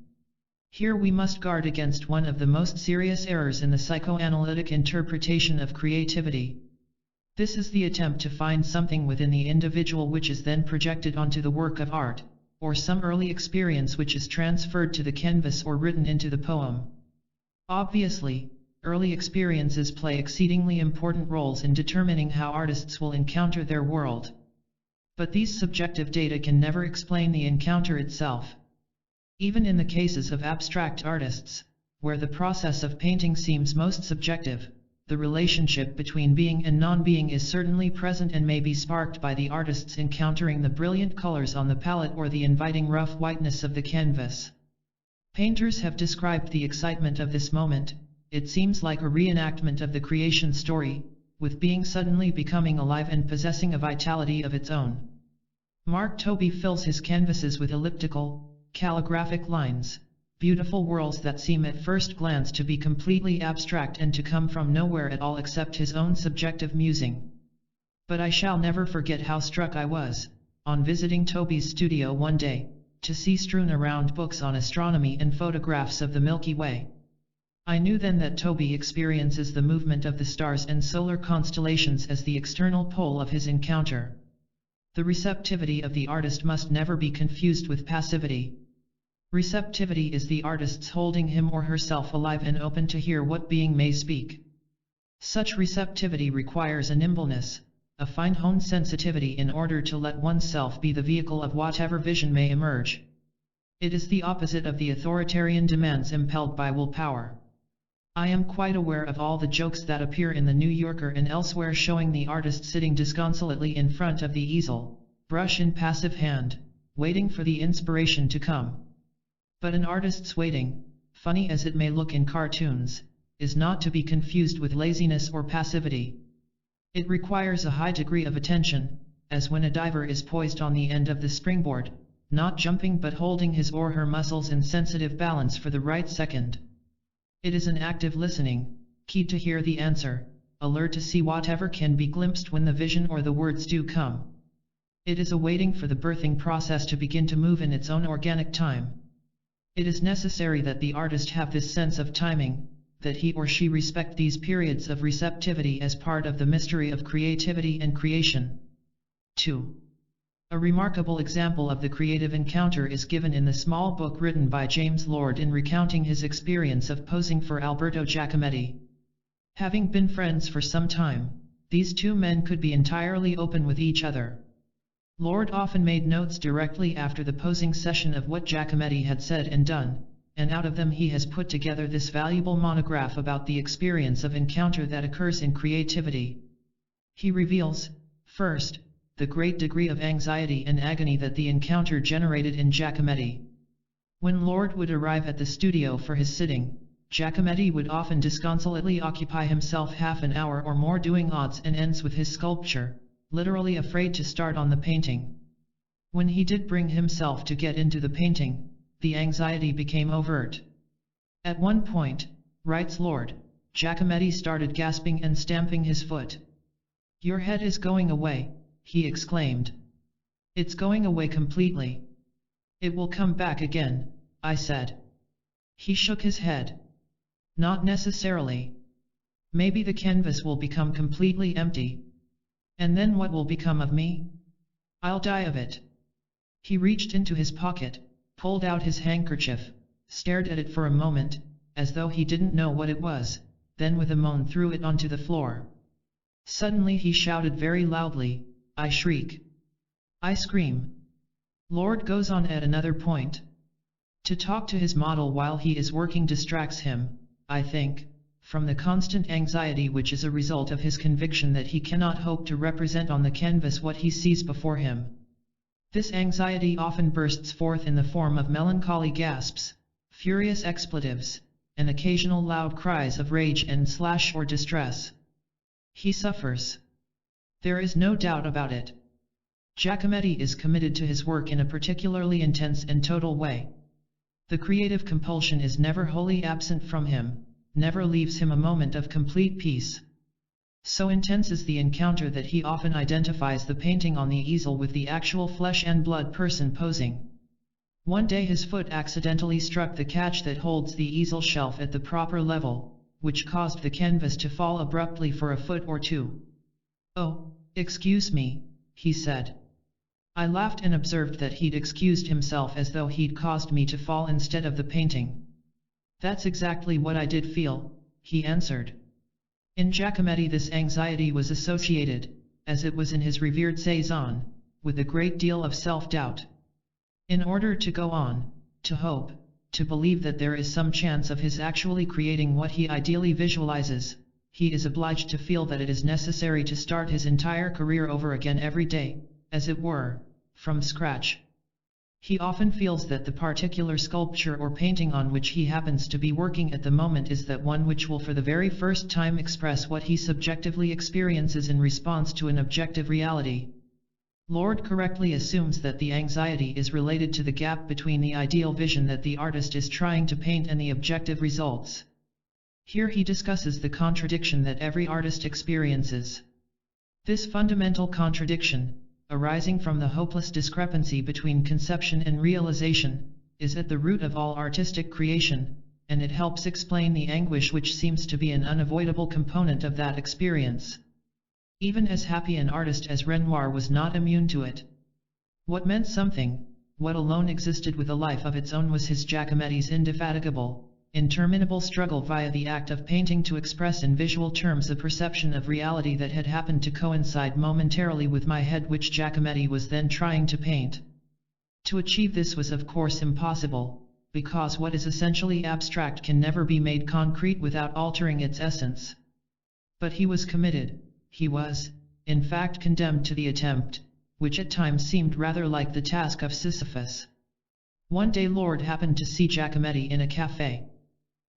Here we must guard against one of the most serious errors in the psychoanalytic interpretation of creativity. This is the attempt to find something within the individual which is then projected onto the work of art, or some early experience which is transferred to the canvas or written into the poem. Obviously, early experiences play exceedingly important roles in determining how artists will encounter their world. But these subjective data can never explain the encounter itself. Even in the cases of abstract artists, where the process of painting seems most subjective, the relationship between being and non-being is certainly present and may be sparked by the artist's encountering the brilliant colors on the palette or the inviting rough whiteness of the canvas. Painters have described the excitement of this moment. It seems like a reenactment of the creation story, with being suddenly becoming alive and possessing a vitality of its own. Mark Tobey fills his canvases with elliptical, calligraphic lines, beautiful worlds that seem at first glance to be completely abstract and to come from nowhere at all except his own subjective musing. But I shall never forget how struck I was, on visiting Tobey's studio one day, to see strewn around books on astronomy and photographs of the Milky Way. I knew then that Tobey experiences the movement of the stars and solar constellations as the external pole of his encounter. The receptivity of the artist must never be confused with passivity. Receptivity is the artist's holding him or herself alive and open to hear what being may speak. Such receptivity requires a nimbleness, a fine-honed sensitivity in order to let oneself be the vehicle of whatever vision may emerge. It is the opposite of the authoritarian demands impelled by willpower. I am quite aware of all the jokes that appear in the New Yorker and elsewhere showing the artist sitting disconsolately in front of the easel, brush in passive hand, waiting for the inspiration to come. But an artist's waiting, funny as it may look in cartoons, is not to be confused with laziness or passivity. It requires a high degree of attention, as when a diver is poised on the end of the springboard, not jumping but holding his or her muscles in sensitive balance for the right second. It is an active listening, keyed to hear the answer, alert to see whatever can be glimpsed when the vision or the words do come. It is a waiting for the birthing process to begin to move in its own organic time. It is necessary that the artist have this sense of timing, that he or she respect these periods of receptivity as part of the mystery of creativity and creation. 2. A remarkable example of the creative encounter is given in the small book written by James Lord in recounting his experience of posing for Alberto Giacometti. Having been friends for some time, these two men could be entirely open with each other. Lord often made notes directly after the posing session of what Giacometti had said and done, and out of them he has put together this valuable monograph about the experience of encounter that occurs in creativity. He reveals, First, the great degree of anxiety and agony that the encounter generated in Giacometti. When Lord would arrive at the studio for his sitting, Giacometti would often disconsolately occupy himself half an hour or more doing odds and ends with his sculpture, literally afraid to start on the painting. When he did bring himself to get into the painting, the anxiety became overt. At one point, writes Lord, Giacometti started gasping and stamping his foot. "Your head is going away," he exclaimed. "It's going away completely." "It will come back again," I said. He shook his head. "Not necessarily. Maybe the canvas will become completely empty. And then what will become of me? I'll die of it." He reached into his pocket, pulled out his handkerchief, stared at it for a moment, as though he didn't know what it was, then with a moan threw it onto the floor. Suddenly he shouted very loudly, "I shriek. I scream." Lord goes on at another point. To talk to his model while he is working distracts him, I think, from the constant anxiety which is a result of his conviction that he cannot hope to represent on the canvas what he sees before him. This anxiety often bursts forth in the form of melancholy gasps, furious expletives, and occasional loud cries of rage and slash or distress. He suffers. There is no doubt about it. Giacometti is committed to his work in a particularly intense and total way. The creative compulsion is never wholly absent from him, never leaves him a moment of complete peace. So intense is the encounter that he often identifies the painting on the easel with the actual flesh and blood person posing. One day his foot accidentally struck the catch that holds the easel shelf at the proper level, which caused the canvas to fall abruptly for a foot or two. "Oh, excuse me," he said. I laughed and observed that he'd excused himself as though he'd caused me to fall instead of the painting. "That's exactly what I did feel," he answered. In Giacometti this anxiety was associated, as it was in his revered Cézanne, with a great deal of self-doubt. In order to go on, to hope, to believe that there is some chance of his actually creating what he ideally visualizes, he is obliged to feel that it is necessary to start his entire career over again every day, as it were, from scratch. He often feels that the particular sculpture or painting on which he happens to be working at the moment is that one which will for the very first time express what he subjectively experiences in response to an objective reality. Lord correctly assumes that the anxiety is related to the gap between the ideal vision that the artist is trying to paint and the objective results. Here he discusses the contradiction that every artist experiences. This fundamental contradiction, arising from the hopeless discrepancy between conception and realization, is at the root of all artistic creation, and it helps explain the anguish which seems to be an unavoidable component of that experience. Even as happy an artist as Renoir was not immune to it. What meant something, what alone existed with a life of its own was his Giacometti's indefatigable, interminable struggle via the act of painting to express in visual terms a perception of reality that had happened to coincide momentarily with my head which Giacometti was then trying to paint. To achieve this was of course impossible, because what is essentially abstract can never be made concrete without altering its essence. But he was committed. He was, in fact, condemned to the attempt, which at times seemed rather like the task of Sisyphus. One day Lord happened to see Giacometti in a café.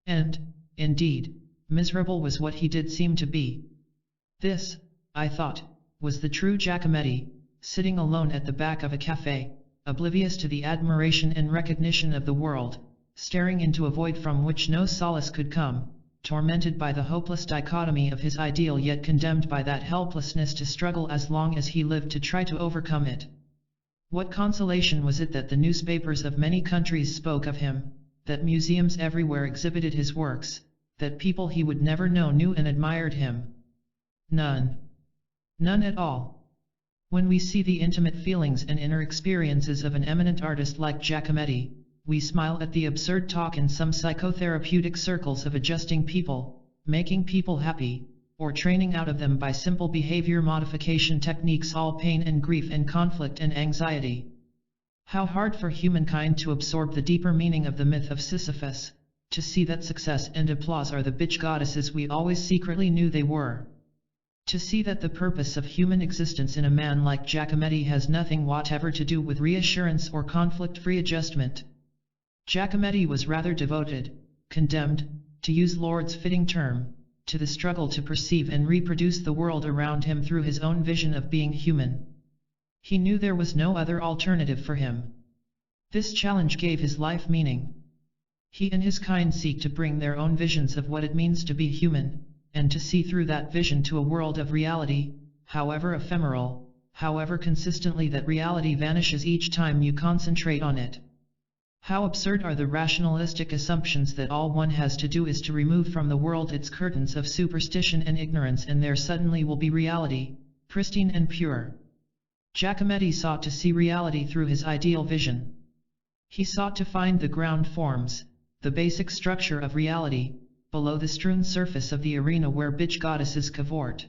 And, indeed, miserable was what he did seem to be. This, I thought, was the true Giacometti, sitting alone at the back of a café, oblivious to the admiration and recognition of the world, staring into a void from which no solace could come, tormented by the hopeless dichotomy of his ideal yet condemned by that helplessness to struggle as long as he lived to try to overcome it. What consolation was it that the newspapers of many countries spoke of him, that museums everywhere exhibited his works, that people he would never know knew and admired him? None. None at all. When we see the intimate feelings and inner experiences of an eminent artist like Giacometti, we smile at the absurd talk in some psychotherapeutic circles of adjusting people, making people happy, or training out of them by simple behavior modification techniques all pain and grief and conflict and anxiety. How hard for humankind to absorb the deeper meaning of the myth of Sisyphus, to see that success and applause are the bitch goddesses we always secretly knew they were. To see that the purpose of human existence in a man like Giacometti has nothing whatever to do with reassurance or conflict-free adjustment. Giacometti was rather devoted, condemned, to use Lord's fitting term, to the struggle to perceive and reproduce the world around him through his own vision of being human. He knew there was no other alternative for him. This challenge gave his life meaning. He and his kind seek to bring their own visions of what it means to be human, and to see through that vision to a world of reality, however ephemeral, however consistently that reality vanishes each time you concentrate on it. How absurd are the rationalistic assumptions that all one has to do is to remove from the world its curtains of superstition and ignorance, and there suddenly will be reality, pristine and pure. Giacometti sought to see reality through his ideal vision. He sought to find the ground forms, the basic structure of reality, below the strewn surface of the arena where bitch goddesses cavort.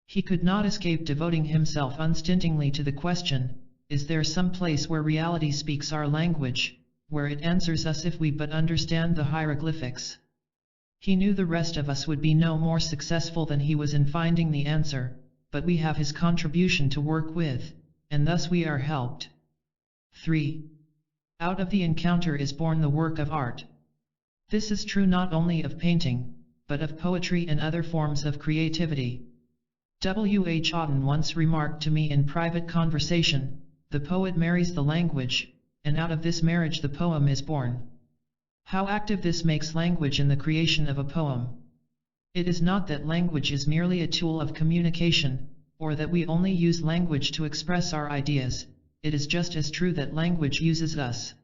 He could not escape devoting himself unstintingly to the question, is there some place where reality speaks our language, where it answers us if we but understand the hieroglyphics? He knew the rest of us would be no more successful than he was in finding the answer, but we have his contribution to work with, and thus we are helped. 3. Out of the encounter is born the work of art. This is true not only of painting, but of poetry and other forms of creativity. W. H. Auden once remarked to me in private conversation, the poet marries the language, and out of this marriage the poem is born. How active this makes language in the creation of a poem. It is not that language is merely a tool of communication, or that we only use language to express our ideas, it is just as true that language uses us.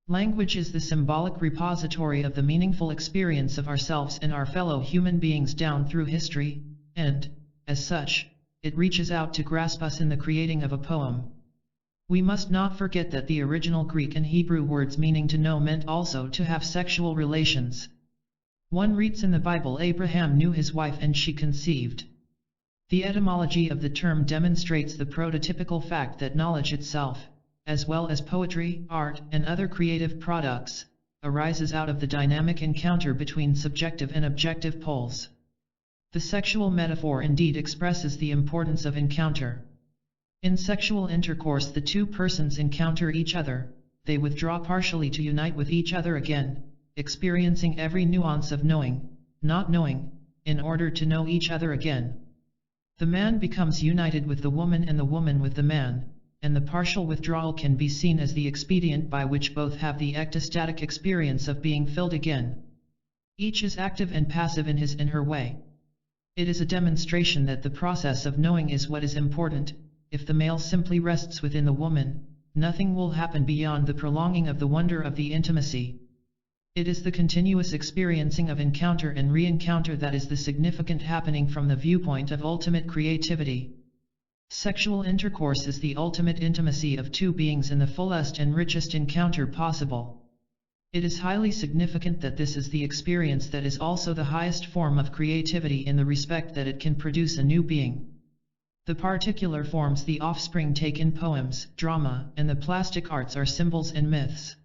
Language is the symbolic repository of the meaningful experience of ourselves and our fellow human beings down through history, and, as such, it reaches out to grasp us in the creating of a poem. We must not forget that the original Greek and Hebrew words meaning to know meant also to have sexual relations. One reads in the Bible, Abraham knew his wife and she conceived. The etymology of the term demonstrates the prototypical fact that knowledge itself, as well as poetry, art, and other creative products, arises out of the dynamic encounter between subjective and objective poles. The sexual metaphor indeed expresses the importance of encounter. In sexual intercourse the two persons encounter each other, they withdraw partially to unite with each other again, experiencing every nuance of knowing, not knowing, in order to know each other again. The man becomes united with the woman and the woman with the man, and the partial withdrawal can be seen as the expedient by which both have the ecstatic experience of being filled again. Each is active and passive in his and her way. It is a demonstration that the process of knowing is what is important. If the male simply rests within the woman, nothing will happen beyond the prolonging of the wonder of the intimacy. It is the continuous experiencing of encounter and re-encounter that is the significant happening from the viewpoint of ultimate creativity. Sexual intercourse is the ultimate intimacy of two beings in the fullest and richest encounter possible. It is highly significant that this is the experience that is also the highest form of creativity in the respect that it can produce a new being. The particular forms the offspring take in poems, drama, and the plastic arts are symbols and myths.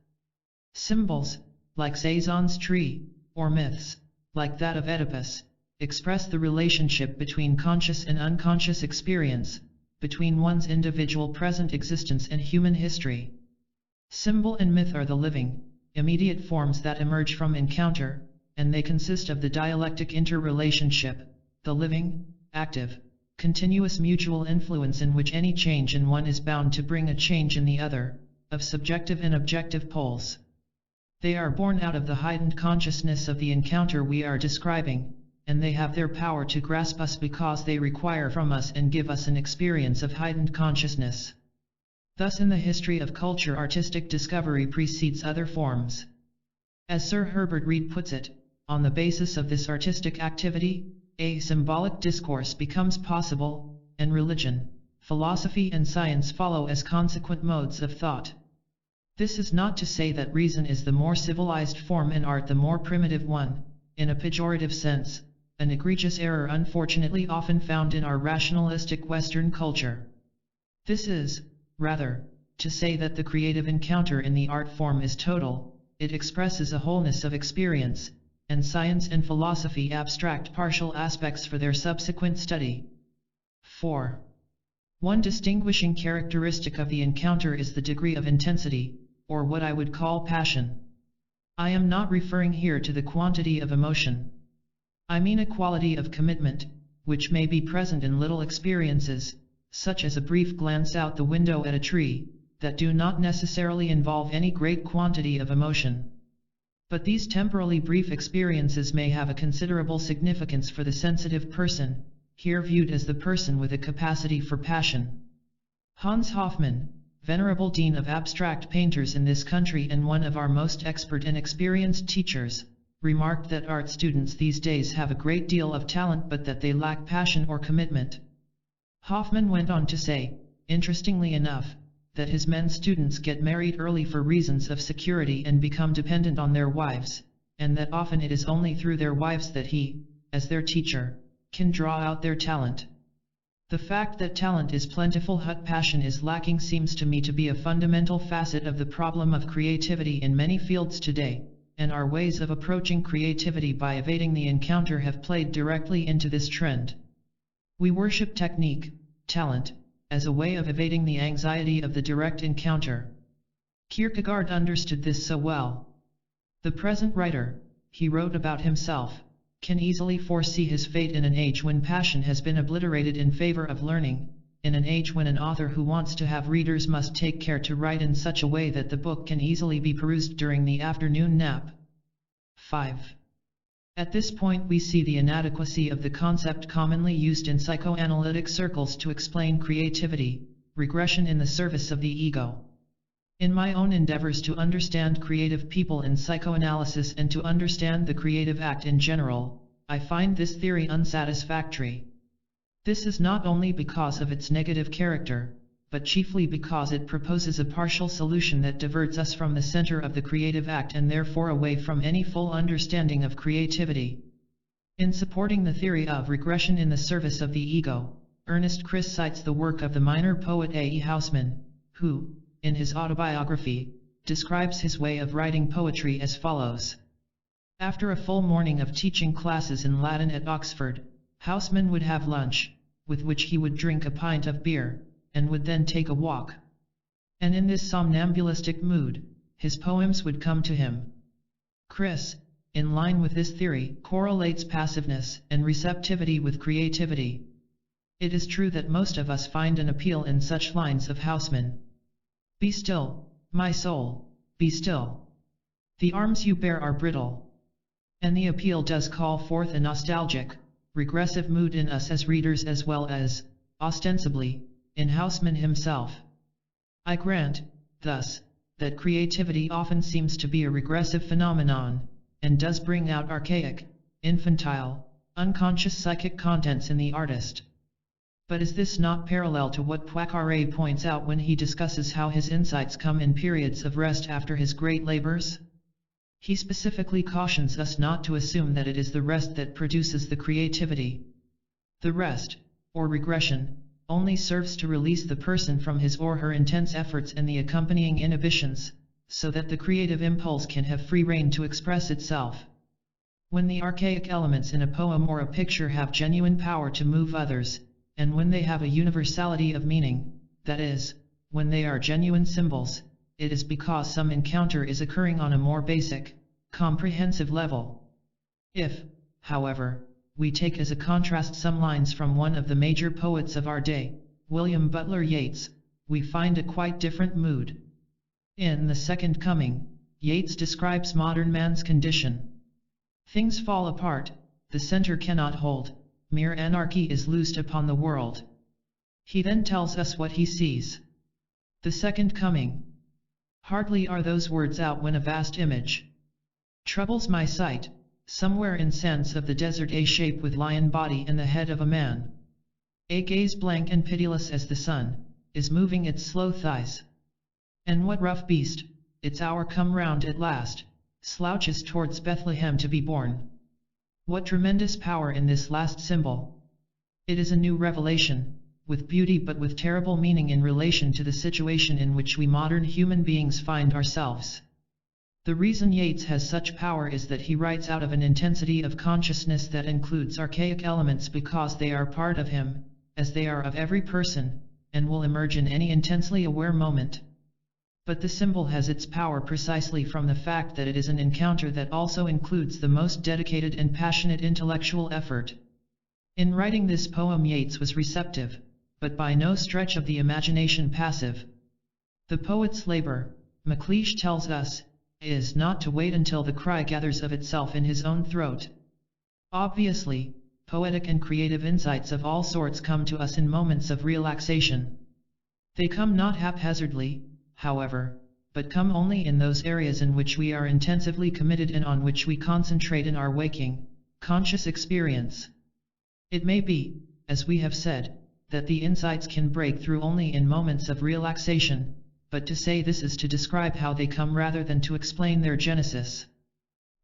Symbols, like Cézanne's tree, or myths, like that of Oedipus, express the relationship between conscious and unconscious experience, between one's individual present existence and human history. Symbol and myth are the living, immediate forms that emerge from encounter, and they consist of the dialectic interrelationship, the living, active, continuous mutual influence in which any change in one is bound to bring a change in the other, of subjective and objective poles. They are born out of the heightened consciousness of the encounter we are describing, and they have their power to grasp us because they require from us and give us an experience of heightened consciousness. Thus in the history of culture artistic discovery precedes other forms. As Sir Herbert Reed puts it, on the basis of this artistic activity, a symbolic discourse becomes possible, and religion, philosophy and science follow as consequent modes of thought. This is not to say that reason is the more civilized form and art the more primitive one, in a pejorative sense, an egregious error unfortunately often found in our rationalistic Western culture. This is, rather, to say that the creative encounter in the art form is total, it expresses a wholeness of experience, and science and philosophy abstract partial aspects for their subsequent study. 4. One distinguishing characteristic of the encounter is the degree of intensity, or what I would call passion. I am not referring here to the quantity of emotion. I mean a quality of commitment, which may be present in little experiences, such as a brief glance out the window at a tree, that do not necessarily involve any great quantity of emotion. But these temporally brief experiences may have a considerable significance for the sensitive person, here viewed as the person with a capacity for passion. Hans Hofmann, venerable dean of abstract painters in this country and one of our most expert and experienced teachers, remarked that art students these days have a great deal of talent but that they lack passion or commitment. Hofmann went on to say, interestingly enough, that his men students get married early for reasons of security and become dependent on their wives, and that often it is only through their wives that he, as their teacher, can draw out their talent. The fact that talent is plentiful but passion is lacking seems to me to be a fundamental facet of the problem of creativity in many fields today, and our ways of approaching creativity by evading the encounter have played directly into this trend. We worship technique, talent, as a way of evading the anxiety of the direct encounter. Kierkegaard understood this so well. The present writer, he wrote about himself, can easily foresee his fate in an age when passion has been obliterated in favor of learning, in an age when an author who wants to have readers must take care to write in such a way that the book can easily be perused during the afternoon nap. 5. At this point we see the inadequacy of the concept commonly used in psychoanalytic circles to explain creativity, regression in the service of the ego. In my own endeavors to understand creative people in psychoanalysis and to understand the creative act in general, I find this theory unsatisfactory. This is not only because of its negative character, but chiefly because it proposes a partial solution that diverts us from the center of the creative act and therefore away from any full understanding of creativity. In supporting the theory of regression in the service of the ego, Ernest Chris cites the work of the minor poet A. E. Housman, who, in his autobiography, describes his way of writing poetry as follows. After a full morning of teaching classes in Latin at Oxford, Housman would have lunch, with which he would drink a pint of beer, and would then take a walk. And in this somnambulistic mood, his poems would come to him. Chris, in line with this theory, correlates passiveness and receptivity with creativity. It is true that most of us find an appeal in such lines of Housman. Be still, my soul, be still. The arms you bear are brittle. And the appeal does call forth a nostalgic, regressive mood in us as readers as well as, ostensibly, in Housman himself. I grant, thus, that creativity often seems to be a regressive phenomenon, and does bring out archaic, infantile, unconscious psychic contents in the artist. But is this not parallel to what Poincaré points out when he discusses how his insights come in periods of rest after his great labors? He specifically cautions us not to assume that it is the rest that produces the creativity. The rest, or regression, only serves to release the person from his or her intense efforts and the accompanying inhibitions, so that the creative impulse can have free rein to express itself. When the archaic elements in a poem or a picture have genuine power to move others, and when they have a universality of meaning, that is, when they are genuine symbols, it is because some encounter is occurring on a more basic, comprehensive level. If, however, we take as a contrast some lines from one of the major poets of our day, William Butler Yeats, we find a quite different mood. In The Second Coming, Yeats describes modern man's condition. Things fall apart, the center cannot hold, mere anarchy is loosed upon the world. He then tells us what he sees. The second coming. Hardly are those words out when a vast image troubles my sight, somewhere in sands of the desert a shape with lion body and the head of a man. A gaze blank and pitiless as the sun, is moving its slow thighs. And what rough beast, its hour come round at last, slouches towards Bethlehem to be born. What tremendous power in this last symbol! It is a new revelation, with beauty but with terrible meaning in relation to the situation in which we modern human beings find ourselves. The reason Yeats has such power is that he writes out of an intensity of consciousness that includes archaic elements because they are part of him, as they are of every person, and will emerge in any intensely aware moment. But the symbol has its power precisely from the fact that it is an encounter that also includes the most dedicated and passionate intellectual effort. In writing this poem, Yeats was receptive, but by no stretch of the imagination passive. The poet's labor, MacLeish tells us, is not to wait until the cry gathers of itself in his own throat. Obviously, poetic and creative insights of all sorts come to us in moments of relaxation. They come not haphazardly, however, but come only in those areas in which we are intensively committed and on which we concentrate in our waking, conscious experience. It may be, as we have said, that the insights can break through only in moments of relaxation, but to say this is to describe how they come rather than to explain their genesis.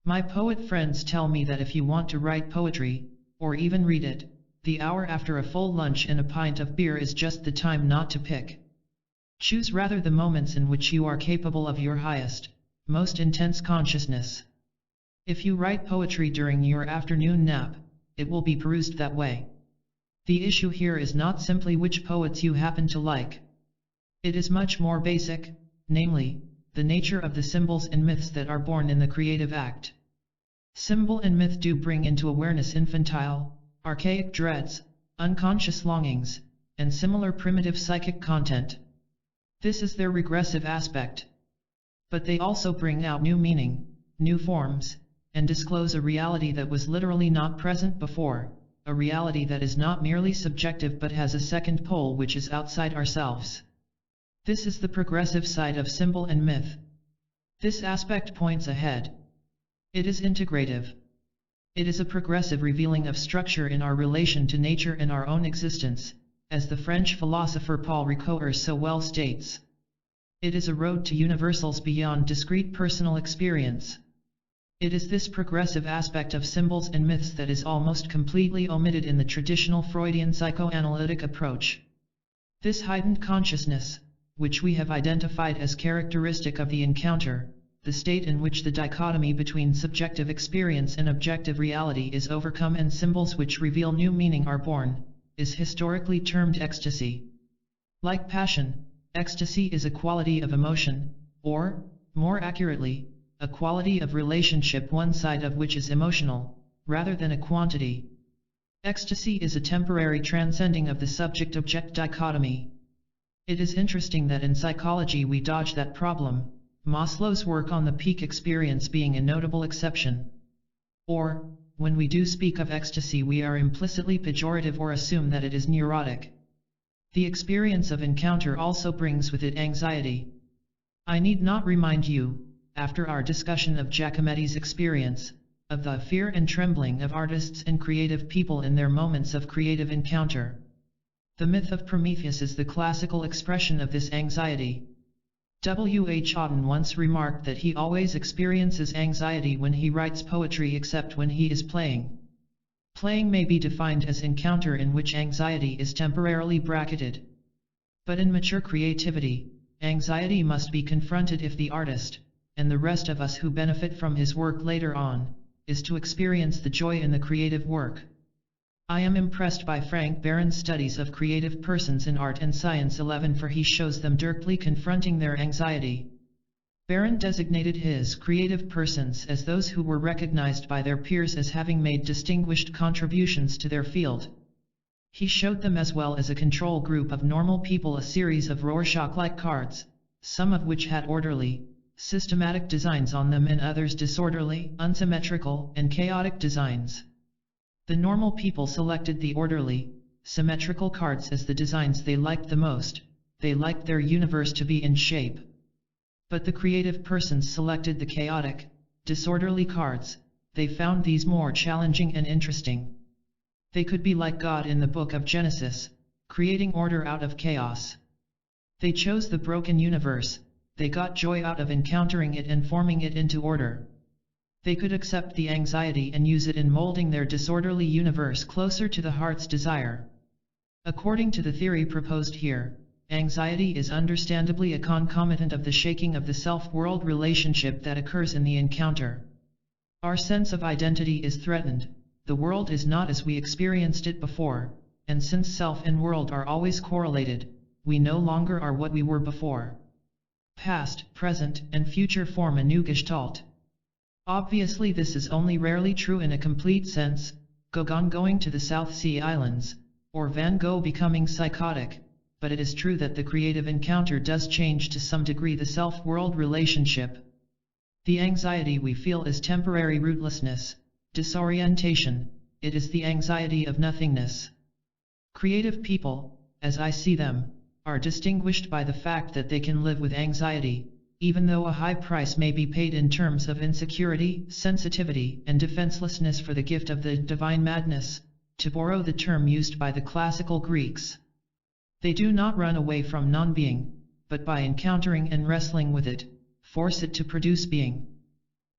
My poet friends tell me that if you want to write poetry, or even read it, the hour after a full lunch and a pint of beer is just the time not to pick. Choose rather the moments in which you are capable of your highest, most intense consciousness. If you write poetry during your afternoon nap, it will be perused that way. The issue here is not simply which poets you happen to like. It is much more basic, namely, the nature of the symbols and myths that are born in the creative act. Symbol and myth do bring into awareness infantile, archaic dreads, unconscious longings, and similar primitive psychic content. This is their regressive aspect. But they also bring out new meaning, new forms, and disclose a reality that was literally not present before, a reality that is not merely subjective but has a second pole which is outside ourselves. This is the progressive side of symbol and myth. This aspect points ahead. It is integrative. It is a progressive revealing of structure in our relation to nature and our own existence, as the French philosopher Paul Ricoeur so well states. It is a road to universals beyond discrete personal experience. It is this progressive aspect of symbols and myths that is almost completely omitted in the traditional Freudian psychoanalytic approach. This heightened consciousness, which we have identified as characteristic of the encounter, the state in which the dichotomy between subjective experience and objective reality is overcome and symbols which reveal new meaning are born, is historically termed ecstasy. Like passion, ecstasy is a quality of emotion, or, more accurately, a quality of relationship one side of which is emotional, rather than a quantity. Ecstasy is a temporary transcending of the subject-object dichotomy. It is interesting that in psychology we dodge that problem, Maslow's work on the peak experience being a notable exception. Or, when we do speak of ecstasy we are implicitly pejorative or assume that it is neurotic. The experience of encounter also brings with it anxiety. I need not remind you, after our discussion of Giacometti's experience, of the fear and trembling of artists and creative people in their moments of creative encounter. The myth of Prometheus is the classical expression of this anxiety. W. H. Auden once remarked that he always experiences anxiety when he writes poetry except when he is playing. Playing may be defined as encounter in which anxiety is temporarily bracketed. But in mature creativity, anxiety must be confronted if the artist, and the rest of us who benefit from his work later on, is to experience the joy in the creative work. I am impressed by Frank Barron's studies of creative persons in Art and Science 11 for he shows them directly confronting their anxiety. Barron designated his creative persons as those who were recognized by their peers as having made distinguished contributions to their field. He showed them as well as a control group of normal people a series of Rorschach-like cards, some of which had orderly, systematic designs on them and others disorderly, unsymmetrical, and chaotic designs. The normal people selected the orderly, symmetrical cards as the designs they liked the most. They liked their universe to be in shape. But the creative persons selected the chaotic, disorderly cards. They found these more challenging and interesting. They could be like God in the book of Genesis, creating order out of chaos. They chose the broken universe. They got joy out of encountering it and forming it into order. They could accept the anxiety and use it in molding their disorderly universe closer to the heart's desire. According to the theory proposed here, anxiety is understandably a concomitant of the shaking of the self-world relationship that occurs in the encounter. Our sense of identity is threatened, the world is not as we experienced it before, and since self and world are always correlated, we no longer are what we were before. Past, present, and future form a new gestalt. Obviously this is only rarely true in a complete sense, Gauguin going to the South Sea Islands, or Van Gogh becoming psychotic, but it is true that the creative encounter does change to some degree the self-world relationship. The anxiety we feel is temporary rootlessness, disorientation, it is the anxiety of nothingness. Creative people, as I see them, are distinguished by the fact that they can live with anxiety, even though a high price may be paid in terms of insecurity, sensitivity, and defenselessness for the gift of the divine madness, to borrow the term used by the classical Greeks. They do not run away from non-being, but by encountering and wrestling with it, force it to produce being.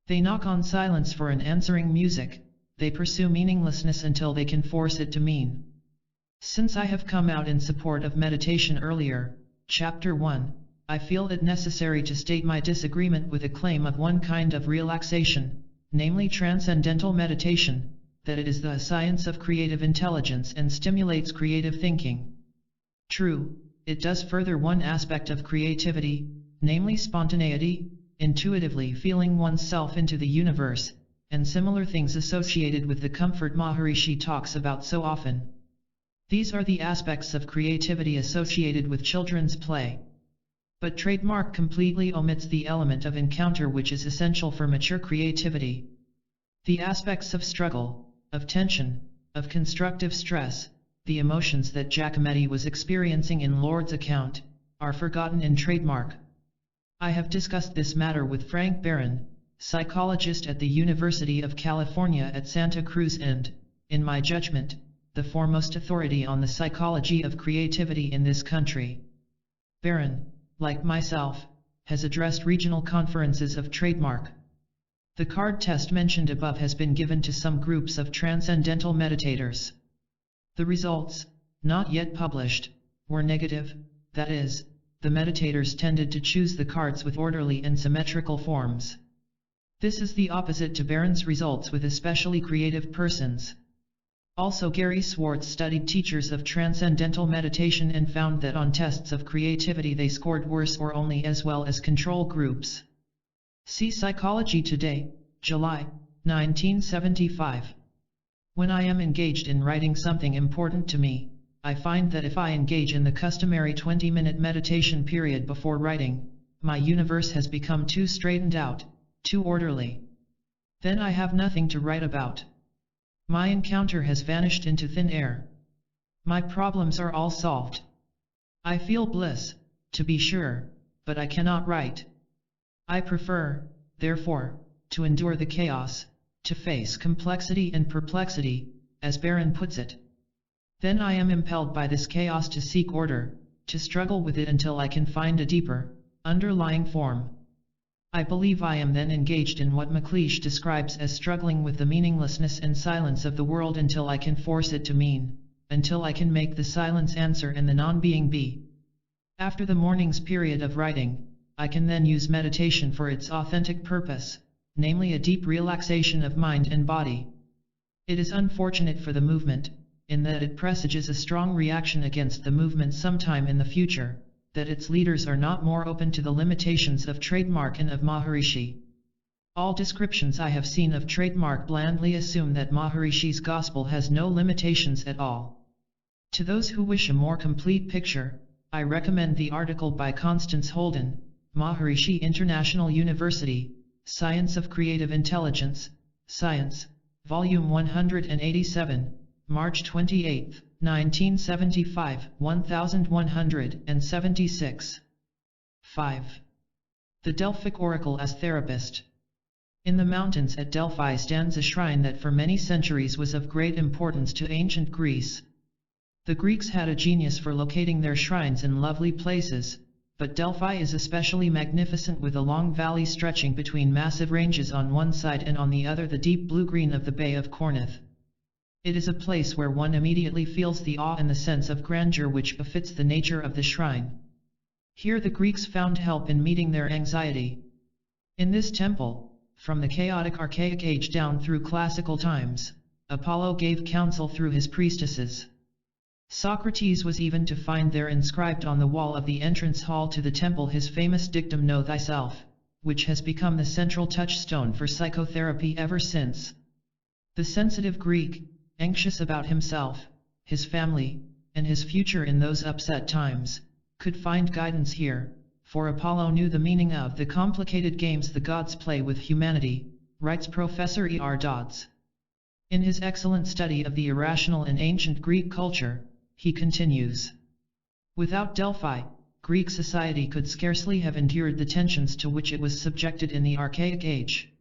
They knock on silence for an answering music, they pursue meaninglessness until they can force it to mean. Since I have come out in support of meditation earlier, Chapter 1, I feel it necessary to state my disagreement with a claim of one kind of relaxation, namely transcendental meditation, that it is the science of creative intelligence and stimulates creative thinking. True, it does further one aspect of creativity, namely spontaneity, intuitively feeling oneself into the universe, and similar things associated with the comfort Maharishi talks about so often. These are the aspects of creativity associated with children's play. But trademark completely omits the element of encounter which is essential for mature creativity. The aspects of struggle, of tension, of constructive stress, the emotions that Giacometti was experiencing in Lord's account, are forgotten in trademark. I have discussed this matter with Frank Barron, psychologist at the University of California at Santa Cruz and, in my judgment, the foremost authority on the psychology of creativity in this country. Barron, like myself, has addressed regional conferences of trademark. The card test mentioned above has been given to some groups of transcendental meditators. The results, not yet published, were negative, that is, the meditators tended to choose the cards with orderly and symmetrical forms. This is the opposite to Barron's results with especially creative persons. Also Gary Swartz studied teachers of transcendental meditation and found that on tests of creativity they scored worse or only as well as control groups. See Psychology Today, July, 1975. When I am engaged in writing something important to me, I find that if I engage in the customary 20-minute meditation period before writing, my universe has become too straightened out, too orderly. Then I have nothing to write about. My encounter has vanished into thin air. My problems are all solved. I feel bliss, to be sure, but I cannot write. I prefer, therefore, to endure the chaos, to face complexity and perplexity, as Barron puts it. Then I am impelled by this chaos to seek order, to struggle with it until I can find a deeper, underlying form. I believe I am then engaged in what MacLeish describes as struggling with the meaninglessness and silence of the world until I can force it to mean, until I can make the silence answer and the non-being be. After the morning's period of writing, I can then use meditation for its authentic purpose, namely a deep relaxation of mind and body. It is unfortunate for the movement, in that it presages a strong reaction against the movement sometime in the future, that its leaders are not more open to the limitations of trademark and of Maharishi. All descriptions I have seen of trademark blandly assume that Maharishi's gospel has no limitations at all. To those who wish a more complete picture, I recommend the article by Constance Holden, Maharishi International University, Science of Creative Intelligence, Science, Volume 187, March 28, 1975, 1176. 5. The Delphic Oracle as Therapist. In the mountains at Delphi stands a shrine that for many centuries was of great importance to ancient Greece. The Greeks had a genius for locating their shrines in lovely places, but Delphi is especially magnificent with a long valley stretching between massive ranges on one side and on the other the deep blue-green of the Bay of Corinth. It is a place where one immediately feels the awe and the sense of grandeur which befits the nature of the shrine, Here the Greeks found help in meeting their anxiety. In this temple, from the chaotic archaic age down through classical times, Apollo gave counsel through his priestesses. Socrates was even to find there inscribed on the wall of the entrance hall to the temple his famous dictum "Know thyself," which has become the central touchstone for psychotherapy ever since. The sensitive Greek, anxious about himself, his family, and his future in those upset times, could find guidance here, for Apollo knew the meaning of the complicated games the gods play with humanity, writes Professor E.R. Dodds. In his excellent study of the irrational in ancient Greek culture, he continues, "Without Delphi, Greek society could scarcely have endured the tensions to which it was subjected in the archaic age.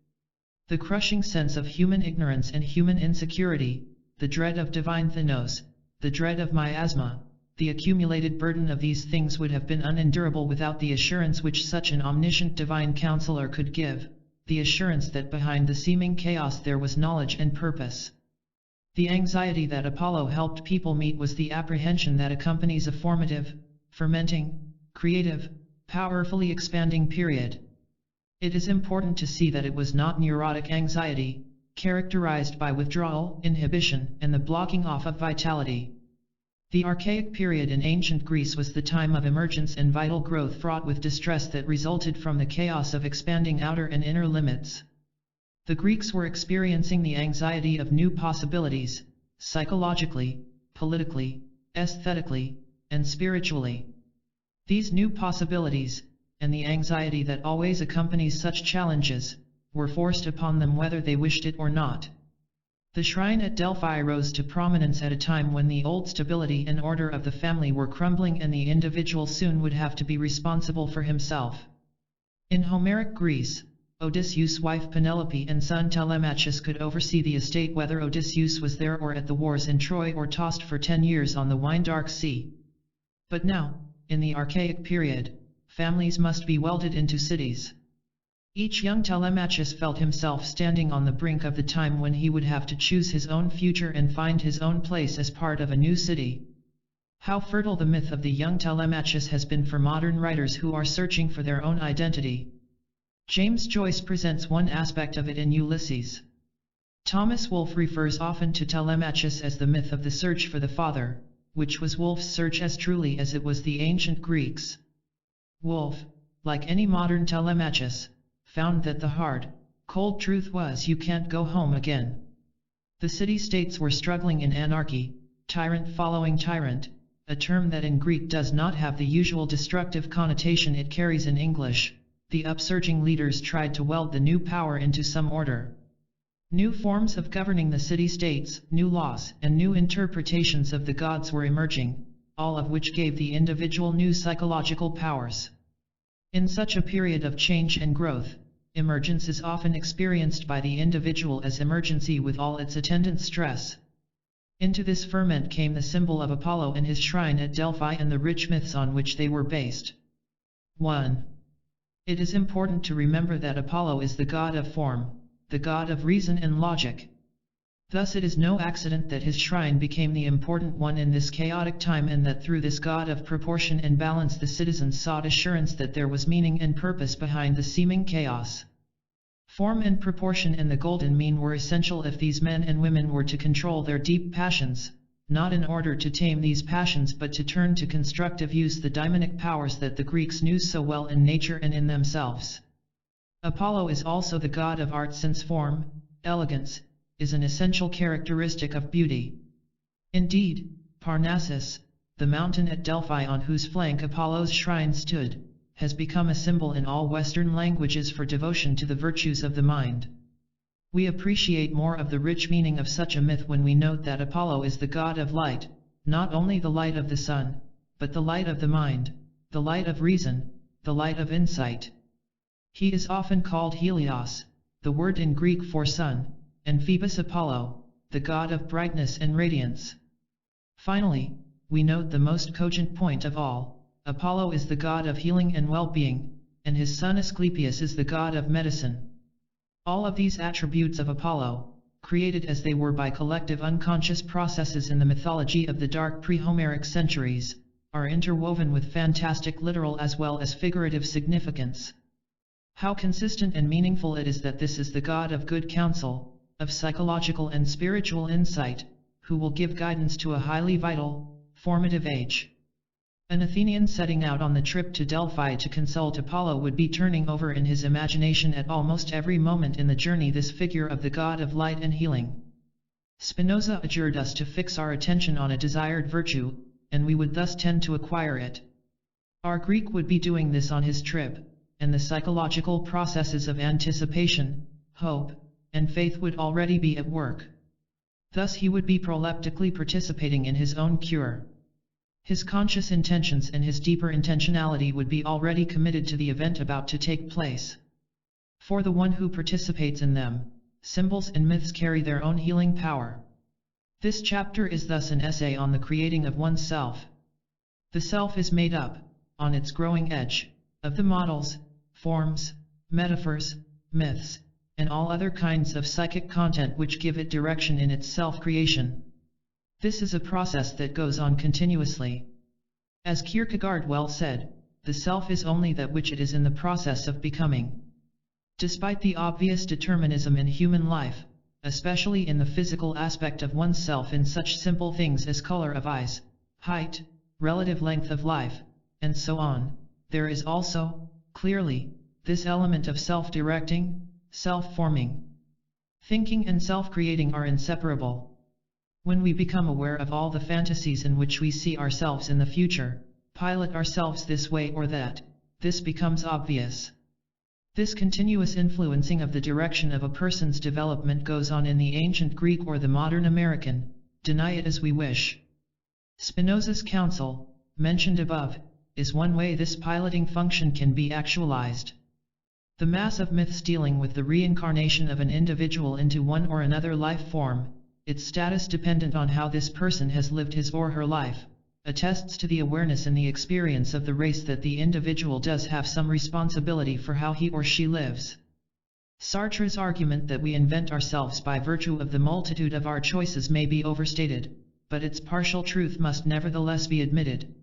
The crushing sense of human ignorance and human insecurity, the dread of divine thenos, the dread of miasma, the accumulated burden of these things would have been unendurable without the assurance which such an omniscient divine counselor could give, the assurance that behind the seeming chaos there was knowledge and purpose." The anxiety that Apollo helped people meet was the apprehension that accompanies a formative, fermenting, creative, powerfully expanding period. It is important to see that it was not neurotic anxiety, characterized by withdrawal, inhibition, and the blocking off of vitality. The archaic period in ancient Greece was the time of emergence and vital growth fraught with distress that resulted from the chaos of expanding outer and inner limits. The Greeks were experiencing the anxiety of new possibilities, psychologically, politically, aesthetically, and spiritually. These new possibilities, and the anxiety that always accompanies such challenges, were forced upon them whether they wished it or not. The shrine at Delphi rose to prominence at a time when the old stability and order of the family were crumbling and the individual soon would have to be responsible for himself. In Homeric Greece, Odysseus' wife Penelope and son Telemachus could oversee the estate whether Odysseus was there or at the wars in Troy or tossed for 10 years on the wine-dark sea. But now, in the archaic period, families must be welded into cities. Each young Telemachus felt himself standing on the brink of the time when he would have to choose his own future and find his own place as part of a new city. How fertile the myth of the young Telemachus has been for modern writers who are searching for their own identity. James Joyce presents one aspect of it in Ulysses. Thomas Wolfe refers often to Telemachus as the myth of the search for the father, which was Wolfe's search as truly as it was the ancient Greeks. Wolfe, like any modern Telemachus, found that the hard, cold truth was you can't go home again. The city-states were struggling in anarchy, tyrant following tyrant, a term that in Greek does not have the usual destructive connotation it carries in English. The upsurging leaders tried to weld the new power into some order. New forms of governing the city-states, new laws, and new interpretations of the gods were emerging, all of which gave the individual new psychological powers. In such a period of change and growth, emergence is often experienced by the individual as emergency with all its attendant stress. Into this ferment came the symbol of Apollo and his shrine at Delphi and the rich myths on which they were based. 1. It is important to remember that Apollo is the god of form, the god of reason and logic. Thus it is no accident that his shrine became the important one in this chaotic time and that through this god of proportion and balance the citizens sought assurance that there was meaning and purpose behind the seeming chaos. Form and proportion and the golden mean were essential if these men and women were to control their deep passions, not in order to tame these passions but to turn to constructive use the daimonic powers that the Greeks knew so well in nature and in themselves. Apollo is also the god of art since form, elegance, is an essential characteristic of beauty. Indeed, Parnassus, the mountain at Delphi on whose flank Apollo's shrine stood, has become a symbol in all Western languages for devotion to the virtues of the mind. We appreciate more of the rich meaning of such a myth when we note that Apollo is the god of light, not only the light of the sun, but the light of the mind, the light of reason, the light of insight. He is often called Helios, the word in Greek for sun, and Phoebus Apollo, the god of brightness and radiance. Finally, we note the most cogent point of all: Apollo is the god of healing and well-being, and his son Asclepius is the god of medicine. All of these attributes of Apollo, created as they were by collective unconscious processes in the mythology of the dark pre-Homeric centuries, are interwoven with fantastic literal as well as figurative significance. How consistent and meaningful it is that this is the God of good counsel, of psychological and spiritual insight, who will give guidance to a highly vital, formative age. An Athenian setting out on the trip to Delphi to consult Apollo would be turning over in his imagination at almost every moment in the journey this figure of the God of light and healing. Spinoza adjured us to fix our attention on a desired virtue, and we would thus tend to acquire it. Our Greek would be doing this on his trip, and the psychological processes of anticipation, hope, and faith would already be at work. Thus he would be proleptically participating in his own cure. His conscious intentions and his deeper intentionality would be already committed to the event about to take place. For the one who participates in them, symbols and myths carry their own healing power. This chapter is thus an essay on the creating of oneself. The self is made up, on its growing edge, of the models, forms, metaphors, myths, and all other kinds of psychic content which give it direction in its self-creation. This is a process that goes on continuously. As Kierkegaard well said, the self is only that which it is in the process of becoming. Despite the obvious determinism in human life, especially in the physical aspect of oneself in such simple things as color of eyes, height, relative length of life, and so on, there is also, clearly, this element of self-directing, self-forming. Thinking and self-creating are inseparable. When we become aware of all the fantasies in which we see ourselves in the future, pilot ourselves this way or that, this becomes obvious. This continuous influencing of the direction of a person's development goes on in the ancient Greek or the modern American, deny it as we wish. Spinoza's counsel, mentioned above, is one way this piloting function can be actualized. The mass of myths dealing with the reincarnation of an individual into one or another life form, its status dependent on how this person has lived his or her life, attests to the awareness and the experience of the race that the individual does have some responsibility for how he or she lives. Sartre's argument that we invent ourselves by virtue of the multitude of our choices may be overstated, but its partial truth must nevertheless be admitted.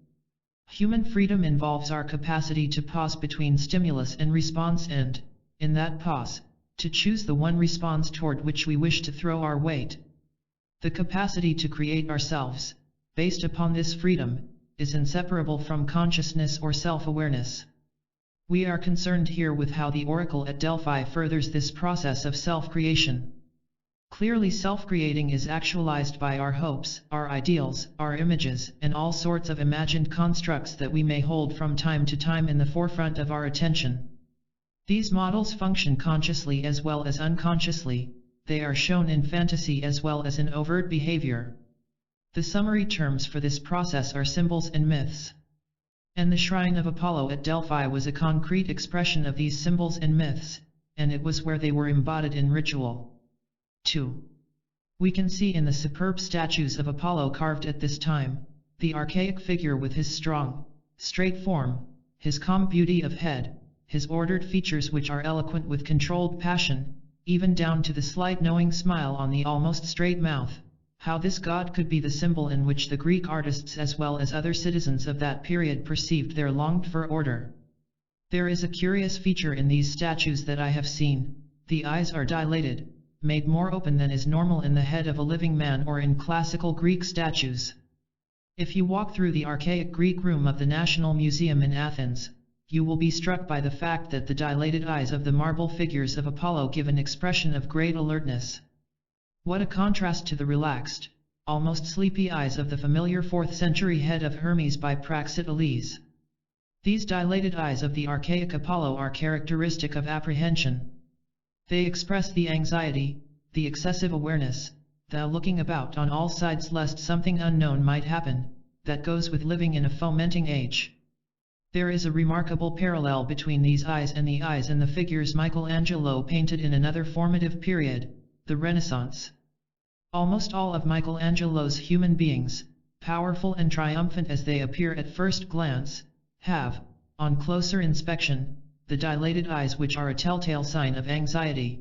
Human freedom involves our capacity to pause between stimulus and response and, in that pause, to choose the one response toward which we wish to throw our weight. The capacity to create ourselves, based upon this freedom, is inseparable from consciousness or self-awareness. We are concerned here with how the oracle at Delphi furthers this process of self-creation. Clearly self-creating is actualized by our hopes, our ideals, our images, and all sorts of imagined constructs that we may hold from time to time in the forefront of our attention. These models function consciously as well as unconsciously. They are shown in fantasy as well as in overt behavior. The summary terms for this process are symbols and myths. And the shrine of Apollo at Delphi was a concrete expression of these symbols and myths, and it was where they were embodied in ritual. 2. We can see in the superb statues of Apollo carved at this time, the archaic figure with his strong, straight form, his calm beauty of head, his ordered features which are eloquent with controlled passion, even down to the slight knowing smile on the almost straight mouth. How this god could be the symbol in which the Greek artists as well as other citizens of that period perceived their longed-for order. There is a curious feature in these statues that I have seen: the eyes are dilated, made more open than is normal in the head of a living man or in classical Greek statues. If you walk through the archaic Greek room of the National Museum in Athens, you will be struck by the fact that the dilated eyes of the marble figures of Apollo give an expression of great alertness. What a contrast to the relaxed, almost sleepy eyes of the familiar 4th century head of Hermes by Praxiteles. These dilated eyes of the archaic Apollo are characteristic of apprehension. They express the anxiety, the excessive awareness, the looking about on all sides lest something unknown might happen, that goes with living in a fomenting age. There is a remarkable parallel between these eyes and the eyes in the figures Michelangelo painted in another formative period, the Renaissance. Almost all of Michelangelo's human beings, powerful and triumphant as they appear at first glance, have, on closer inspection, the dilated eyes which are a telltale sign of anxiety.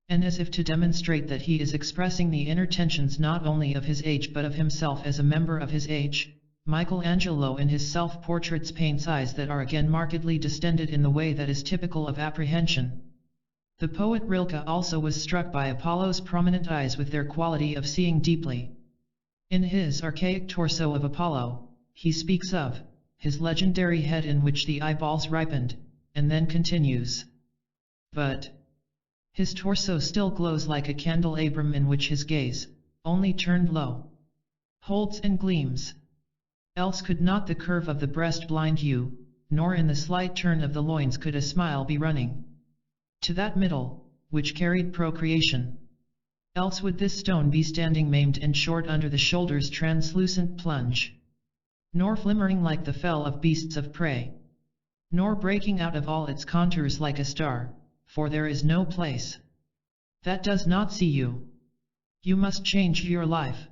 And as if to demonstrate that he is expressing the inner tensions not only of his age but of himself as a member of his age, Michelangelo in his self-portraits paints eyes that are again markedly distended in the way that is typical of apprehension. The poet Rilke also was struck by Apollo's prominent eyes with their quality of seeing deeply. In his archaic torso of Apollo, he speaks of his legendary head in which the eyeballs ripened, and then continues. But his torso still glows like a candelabrum in which his gaze, only turned low, holds and gleams. Else could not the curve of the breast blind you, nor in the slight turn of the loins could a smile be running to that middle, which carried procreation. Else would this stone be standing maimed and short under the shoulder's translucent plunge, nor flimmering like the fell of beasts of prey, nor breaking out of all its contours like a star, for there is no place that does not see you. You must change your life.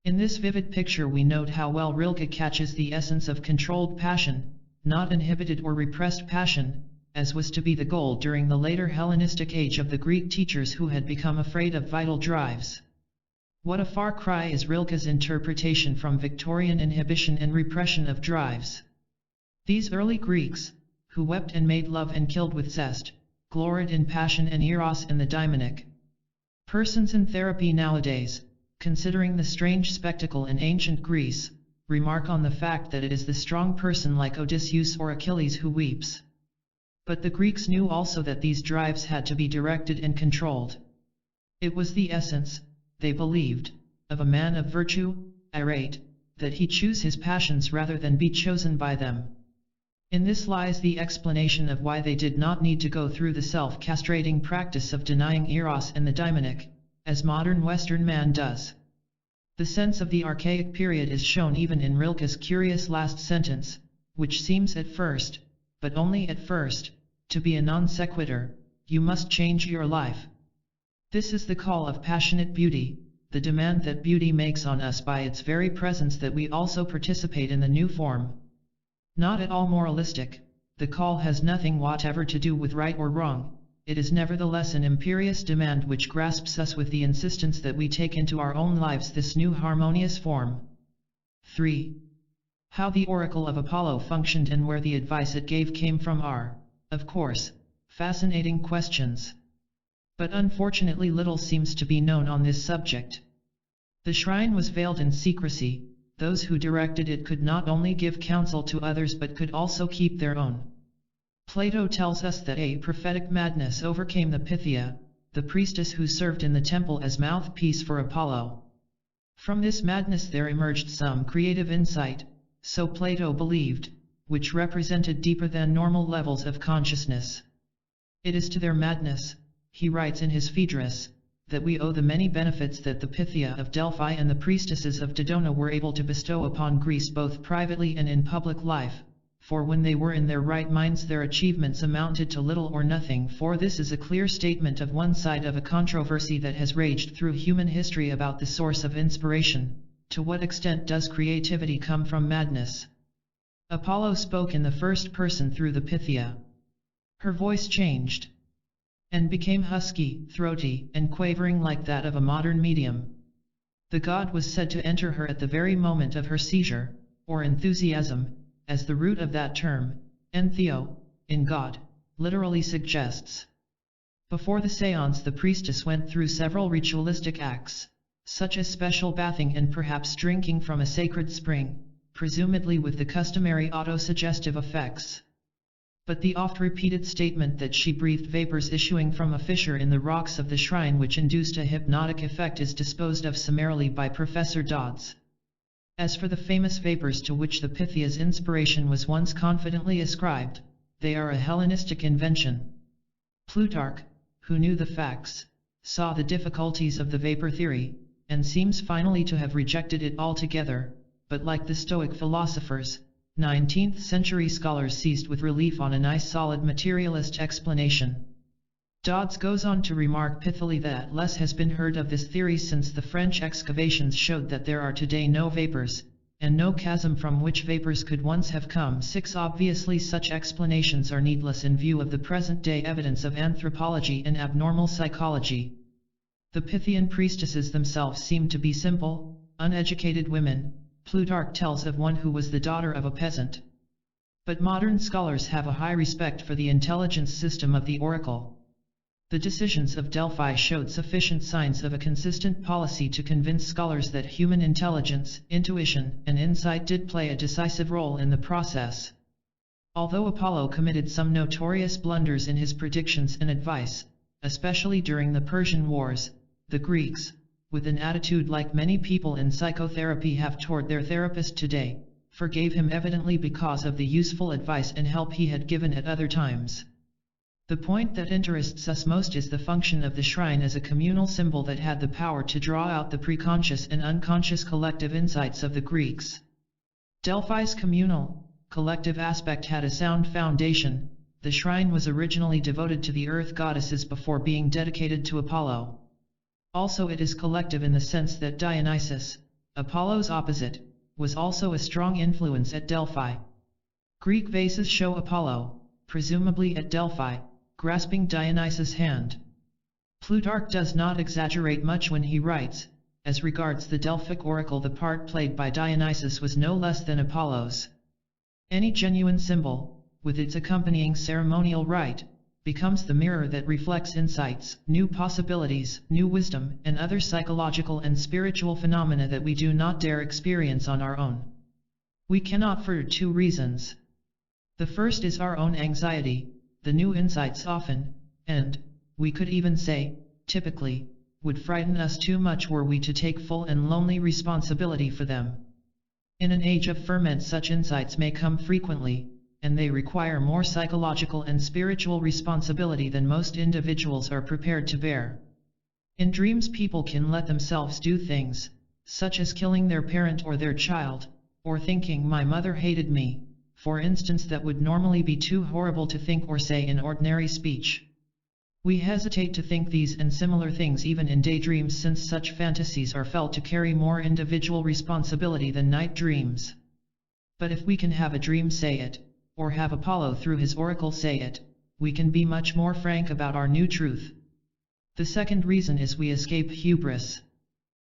In this vivid picture we note how well Rilke catches the essence of controlled passion, not inhibited or repressed passion, as was to be the goal during the later Hellenistic age of the Greek teachers who had become afraid of vital drives. What a far cry is Rilke's interpretation from Victorian inhibition and repression of drives. These early Greeks, who wept and made love and killed with zest, gloried in passion and eros and the daimonic. Persons in therapy nowadays, considering the strange spectacle in ancient Greece, remark on the fact that it is the strong person like Odysseus or Achilles who weeps. But the Greeks knew also that these drives had to be directed and controlled. It was the essence, they believed, of a man of virtue, irate, that he choose his passions rather than be chosen by them. In this lies the explanation of why they did not need to go through the self-castrating practice of denying eros and the daimonic, as modern Western man does. The sense of the archaic period is shown even in Rilke's curious last sentence, which seems at first, but only at first, to be a non sequitur: you must change your life. This is the call of passionate beauty, the demand that beauty makes on us by its very presence that we also participate in the new form. Not at all moralistic, the call has nothing whatever to do with right or wrong, it is nevertheless an imperious demand which grasps us with the insistence that we take into our own lives this new harmonious form. 3. How the oracle of Apollo functioned and where the advice it gave came from are, of course, fascinating questions. But unfortunately little seems to be known on this subject. The shrine was veiled in secrecy, those who directed it could not only give counsel to others but could also keep their own. Plato tells us that a prophetic madness overcame the Pythia, the priestess who served in the temple as mouthpiece for Apollo. From this madness there emerged some creative insight, so Plato believed, which represented deeper than normal levels of consciousness. It is to their madness, he writes in his Phaedrus, that we owe the many benefits that the Pythia of Delphi and the priestesses of Dodona were able to bestow upon Greece both privately and in public life, for when they were in their right minds their achievements amounted to little or nothing. For this is a clear statement of one side of a controversy that has raged through human history about the source of inspiration. To what extent does creativity come from madness? Apollo spoke in the first person through the Pythia. Her voice changed and became husky, throaty, and quavering like that of a modern medium. The god was said to enter her at the very moment of her seizure, or enthusiasm, as the root of that term, entheo, in God, literally suggests. Before the séance the priestess went through several ritualistic acts, such as special bathing and perhaps drinking from a sacred spring, presumably with the customary autosuggestive effects. But the oft-repeated statement that she breathed vapors issuing from a fissure in the rocks of the shrine which induced a hypnotic effect is disposed of summarily by Professor Dodds. As for the famous vapors to which the Pythia's inspiration was once confidently ascribed, they are a Hellenistic invention. Plutarch, who knew the facts, saw the difficulties of the vapor theory, and seems finally to have rejected it altogether, but like the Stoic philosophers, 19th-century scholars seized with relief on a nice solid materialist explanation. Dodds goes on to remark pithily that less has been heard of this theory since the French excavations showed that there are today no vapors, and no chasm from which vapors could once have come. 6. Obviously such explanations are needless in view of the present-day evidence of anthropology and abnormal psychology. The Pythian priestesses themselves seem to be simple, uneducated women, Plutarch tells of one who was the daughter of a peasant. But modern scholars have a high respect for the intelligence system of the oracle. The decisions of Delphi showed sufficient signs of a consistent policy to convince scholars that human intelligence, intuition, and insight did play a decisive role in the process. Although Apollo committed some notorious blunders in his predictions and advice, especially during the Persian Wars, the Greeks, with an attitude like many people in psychotherapy have toward their therapist today, forgave him evidently because of the useful advice and help he had given at other times. The point that interests us most is the function of the shrine as a communal symbol that had the power to draw out the preconscious and unconscious collective insights of the Greeks. Delphi's communal, collective aspect had a sound foundation. The shrine was originally devoted to the earth goddesses before being dedicated to Apollo. Also, it is collective in the sense that Dionysus, Apollo's opposite, was also a strong influence at Delphi. Greek vases show Apollo, presumably at Delphi, grasping Dionysus' hand. Plutarch does not exaggerate much when he writes, as regards the Delphic oracle, the part played by Dionysus was no less than Apollo's. Any genuine symbol, with its accompanying ceremonial rite, becomes the mirror that reflects insights, new possibilities, new wisdom, and other psychological and spiritual phenomena that we do not dare experience on our own. We cannot for two reasons. The first is our own anxiety. The new insights often, and, we could even say, typically, would frighten us too much were we to take full and lonely responsibility for them. In an age of ferment, such insights may come frequently, and they require more psychological and spiritual responsibility than most individuals are prepared to bear. In dreams, people can let themselves do things, such as killing their parent or their child, or thinking my mother hated me, for instance, that would normally be too horrible to think or say in ordinary speech. We hesitate to think these and similar things even in daydreams, since such fantasies are felt to carry more individual responsibility than night dreams. But if we can have a dream say it, or have Apollo through his oracle say it, we can be much more frank about our new truth. The second reason is we escape hubris.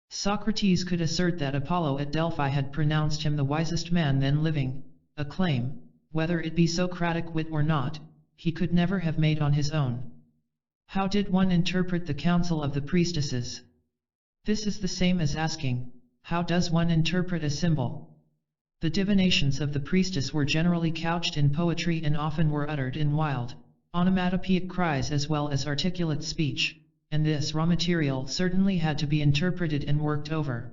Socrates could assert that Apollo at Delphi had pronounced him the wisest man then living, a claim, whether it be Socratic wit or not, he could never have made on his own. How did one interpret the counsel of the priestesses? This is the same as asking, how does one interpret a symbol? The divinations of the priestess were generally couched in poetry and often were uttered in wild, onomatopoeic cries as well as articulate speech, and this raw material certainly had to be interpreted and worked over.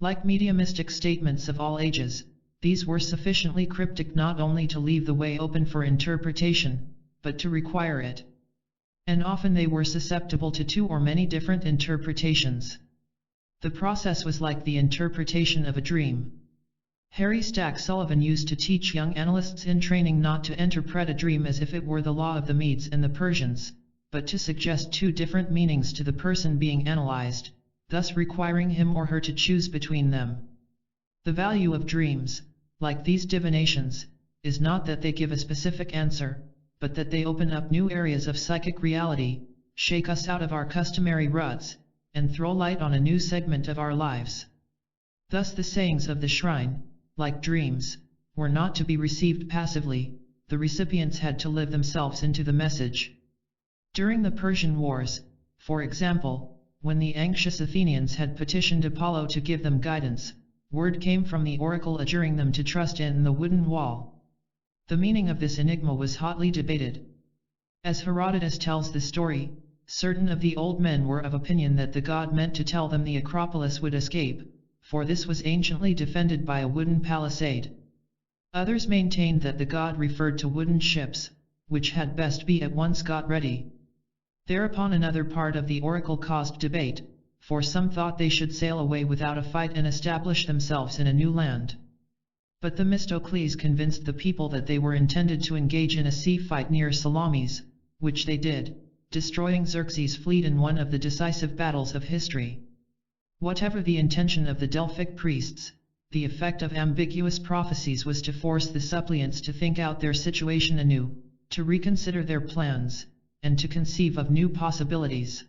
Like mediumistic statements of all ages, these were sufficiently cryptic not only to leave the way open for interpretation, but to require it. And often they were susceptible to two or many different interpretations. The process was like the interpretation of a dream. Harry Stack Sullivan used to teach young analysts in training not to interpret a dream as if it were the law of the Medes and the Persians, but to suggest two different meanings to the person being analyzed, thus requiring him or her to choose between them. The value of dreams, like these divinations, is not that they give a specific answer, but that they open up new areas of psychic reality, shake us out of our customary ruts, and throw light on a new segment of our lives. Thus the sayings of the shrine, like dreams, were not to be received passively. The recipients had to live themselves into the message. During the Persian Wars, for example, when the anxious Athenians had petitioned Apollo to give them guidance, word came from the oracle adjuring them to trust in the wooden wall. The meaning of this enigma was hotly debated. As Herodotus tells the story, certain of the old men were of opinion that the god meant to tell them the Acropolis would escape, for this was anciently defended by a wooden palisade. Others maintained that the god referred to wooden ships, which had best be at once got ready. Thereupon another part of the oracle caused debate, for some thought they should sail away without a fight and establish themselves in a new land. But Themistocles convinced the people that they were intended to engage in a sea fight near Salamis, which they did, destroying Xerxes' fleet in one of the decisive battles of history. Whatever the intention of the Delphic priests, the effect of ambiguous prophecies was to force the suppliants to think out their situation anew, to reconsider their plans, and to conceive of new possibilities.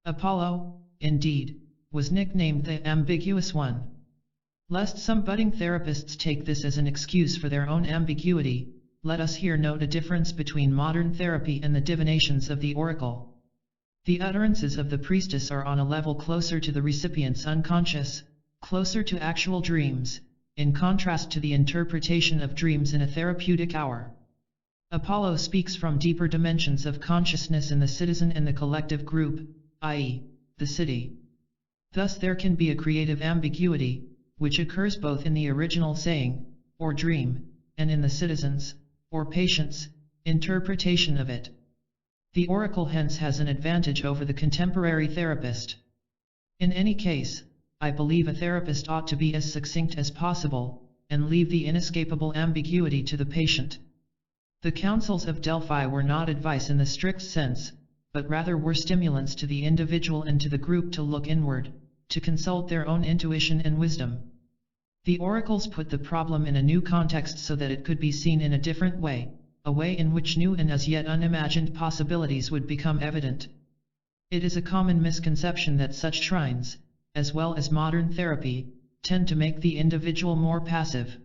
Apollo, indeed, was nicknamed the Ambiguous One. Lest some budding therapists take this as an excuse for their own ambiguity, let us here note a difference between modern therapy and the divinations of the oracle. The utterances of the priestess are on a level closer to the recipient's unconscious, closer to actual dreams, in contrast to the interpretation of dreams in a therapeutic hour. Apollo speaks from deeper dimensions of consciousness in the citizen and the collective group, i.e., the city. Thus there can be a creative ambiguity, which occurs both in the original saying, or dream, and in the citizen's, or patient's, interpretation of it. The oracle hence has an advantage over the contemporary therapist. In any case, I believe a therapist ought to be as succinct as possible, and leave the inescapable ambiguity to the patient. The councils of Delphi were not advice in the strict sense, but rather were stimulants to the individual and to the group to look inward, to consult their own intuition and wisdom. The oracles put the problem in a new context so that it could be seen in a different way, a way in which new and as yet unimagined possibilities would become evident. It is a common misconception that such shrines, as well as modern therapy, tend to make the individual more passive.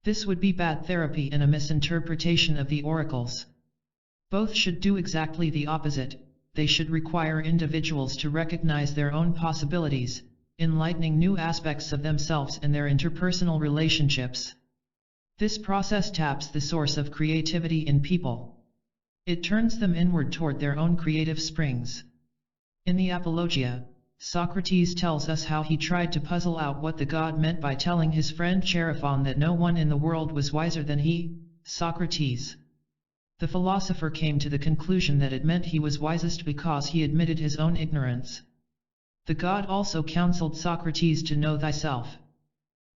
This would be bad therapy and a misinterpretation of the oracles. Both should do exactly the opposite. They should require individuals to recognize their own possibilities, enlightening new aspects of themselves and their interpersonal relationships. This process taps the source of creativity in people. It turns them inward toward their own creative springs. In the Apologia, Socrates tells us how he tried to puzzle out what the god meant by telling his friend Chaerephon that no one in the world was wiser than he, Socrates. The philosopher came to the conclusion that it meant he was wisest because he admitted his own ignorance. The god also counseled Socrates to know thyself.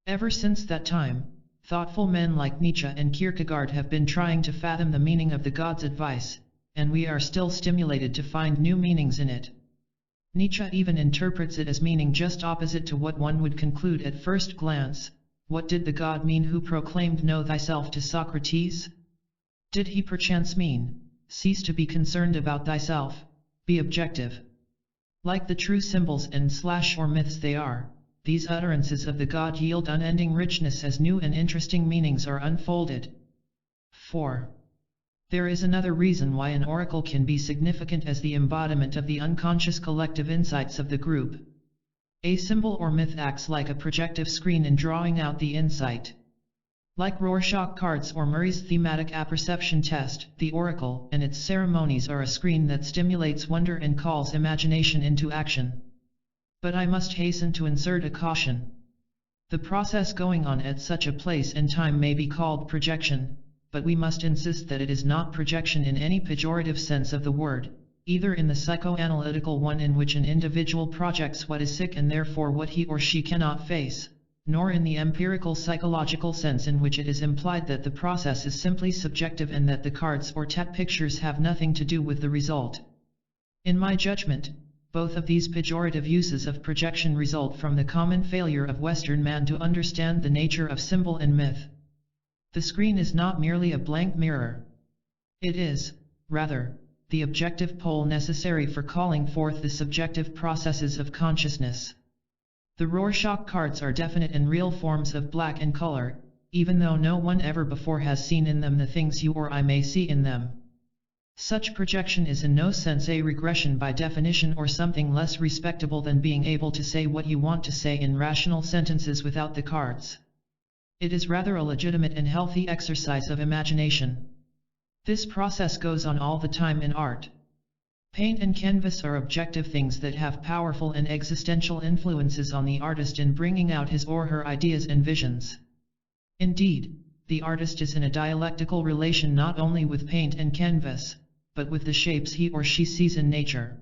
Ever since that time, thoughtful men like Nietzsche and Kierkegaard have been trying to fathom the meaning of the god's advice, and we are still stimulated to find new meanings in it. Nietzsche even interprets it as meaning just opposite to what one would conclude at first glance. What did the god mean who proclaimed know thyself to Socrates? Did he perchance mean, cease to be concerned about thyself, be objective? Like the true symbols and or myths they are, these utterances of the god yield unending richness as new and interesting meanings are unfolded. 4. There is another reason why an oracle can be significant as the embodiment of the unconscious collective insights of the group. A symbol or myth acts like a projective screen in drawing out the insight. Like Rorschach cards or Murray's thematic apperception test, the oracle and its ceremonies are a screen that stimulates wonder and calls imagination into action. But I must hasten to insert a caution. The process going on at such a place and time may be called projection, but we must insist that it is not projection in any pejorative sense of the word, either in the psychoanalytical one in which an individual projects what is sick and therefore what he or she cannot face, nor in the empirical psychological sense in which it is implied that the process is simply subjective and that the cards or pictures have nothing to do with the result. In my judgment, both of these pejorative uses of projection result from the common failure of Western man to understand the nature of symbol and myth. The screen is not merely a blank mirror. It is, rather, the objective pole necessary for calling forth the subjective processes of consciousness. The Rorschach cards are definite and real forms of black and color, even though no one ever before has seen in them the things you or I may see in them. Such projection is in no sense a regression by definition or something less respectable than being able to say what you want to say in rational sentences without the cards. It is rather a legitimate and healthy exercise of imagination. This process goes on all the time in art. Paint and canvas are objective things that have powerful and existential influences on the artist in bringing out his or her ideas and visions. Indeed, the artist is in a dialectical relation not only with paint and canvas, but with the shapes he or she sees in nature.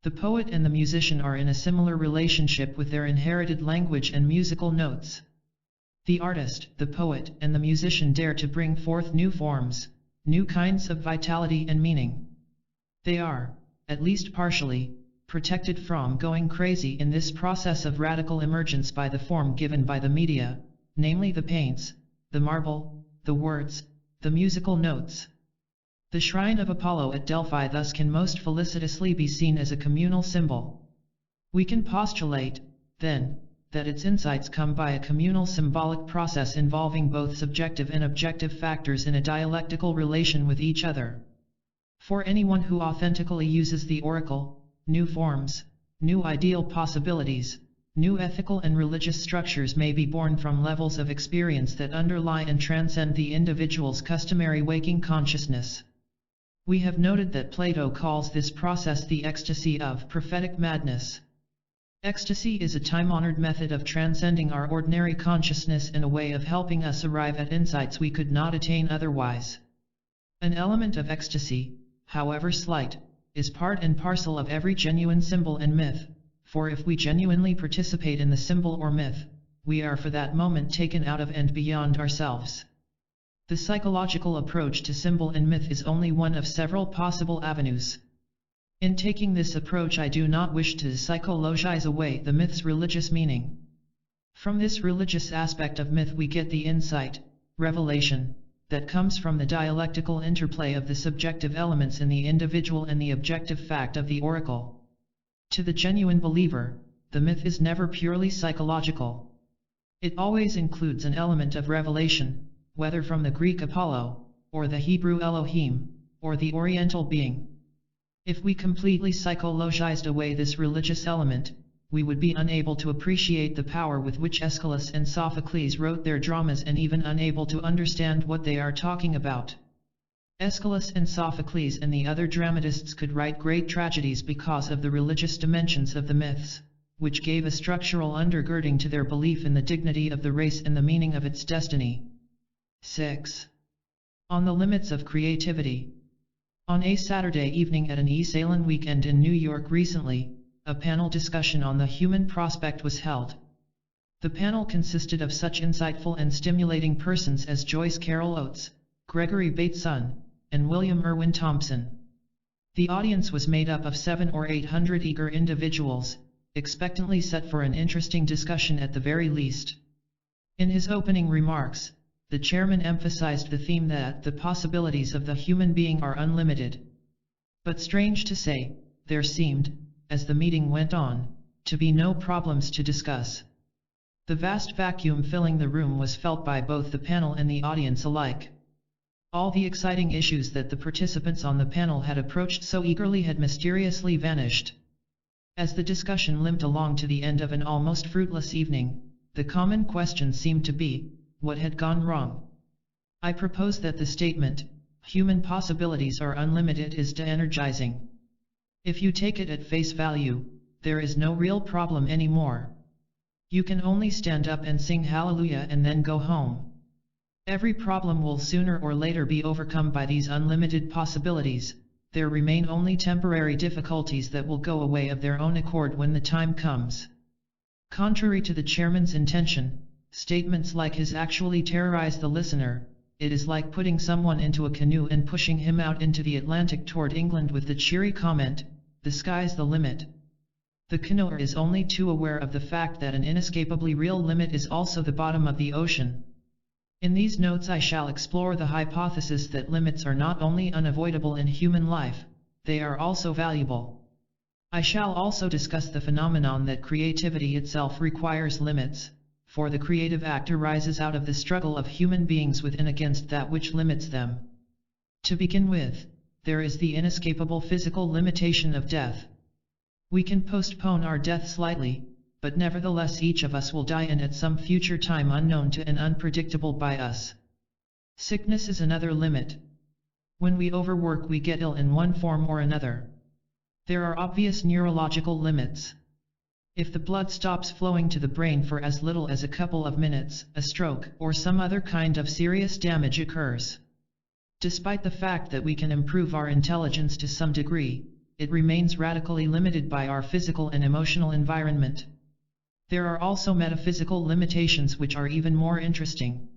The poet and the musician are in a similar relationship with their inherited language and musical notes. The artist, the poet, and the musician dare to bring forth new forms, new kinds of vitality and meaning. They are, at least partially, protected from going crazy in this process of radical emergence by the form given by the media, namely the paints, the marble, the words, the musical notes. The shrine of Apollo at Delphi thus can most felicitously be seen as a communal symbol. We can postulate, then, that its insights come by a communal symbolic process involving both subjective and objective factors in a dialectical relation with each other. For anyone who authentically uses the oracle, new forms, new ideal possibilities, new ethical and religious structures may be born from levels of experience that underlie and transcend the individual's customary waking consciousness. We have noted that Plato calls this process the ecstasy of prophetic madness. Ecstasy is a time-honored method of transcending our ordinary consciousness in a way of helping us arrive at insights we could not attain otherwise. An element of ecstasy, however slight, is part and parcel of every genuine symbol and myth, for if we genuinely participate in the symbol or myth, we are for that moment taken out of and beyond ourselves. The psychological approach to symbol and myth is only one of several possible avenues. In taking this approach, I do not wish to psychologize away the myth's religious meaning. From this religious aspect of myth we get the insight, revelation, that comes from the dialectical interplay of the subjective elements in the individual and the objective fact of the oracle. To the genuine believer, the myth is never purely psychological. It always includes an element of revelation, whether from the Greek Apollo, or the Hebrew Elohim, or the Oriental being. If we completely psychologized away this religious element, we would be unable to appreciate the power with which Aeschylus and Sophocles wrote their dramas and even unable to understand what they are talking about. Aeschylus and Sophocles and the other dramatists could write great tragedies because of the religious dimensions of the myths, which gave a structural undergirding to their belief in the dignity of the race and the meaning of its destiny. 6. On the limits of creativity. On a Saturday evening at an Salon weekend in New York recently, a panel discussion on the human prospect was held. The panel consisted of such insightful and stimulating persons as Joyce Carol Oates, Gregory Bateson, and William Irwin Thompson. The audience was made up of 700 or 800 eager individuals, expectantly set for an interesting discussion at the very least. In his opening remarks, the chairman emphasized the theme that the possibilities of the human being are unlimited. But strange to say, there seemed, as the meeting went on, to be no problems to discuss. The vast vacuum filling the room was felt by both the panel and the audience alike. All the exciting issues that the participants on the panel had approached so eagerly had mysteriously vanished. As the discussion limped along to the end of an almost fruitless evening, the common question seemed to be, what had gone wrong? I propose that the statement, human possibilities are unlimited, is de-energizing. If you take it at face value, there is no real problem anymore. You can only stand up and sing hallelujah and then go home. Every problem will sooner or later be overcome by these unlimited possibilities. There remain only temporary difficulties that will go away of their own accord when the time comes. Contrary to the chairman's intention, statements like his actually terrorize the listener. It is like putting someone into a canoe and pushing him out into the Atlantic toward England with the cheery comment, "The sky's the limit." The canoer is only too aware of the fact that an inescapably real limit is also the bottom of the ocean. In these notes I shall explore the hypothesis that limits are not only unavoidable in human life, they are also valuable. I shall also discuss the phenomenon that creativity itself requires limits, for the creative act arises out of the struggle of human beings with and against that which limits them. To begin with, there is the inescapable physical limitation of death. We can postpone our death slightly, but nevertheless each of us will die and at some future time unknown to and unpredictable by us. Sickness is another limit. When we overwork we get ill in one form or another. There are obvious neurological limits. If the blood stops flowing to the brain for as little as a couple of minutes, a stroke or some other kind of serious damage occurs. Despite the fact that we can improve our intelligence to some degree, it remains radically limited by our physical and emotional environment. There are also metaphysical limitations which are even more interesting.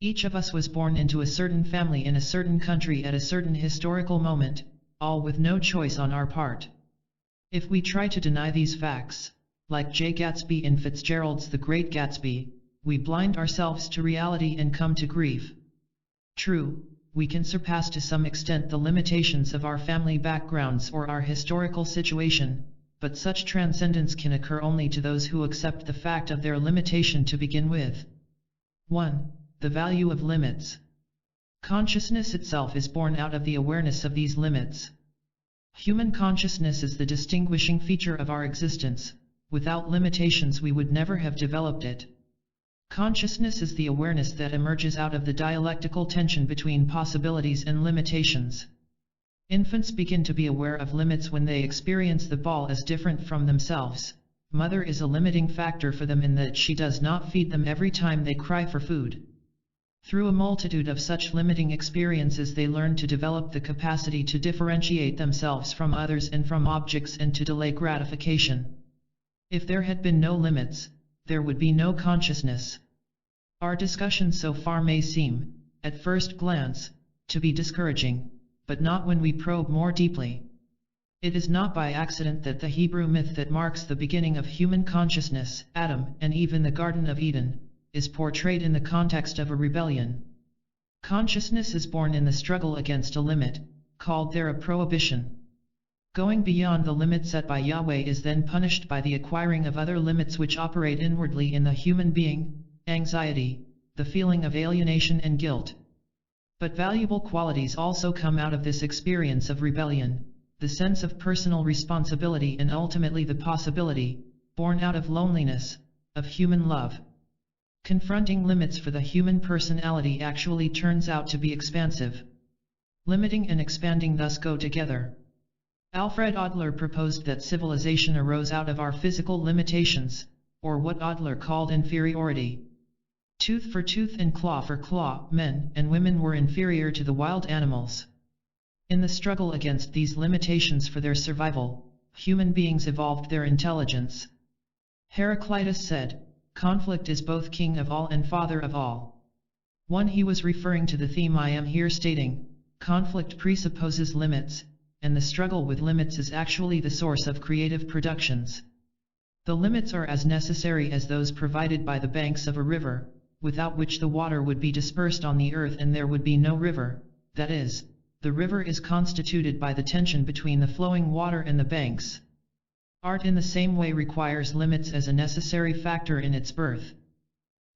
Each of us was born into a certain family in a certain country at a certain historical moment, all with no choice on our part. If we try to deny these facts, like J. Gatsby in Fitzgerald's The Great Gatsby, we blind ourselves to reality and come to grief. True, we can surpass to some extent the limitations of our family backgrounds or our historical situation, but such transcendence can occur only to those who accept the fact of their limitation to begin with. 1. The value of limits. Consciousness itself is born out of the awareness of these limits. Human consciousness is the distinguishing feature of our existence. Without limitations we would never have developed it. Consciousness is the awareness that emerges out of the dialectical tension between possibilities and limitations. Infants begin to be aware of limits when they experience the ball as different from themselves. Mother is a limiting factor for them in that she does not feed them every time they cry for food. Through a multitude of such limiting experiences they learn to develop the capacity to differentiate themselves from others and from objects and to delay gratification. If there had been no limits, there would be no consciousness. Our discussion so far may seem, at first glance, to be discouraging, but not when we probe more deeply. It is not by accident that the Hebrew myth that marks the beginning of human consciousness, Adam and Eve in the Garden of Eden, is portrayed in the context of a rebellion. Consciousness is born in the struggle against a limit, called there a prohibition. Going beyond the limit set by Yahweh is then punished by the acquiring of other limits which operate inwardly in the human being: anxiety, the feeling of alienation and guilt. But valuable qualities also come out of this experience of rebellion: the sense of personal responsibility and ultimately the possibility, born out of loneliness, of human love. Confronting limits for the human personality actually turns out to be expansive. Limiting and expanding thus go together. Alfred Adler proposed that civilization arose out of our physical limitations, or what Adler called inferiority. Tooth for tooth and claw for claw, men and women were inferior to the wild animals. In the struggle against these limitations for their survival, human beings evolved their intelligence. Heraclitus said, "Conflict is both king of all and father of all." 1. He was referring to the theme I am here stating: conflict presupposes limits, and the struggle with limits is actually the source of creative productions. The limits are as necessary as those provided by the banks of a river, without which the water would be dispersed on the earth and there would be no river. That is, the river is constituted by the tension between the flowing water and the banks. Art in the same way requires limits as a necessary factor in its birth.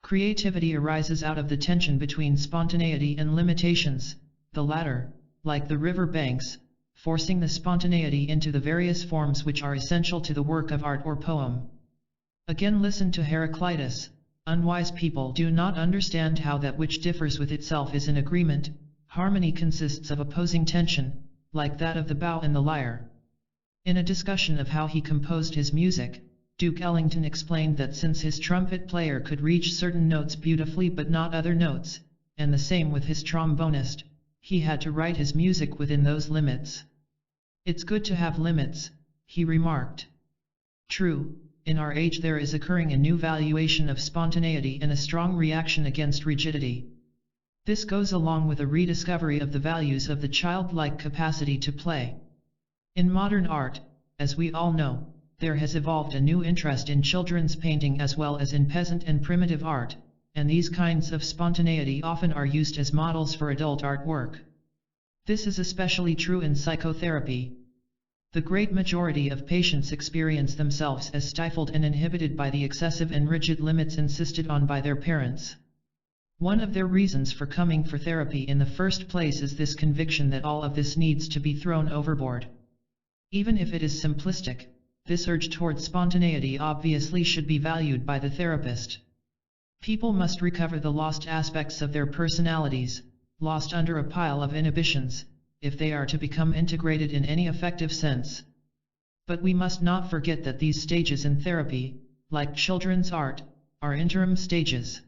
Creativity arises out of the tension between spontaneity and limitations, the latter, like the river banks, forcing the spontaneity into the various forms which are essential to the work of art or poem. Again, listen to Heraclitus: unwise people do not understand how that which differs with itself is in agreement. Harmony consists of opposing tension, like that of the bow and the lyre. In a discussion of how he composed his music, Duke Ellington explained that since his trumpet player could reach certain notes beautifully but not other notes, and the same with his trombonist, he had to write his music within those limits. "It's good to have limits," he remarked. True, in our age there is occurring a new valuation of spontaneity and a strong reaction against rigidity. This goes along with a rediscovery of the values of the childlike capacity to play. In modern art, as we all know, there has evolved a new interest in children's painting as well as in peasant and primitive art, and these kinds of spontaneity often are used as models for adult artwork. This is especially true in psychotherapy. The great majority of patients experience themselves as stifled and inhibited by the excessive and rigid limits insisted on by their parents. One of their reasons for coming for therapy in the first place is this conviction that all of this needs to be thrown overboard. Even if it is simplistic, this urge towards spontaneity obviously should be valued by the therapist. People must recover the lost aspects of their personalities, lost under a pile of inhibitions, if they are to become integrated in any effective sense. But we must not forget that these stages in therapy, like children's art, are interim stages.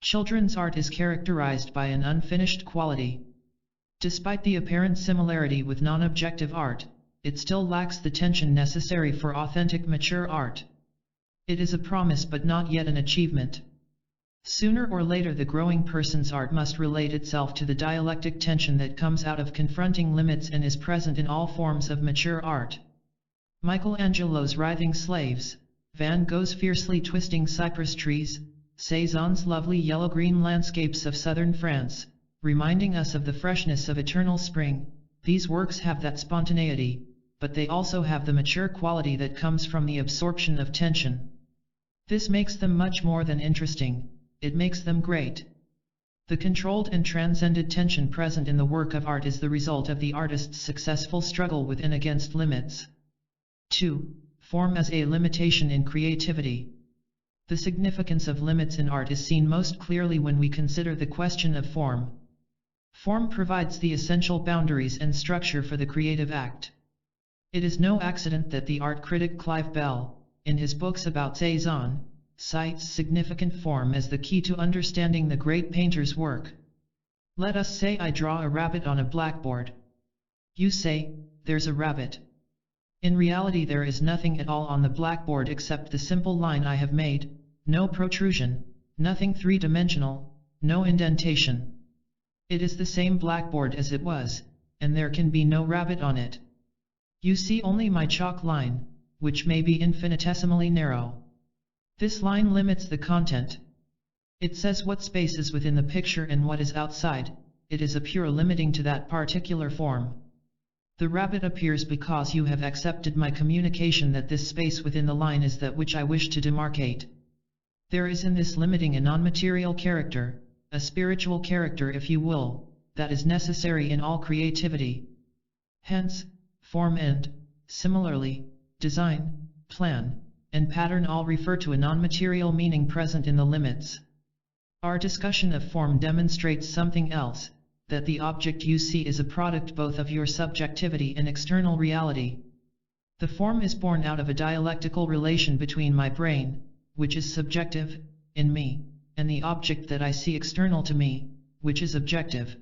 Children's art is characterized by an unfinished quality. Despite the apparent similarity with non-objective art, it still lacks the tension necessary for authentic mature art. It is a promise but not yet an achievement. Sooner or later the growing person's art must relate itself to the dialectic tension that comes out of confronting limits and is present in all forms of mature art. Michelangelo's writhing slaves, Van Gogh's fiercely twisting cypress trees, Cézanne's lovely yellow-green landscapes of southern France, reminding us of the freshness of eternal spring, these works have that spontaneity, but they also have the mature quality that comes from the absorption of tension. This makes them much more than interesting, it makes them great. The controlled and transcended tension present in the work of art is the result of the artist's successful struggle with and against limits. 2. Form as a limitation in creativity. The significance of limits in art is seen most clearly when we consider the question of form. Form provides the essential boundaries and structure for the creative act. It is no accident that the art critic Clive Bell, in his books about Cézanne, cites significant form as the key to understanding the great painter's work. Let us say I draw a rabbit on a blackboard. You say, there's a rabbit. In reality there is nothing at all on the blackboard except the simple line I have made, no protrusion, nothing three-dimensional, no indentation. It is the same blackboard as it was, and there can be no rabbit on it. You see only my chalk line, which may be infinitesimally narrow. This line limits the content. It says what space is within the picture and what is outside, it is a pure limiting to that particular form. The rabbit appears because you have accepted my communication that this space within the line is that which I wish to demarcate. There is in this limiting a non-material character, a spiritual character if you will, that is necessary in all creativity. Hence, form and, similarly, design, plan, and pattern all refer to a non-material meaning present in the limits. Our discussion of form demonstrates something else, that the object you see is a product both of your subjectivity and external reality. The form is born out of a dialectical relation between my brain, which is subjective, in me, and the object that I see external to me, which is objective.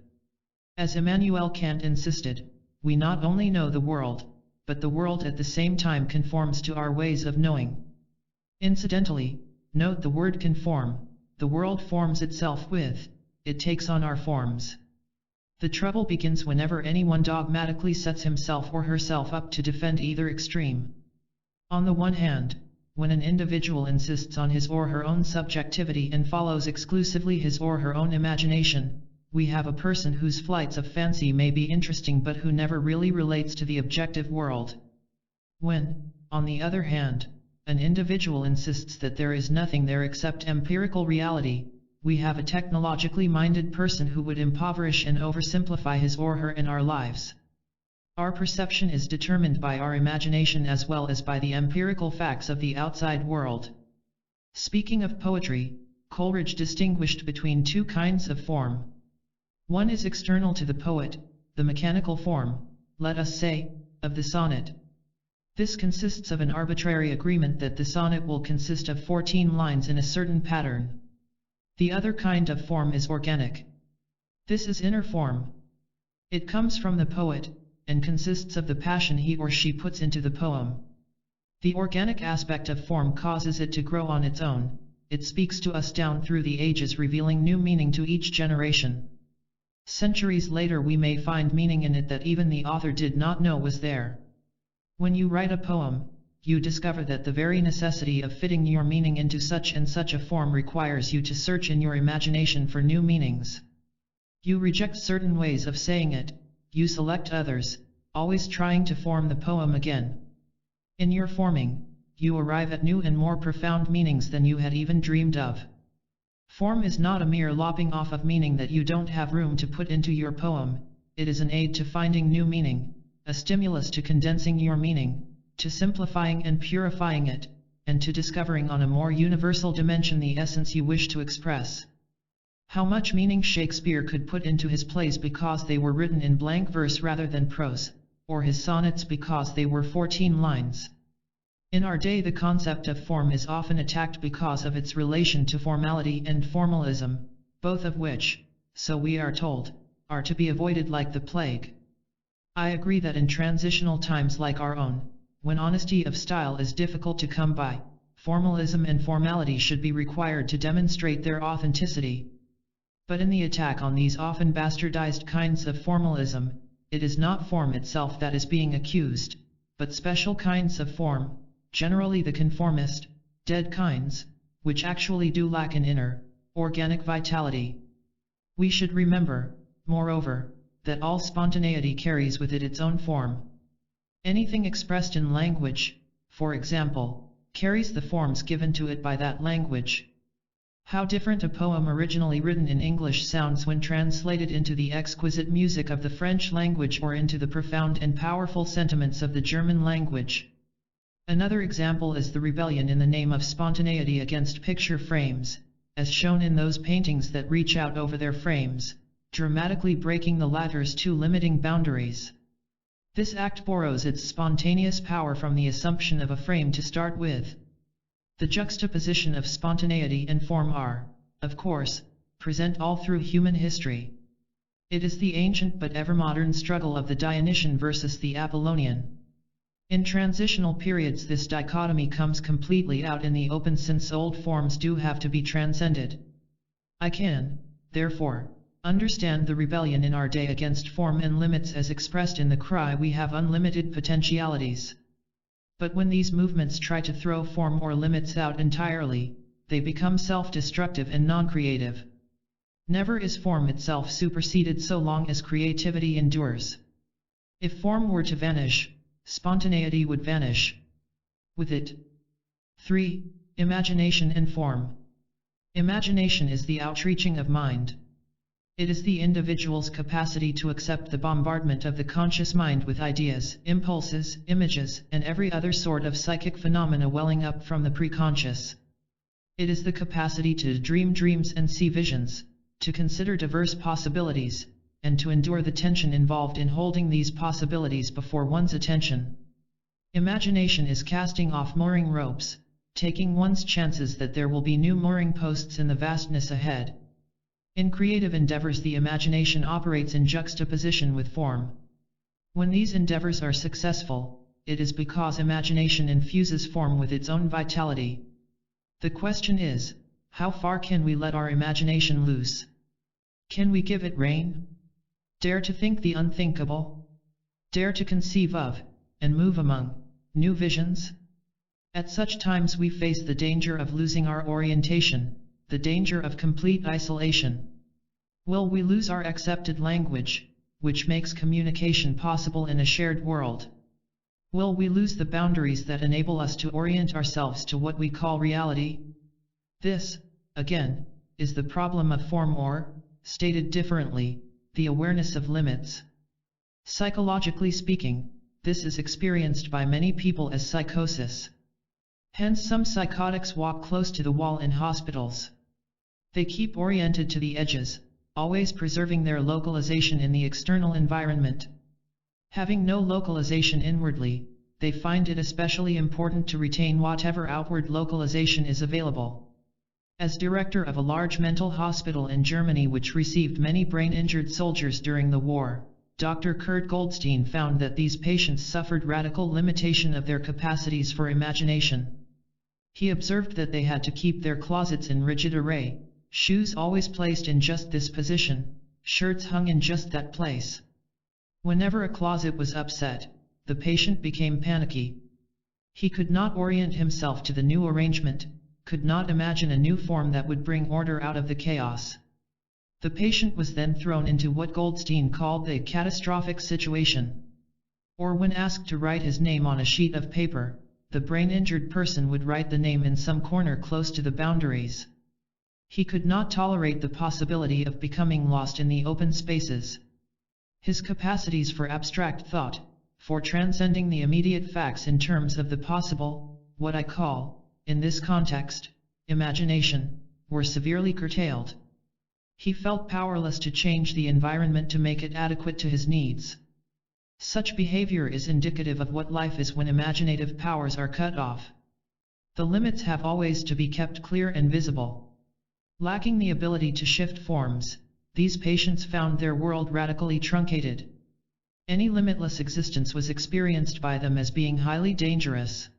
As Immanuel Kant insisted, we not only know the world, but the world at the same time conforms to our ways of knowing. Incidentally, note the word conform, the world forms itself with, it takes on our forms. The trouble begins whenever anyone dogmatically sets himself or herself up to defend either extreme. On the one hand, when an individual insists on his or her own subjectivity and follows exclusively his or her own imagination, we have a person whose flights of fancy may be interesting but who never really relates to the objective world. When, on the other hand, an individual insists that there is nothing there except empirical reality, we have a technologically minded person who would impoverish and oversimplify his or her in our lives. Our perception is determined by our imagination as well as by the empirical facts of the outside world. Speaking of poetry, Coleridge distinguished between two kinds of form. One is external to the poet, the mechanical form, let us say, of the sonnet. This consists of an arbitrary agreement that the sonnet will consist of 14 lines in a certain pattern. The other kind of form is organic. This is inner form. It comes from the poet, and consists of the passion he or she puts into the poem. The organic aspect of form causes it to grow on its own, it speaks to us down through the ages, revealing new meaning to each generation. Centuries later we may find meaning in it that even the author did not know was there. When you write a poem, you discover that the very necessity of fitting your meaning into such and such a form requires you to search in your imagination for new meanings. You reject certain ways of saying it, you select others, always trying to form the poem again. In your forming, you arrive at new and more profound meanings than you had even dreamed of. Form is not a mere lopping off of meaning that you don't have room to put into your poem, it is an aid to finding new meaning, a stimulus to condensing your meaning, to simplifying and purifying it, and to discovering on a more universal dimension the essence you wish to express. How much meaning Shakespeare could put into his plays because they were written in blank verse rather than prose, or his sonnets because they were 14 lines. In our day the concept of form is often attacked because of its relation to formality and formalism, both of which, so we are told, are to be avoided like the plague. I agree that in transitional times like our own, when honesty of style is difficult to come by, formalism and formality should be required to demonstrate their authenticity. But in the attack on these often bastardized kinds of formalism, it is not form itself that is being accused, but special kinds of form, generally the conformist, dead kinds, which actually do lack an inner, organic vitality. We should remember, moreover, that all spontaneity carries with it its own form. Anything expressed in language, for example, carries the forms given to it by that language. How different a poem originally written in English sounds when translated into the exquisite music of the French language or into the profound and powerful sentiments of the German language. Another example is the rebellion in the name of spontaneity against picture frames, as shown in those paintings that reach out over their frames, dramatically breaking the latter's two limiting boundaries. This act borrows its spontaneous power from the assumption of a frame to start with. The juxtaposition of spontaneity and form are, of course, present all through human history. It is the ancient but ever-modern struggle of the Dionysian versus the Apollonian. In transitional periods this dichotomy comes completely out in the open since old forms do have to be transcended. I can, therefore, understand the rebellion in our day against form and limits as expressed in the cry "We have unlimited potentialities." But when these movements try to throw form or limits out entirely, they become self-destructive and non-creative. Never is form itself superseded so long as creativity endures. If form were to vanish, spontaneity would vanish with it. 3. Imagination and form. Imagination is the outreaching of mind. It is the individual's capacity to accept the bombardment of the conscious mind with ideas, impulses, images, and every other sort of psychic phenomena welling up from the preconscious. It is the capacity to dream dreams and see visions, to consider diverse possibilities, and to endure the tension involved in holding these possibilities before one's attention. Imagination is casting off mooring ropes, taking one's chances that there will be new mooring posts in the vastness ahead. In creative endeavors the imagination operates in juxtaposition with form. When these endeavors are successful, it is because imagination infuses form with its own vitality. The question is, how far can we let our imagination loose? Can we give it rein? Dare to think the unthinkable? Dare to conceive of, and move among, new visions? At such times we face the danger of losing our orientation, the danger of complete isolation. Will we lose our accepted language, which makes communication possible in a shared world? Will we lose the boundaries that enable us to orient ourselves to what we call reality? This, again, is the problem of form or, stated differently, the awareness of limits. Psychologically speaking, this is experienced by many people as psychosis. Hence some psychotics walk close to the wall in hospitals. They keep oriented to the edges, always preserving their localization in the external environment. Having no localization inwardly, they find it especially important to retain whatever outward localization is available. As director of a large mental hospital in Germany which received many brain-injured soldiers during the war, Dr. Kurt Goldstein found that these patients suffered radical limitation of their capacities for imagination. He observed that they had to keep their closets in rigid array, shoes always placed in just this position, shirts hung in just that place. Whenever a closet was upset, the patient became panicky. He could not orient himself to the new arrangement, could not imagine a new form that would bring order out of the chaos. The patient was then thrown into what Goldstein called the catastrophic situation. Or when asked to write his name on a sheet of paper, the brain-injured person would write the name in some corner close to the boundaries. He could not tolerate the possibility of becoming lost in the open spaces. His capacities for abstract thought, for transcending the immediate facts in terms of the possible, what I call, in this context, imagination, were severely curtailed. He felt powerless to change the environment to make it adequate to his needs. Such behavior is indicative of what life is when imaginative powers are cut off. The limits have always to be kept clear and visible. Lacking the ability to shift forms, these patients found their world radically truncated. Any limitless existence was experienced by them as being highly dangerous.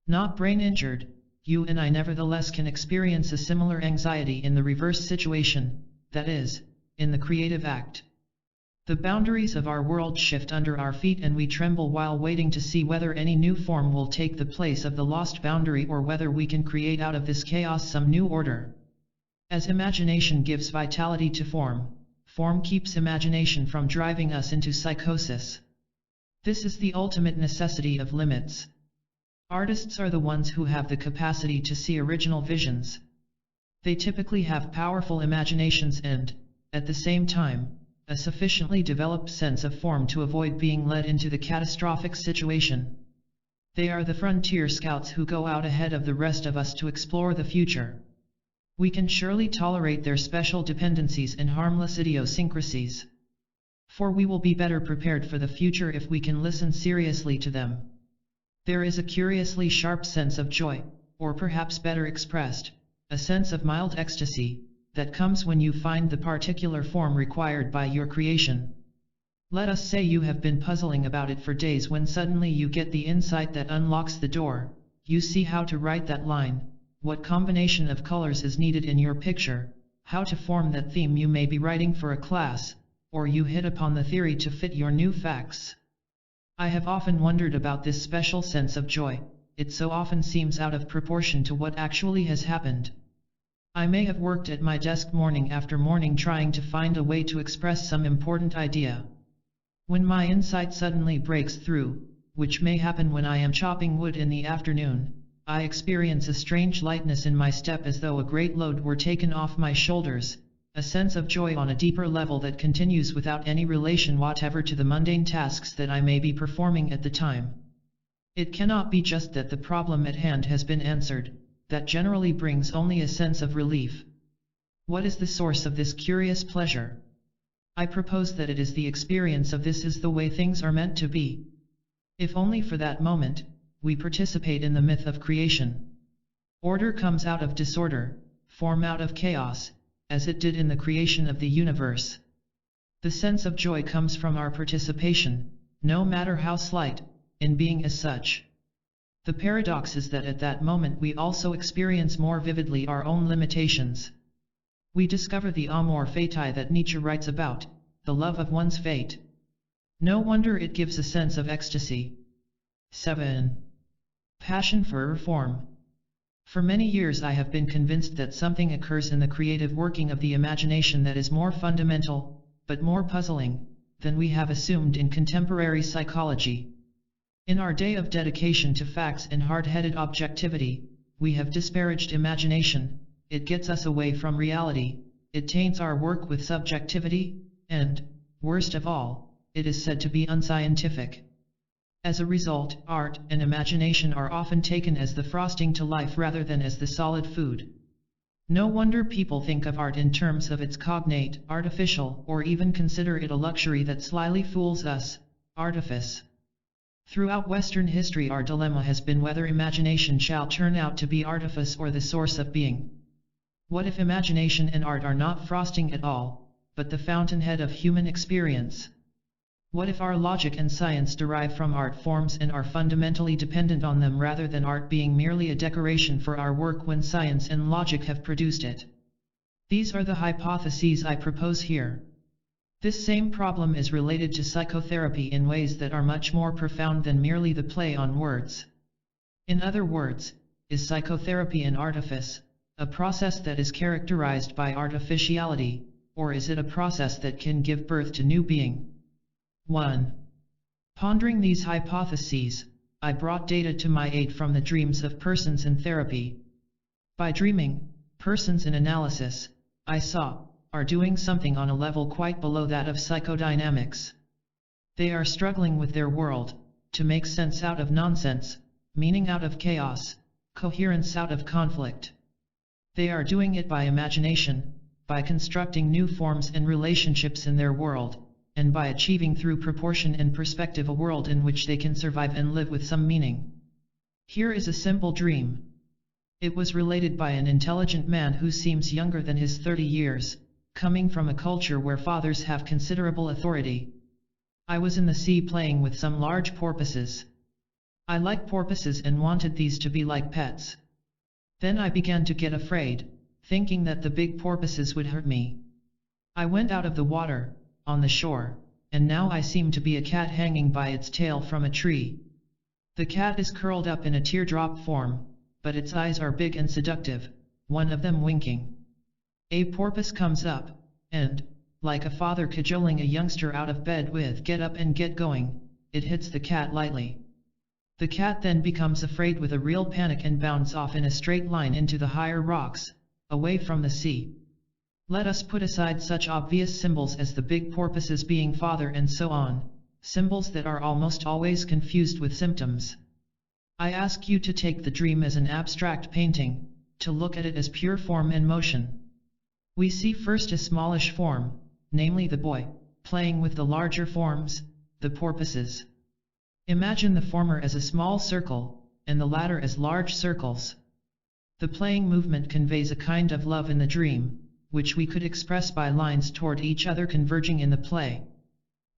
Not brain-injured, you and I nevertheless can experience a similar anxiety in the reverse situation, that is, in the creative act. The boundaries of our world shift under our feet and we tremble while waiting to see whether any new form will take the place of the lost boundary or whether we can create out of this chaos some new order. As imagination gives vitality to form, form keeps imagination from driving us into psychosis. This is the ultimate necessity of limits. Artists are the ones who have the capacity to see original visions. They typically have powerful imaginations and, at the same time, a sufficiently developed sense of form to avoid being led into the catastrophic situation. They are the frontier scouts who go out ahead of the rest of us to explore the future. We can surely tolerate their special dependencies and harmless idiosyncrasies. For we will be better prepared for the future if we can listen seriously to them. There is a curiously sharp sense of joy, or perhaps better expressed, a sense of mild ecstasy, that comes when you find the particular form required by your creation. Let us say you have been puzzling about it for days when suddenly you get the insight that unlocks the door, you see how to write that line, what combination of colors is needed in your picture, how to form that theme you may be writing for a class, or you hit upon the theory to fit your new facts. I have often wondered about this special sense of joy, it so often seems out of proportion to what actually has happened. I may have worked at my desk morning after morning trying to find a way to express some important idea. When my insight suddenly breaks through, which may happen when I am chopping wood in the afternoon, I experience a strange lightness in my step as though a great load were taken off my shoulders, a sense of joy on a deeper level that continues without any relation whatever to the mundane tasks that I may be performing at the time. It cannot be just that the problem at hand has been answered, that generally brings only a sense of relief. What is the source of this curious pleasure? I propose that it is the experience of this is the way things are meant to be. If only for that moment, we participate in the myth of creation. Order comes out of disorder, form out of chaos, as it did in the creation of the universe. The sense of joy comes from our participation, no matter how slight, in being as such. The paradox is that at that moment we also experience more vividly our own limitations. We discover the amor fati that Nietzsche writes about, the love of one's fate. No wonder it gives a sense of ecstasy. 7. Passion for reform. For many years I have been convinced that something occurs in the creative working of the imagination that is more fundamental, but more puzzling, than we have assumed in contemporary psychology. In our day of dedication to facts and hard-headed objectivity, we have disparaged imagination. It gets us away from reality, it taints our work with subjectivity, and, worst of all, it is said to be unscientific. As a result, art and imagination are often taken as the frosting to life rather than as the solid food. No wonder people think of art in terms of its cognate, artificial, or even consider it a luxury that slyly fools us, artifice. Throughout Western history our dilemma has been whether imagination shall turn out to be artifice or the source of being. What if imagination and art are not frosting at all, but the fountainhead of human experience? What if our logic and science derive from art forms and are fundamentally dependent on them rather than art being merely a decoration for our work when science and logic have produced it? These are the hypotheses I propose here. This same problem is related to psychotherapy in ways that are much more profound than merely the play on words. In other words, is psychotherapy an artifice, a process that is characterized by artificiality, or is it a process that can give birth to new being? 1. Pondering these hypotheses, I brought data to my aid from the dreams of persons in therapy. By dreaming, persons in analysis, I saw, are doing something on a level quite below that of psychodynamics. They are struggling with their world, to make sense out of nonsense, meaning out of chaos, coherence out of conflict. They are doing it by imagination, by constructing new forms and relationships in their world, and by achieving through proportion and perspective a world in which they can survive and live with some meaning. Here is a simple dream. It was related by an intelligent man who seems younger than his 30 years, coming from a culture where fathers have considerable authority. I was in the sea playing with some large porpoises. I like porpoises and wanted these to be like pets. Then I began to get afraid, thinking that the big porpoises would hurt me. I went out of the water, on the shore, and now I seem to be a cat hanging by its tail from a tree. The cat is curled up in a teardrop form, but its eyes are big and seductive, one of them winking. A porpoise comes up, and, like a father cajoling a youngster out of bed with "get up and get going," it hits the cat lightly. The cat then becomes afraid with a real panic and bounds off in a straight line into the higher rocks, away from the sea. Let us put aside such obvious symbols as the big porpoises being father and so on, symbols that are almost always confused with symptoms. I ask you to take the dream as an abstract painting, to look at it as pure form and motion. We see first a smallish form, namely the boy, playing with the larger forms, the porpoises. Imagine the former as a small circle, and the latter as large circles. The playing movement conveys a kind of love in the dream, which we could express by lines toward each other converging in the play.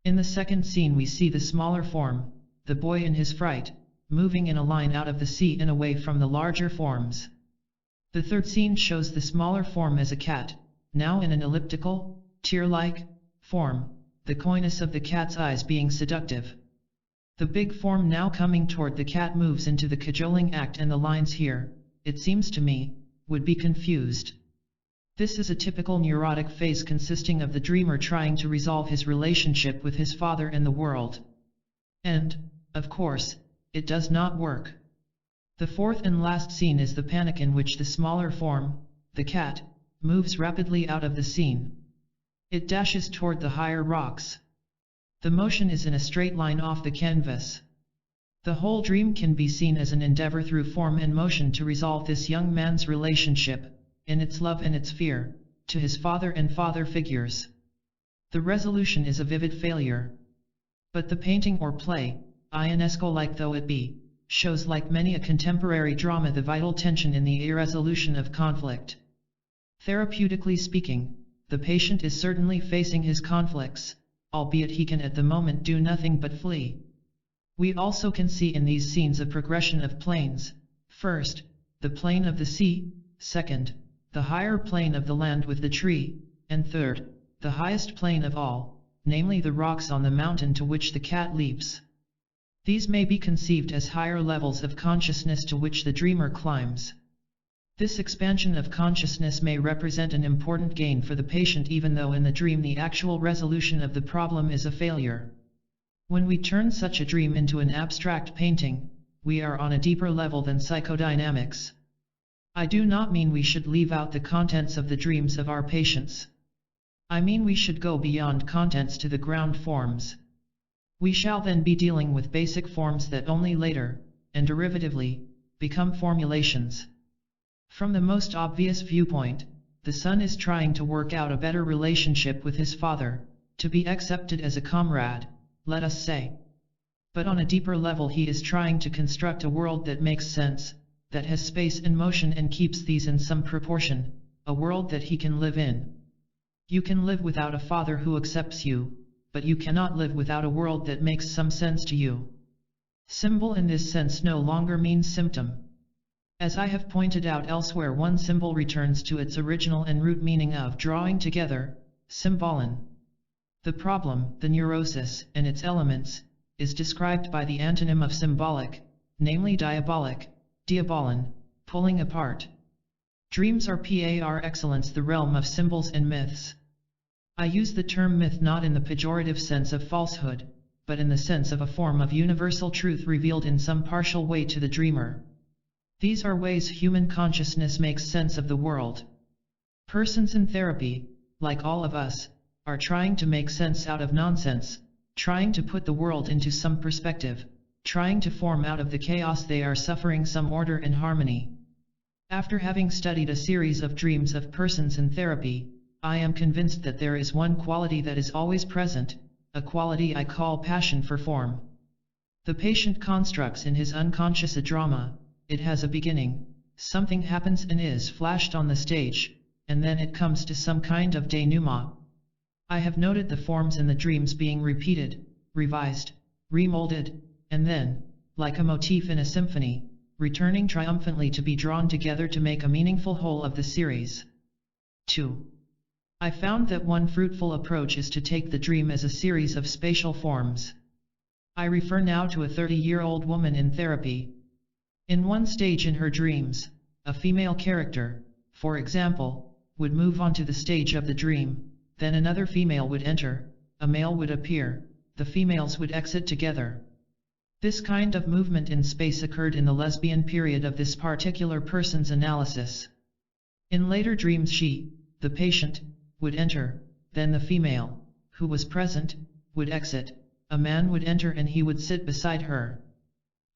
In the second scene we see the smaller form, the boy in his fright, moving in a line out of the sea and away from the larger forms. The third scene shows the smaller form as a cat, now in an elliptical, tear-like form, the coyness of the cat's eyes being seductive. The big form now coming toward the cat moves into the cajoling act, and the lines here, it seems to me, would be confused. This is a typical neurotic phase consisting of the dreamer trying to resolve his relationship with his father and the world. And, of course, it does not work. The fourth and last scene is the panic in which the smaller form, the cat, moves rapidly out of the scene. It dashes toward the higher rocks. The motion is in a straight line off the canvas. The whole dream can be seen as an endeavor through form and motion to resolve this young man's relationship, in its love and its fear, to his father and father figures. The resolution is a vivid failure. But the painting or play, Ionesco-like though it be, shows like many a contemporary drama the vital tension in the irresolution of conflict. Therapeutically speaking, the patient is certainly facing his conflicts, albeit he can at the moment do nothing but flee. We also can see in these scenes a progression of planes: first, the plane of the sea; second, the higher plane of the land with the tree; and third, the highest plane of all, namely the rocks on the mountain to which the cat leaps. These may be conceived as higher levels of consciousness to which the dreamer climbs. This expansion of consciousness may represent an important gain for the patient, even though in the dream the actual resolution of the problem is a failure. When we turn such a dream into an abstract painting, we are on a deeper level than psychodynamics. I do not mean we should leave out the contents of the dreams of our patients. I mean we should go beyond contents to the ground forms. We shall then be dealing with basic forms that only later, and derivatively, become formulations. From the most obvious viewpoint, the son is trying to work out a better relationship with his father, to be accepted as a comrade, let us say. But on a deeper level he is trying to construct a world that makes sense, that has space and motion and keeps these in some proportion, a world that he can live in. You can live without a father who accepts you, but you cannot live without a world that makes some sense to you. Symbol in this sense no longer means symptom. As I have pointed out elsewhere, one symbol returns to its original and root meaning of drawing together, symbolon. The problem, the neurosis, and its elements, is described by the antonym of symbolic, namely diabolic, diabolon, pulling apart. Dreams are par excellence the realm of symbols and myths. I use the term myth not in the pejorative sense of falsehood, but in the sense of a form of universal truth revealed in some partial way to the dreamer. These are ways human consciousness makes sense of the world. Persons in therapy, like all of us, are trying to make sense out of nonsense, trying to put the world into some perspective, trying to form out of the chaos they are suffering some order and harmony. After having studied a series of dreams of persons in therapy, I am convinced that there is one quality that is always present, a quality I call passion for form. The patient constructs in his unconscious a drama. It has a beginning, something happens and is flashed on the stage, and then it comes to some kind of denouement. I have noted the forms in the dreams being repeated, revised, remolded, and then, like a motif in a symphony, returning triumphantly to be drawn together to make a meaningful whole of the series. 2. I found that one fruitful approach is to take the dream as a series of spatial forms. I refer now to a 30-year-old woman in therapy. In one stage in her dreams, a female character, for example, would move onto the stage of the dream, then another female would enter, a male would appear, the females would exit together. This kind of movement in space occurred in the lesbian period of this particular person's analysis. In later dreams she, the patient, would enter, then the female, who was present, would exit, a man would enter and he would sit beside her.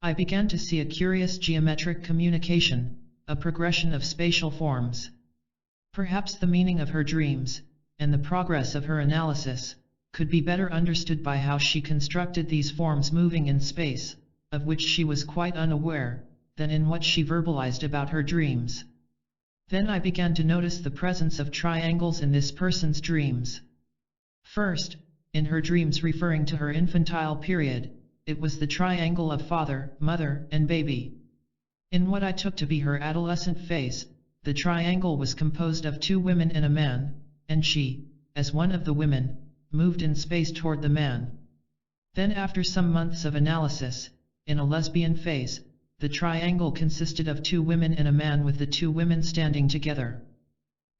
I began to see a curious geometric communication, a progression of spatial forms. Perhaps the meaning of her dreams, and the progress of her analysis, could be better understood by how she constructed these forms moving in space, of which she was quite unaware, than in what she verbalized about her dreams. Then I began to notice the presence of triangles in this person's dreams. First, in her dreams referring to her infantile period, it was the triangle of father, mother, and baby. In what I took to be her adolescent phase, the triangle was composed of 2 women and a man, and she, as one of the women, moved in space toward the man. Then after some months of analysis, in a lesbian phase, the triangle consisted of 2 women and a man with the 2 women standing together.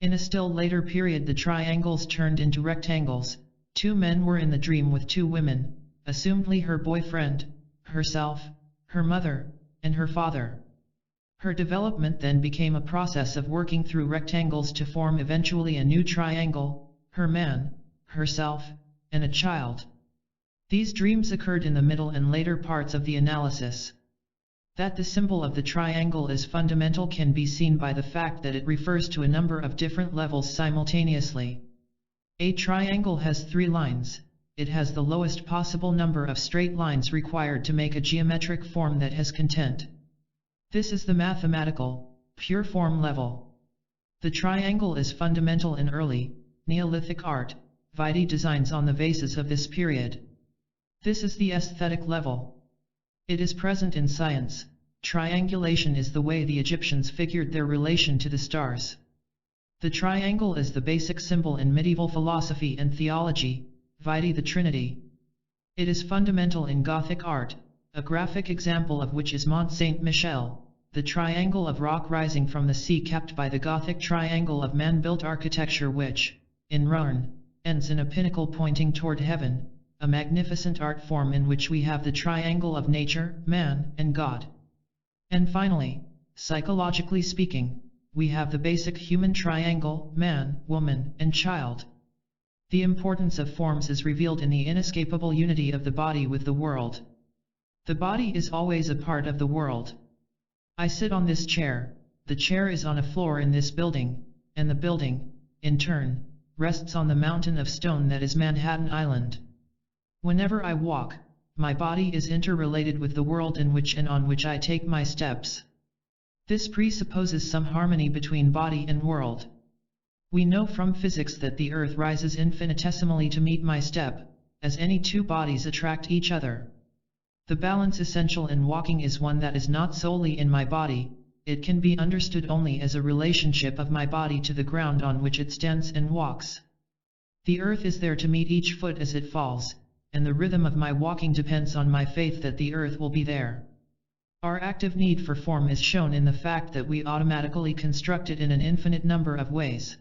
In a still later period the triangles turned into rectangles, 2 men were in the dream with 2 women, assumedly her boyfriend, herself, her mother, and her father. Her development then became a process of working through rectangles to form eventually a new triangle, her man, herself, and a child. These dreams occurred in the middle and later parts of the analysis. That the symbol of the triangle is fundamental can be seen by the fact that it refers to a number of different levels simultaneously. A triangle has 3 lines. It has the lowest possible number of straight lines required to make a geometric form that has content. This is the mathematical, pure form level. The triangle is fundamental in early, Neolithic art, Vide designs on the vases of this period. This is the aesthetic level. It is present in science. Triangulation is the way the Egyptians figured their relation to the stars. The triangle is the basic symbol in medieval philosophy and theology, Vide the Trinity. It is fundamental in Gothic art, a graphic example of which is Mont Saint-Michel, the triangle of rock rising from the sea capped by the Gothic triangle of man-built architecture which, in Rouen, ends in a pinnacle pointing toward heaven, a magnificent art form in which we have the triangle of nature, man, and God. And finally, psychologically speaking, we have the basic human triangle, man, woman, and child. The importance of forms is revealed in the inescapable unity of the body with the world. The body is always a part of the world. I sit on this chair, the chair is on a floor in this building, and the building, in turn, rests on the mountain of stone that is Manhattan Island. Whenever I walk, my body is interrelated with the world in which and on which I take my steps. This presupposes some harmony between body and world. We know from physics that the earth rises infinitesimally to meet my step, as any 2 bodies attract each other. The balance essential in walking is one that is not solely in my body, it can be understood only as a relationship of my body to the ground on which it stands and walks. The earth is there to meet each foot as it falls, and the rhythm of my walking depends on my faith that the earth will be there. Our active need for form is shown in the fact that we automatically construct it in an infinite number of ways.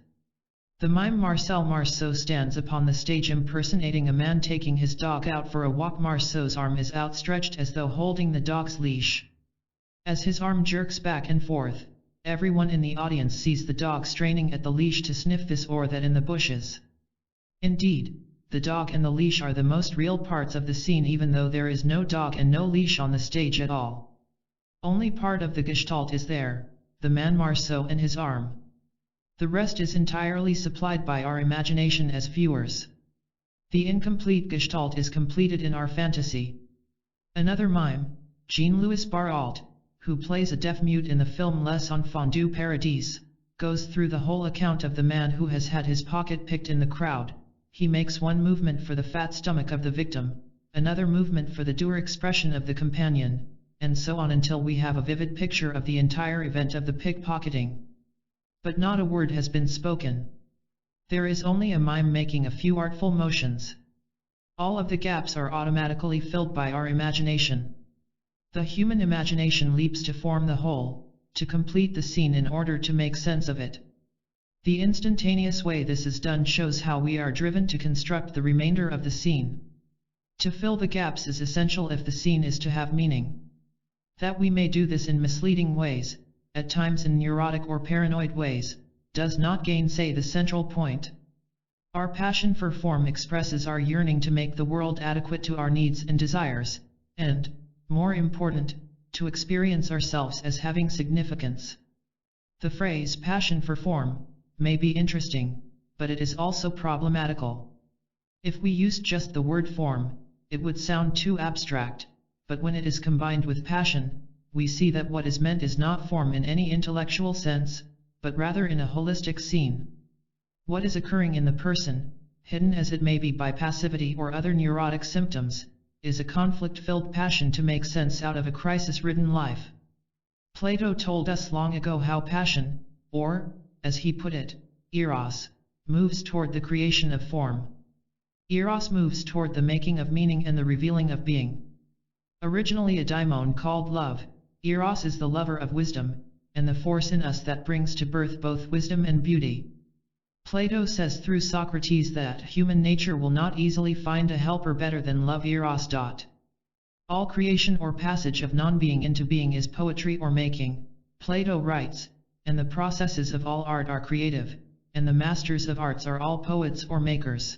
The mime Marcel Marceau stands upon the stage impersonating a man taking his dog out for a walk. Marceau's arm is outstretched as though holding the dog's leash. As his arm jerks back and forth, everyone in the audience sees the dog straining at the leash to sniff this or that in the bushes. Indeed, the dog and the leash are the most real parts of the scene even though there is no dog and no leash on the stage at all. Only part of the gestalt is there, the man Marceau and his arm. The rest is entirely supplied by our imagination as viewers. The incomplete gestalt is completed in our fantasy. Another mime, Jean-Louis Barrault, who plays a deaf-mute in the film Les Enfants du Paradis, goes through the whole account of the man who has had his pocket picked in the crowd. He makes one movement for the fat stomach of the victim, another movement for the dour expression of the companion, and so on until we have a vivid picture of the entire event of the pickpocketing. But not a word has been spoken. There is only a mime making a few artful motions. All of the gaps are automatically filled by our imagination. The human imagination leaps to form the whole, to complete the scene in order to make sense of it. The instantaneous way this is done shows how we are driven to construct the remainder of the scene. To fill the gaps is essential if the scene is to have meaning. That we may do this in misleading ways, at times in neurotic or paranoid ways, does not gainsay the central point. Our passion for form expresses our yearning to make the world adequate to our needs and desires, and, more important, to experience ourselves as having significance. The phrase passion for form may be interesting, but it is also problematical. If we used just the word form, it would sound too abstract, but when it is combined with passion, we see that what is meant is not form in any intellectual sense, but rather in a holistic scene. What is occurring in the person, hidden as it may be by passivity or other neurotic symptoms, is a conflict-filled passion to make sense out of a crisis-ridden life. Plato told us long ago how passion, or, as he put it, eros, moves toward the creation of form. Eros moves toward the making of meaning and the revealing of being. Originally a daimon called love, eros is the lover of wisdom, and the force in us that brings to birth both wisdom and beauty. Plato says through Socrates that human nature will not easily find a helper better than love eros. All creation or passage of non-being into being is poetry or making, Plato writes, and the processes of all art are creative, and the masters of arts are all poets or makers.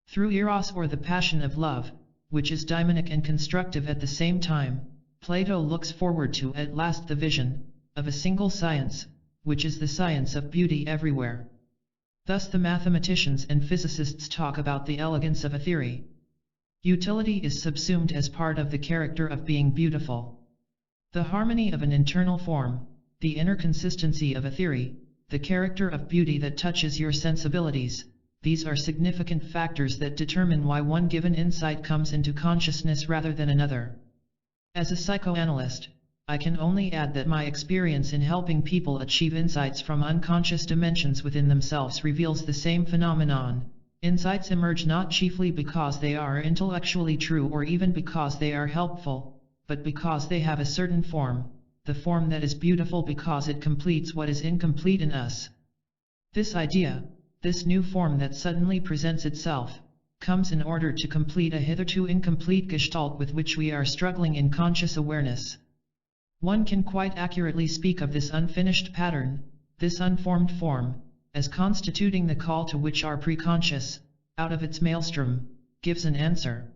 Through eros or the passion of love, which is daimonic and constructive at the same time, Plato looks forward to at last the vision of a single science, which is the science of beauty everywhere. Thus the mathematicians and physicists talk about the elegance of a theory. Utility is subsumed as part of the character of being beautiful. The harmony of an internal form, the inner consistency of a theory, the character of beauty that touches your sensibilities, these are significant factors that determine why one given insight comes into consciousness rather than another. As a psychoanalyst, I can only add that my experience in helping people achieve insights from unconscious dimensions within themselves reveals the same phenomenon. Insights emerge not chiefly because they are intellectually true or even because they are helpful, but because they have a certain form, the form that is beautiful because it completes what is incomplete in us. This idea, this new form that suddenly presents itself, comes in order to complete a hitherto incomplete gestalt with which we are struggling in conscious awareness. One can quite accurately speak of this unfinished pattern, this unformed form, as constituting the call to which our preconscious, out of its maelstrom, gives an answer.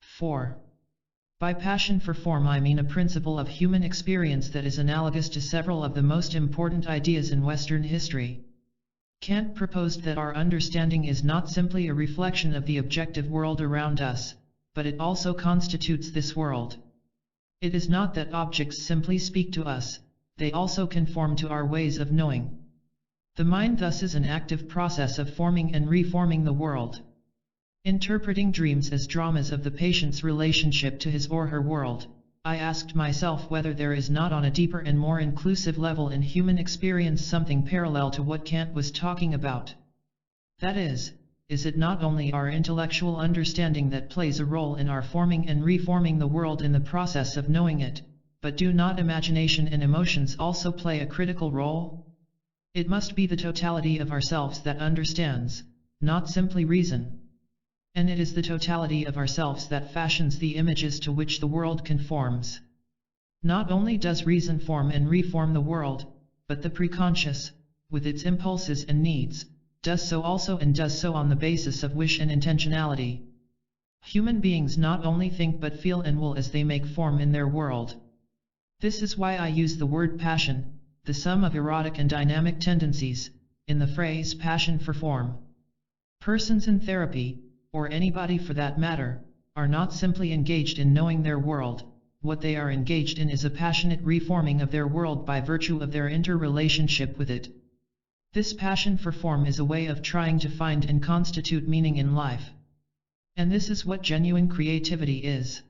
4. By passion for form I mean a principle of human experience that is analogous to several of the most important ideas in Western history. Kant proposed that our understanding is not simply a reflection of the objective world around us, but it also constitutes this world. It is not that objects simply speak to us, they also conform to our ways of knowing. The mind thus is an active process of forming and reforming the world. Interpreting dreams as dramas of the patient's relationship to his or her world, I asked myself whether there is not on a deeper and more inclusive level in human experience something parallel to what Kant was talking about. That is it not only our intellectual understanding that plays a role in our forming and reforming the world in the process of knowing it, but do not imagination and emotions also play a critical role? It must be the totality of ourselves that understands, not simply reason. And it is the totality of ourselves that fashions the images to which the world conforms. Not only does reason form and reform the world, but the preconscious, with its impulses and needs, does so also and does so on the basis of wish and intentionality. Human beings not only think but feel and will as they make form in their world. This is why I use the word passion, the sum of erotic and dynamic tendencies, in the phrase passion for form. Persons in therapy, or anybody for that matter, are not simply engaged in knowing their world, what they are engaged in is a passionate reforming of their world by virtue of their interrelationship with it. This passion for form is a way of trying to find and constitute meaning in life. And this is what genuine creativity is.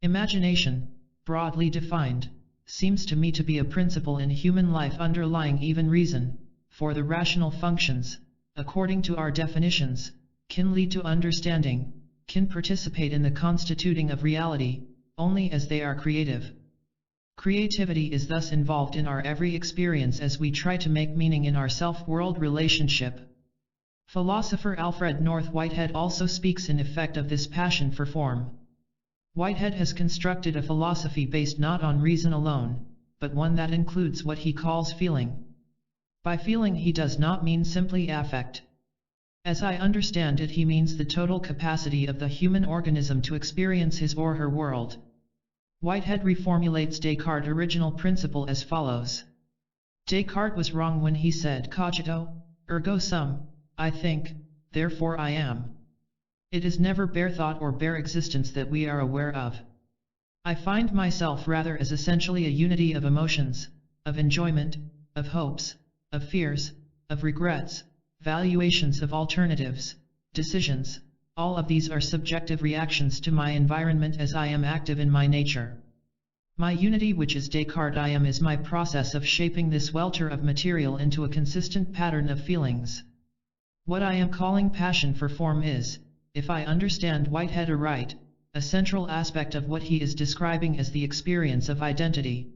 Imagination, broadly defined, seems to me to be a principle in human life underlying even reason, for the rational functions, according to our definitions, can lead to understanding, can participate in the constituting of reality, only as they are creative. Creativity is thus involved in our every experience as we try to make meaning in our self-world relationship. Philosopher Alfred North Whitehead also speaks in effect of this passion for form. Whitehead has constructed a philosophy based not on reason alone, but one that includes what he calls feeling. By feeling he does not mean simply affect. As I understand it, he means the total capacity of the human organism to experience his or her world. Whitehead reformulates Descartes' original principle as follows. Descartes was wrong when he said cogito, ergo sum, I think, therefore I am. It is never bare thought or bare existence that we are aware of. I find myself rather as essentially a unity of emotions, of enjoyment, of hopes, of fears, of regrets, valuations of alternatives, decisions. All of these are subjective reactions to my environment as I am active in my nature. My unity, which is Descartes' I am, is my process of shaping this welter of material into a consistent pattern of feelings. What I am calling passion for form is, if I understand Whitehead aright, a central aspect of what he is describing as the experience of identity.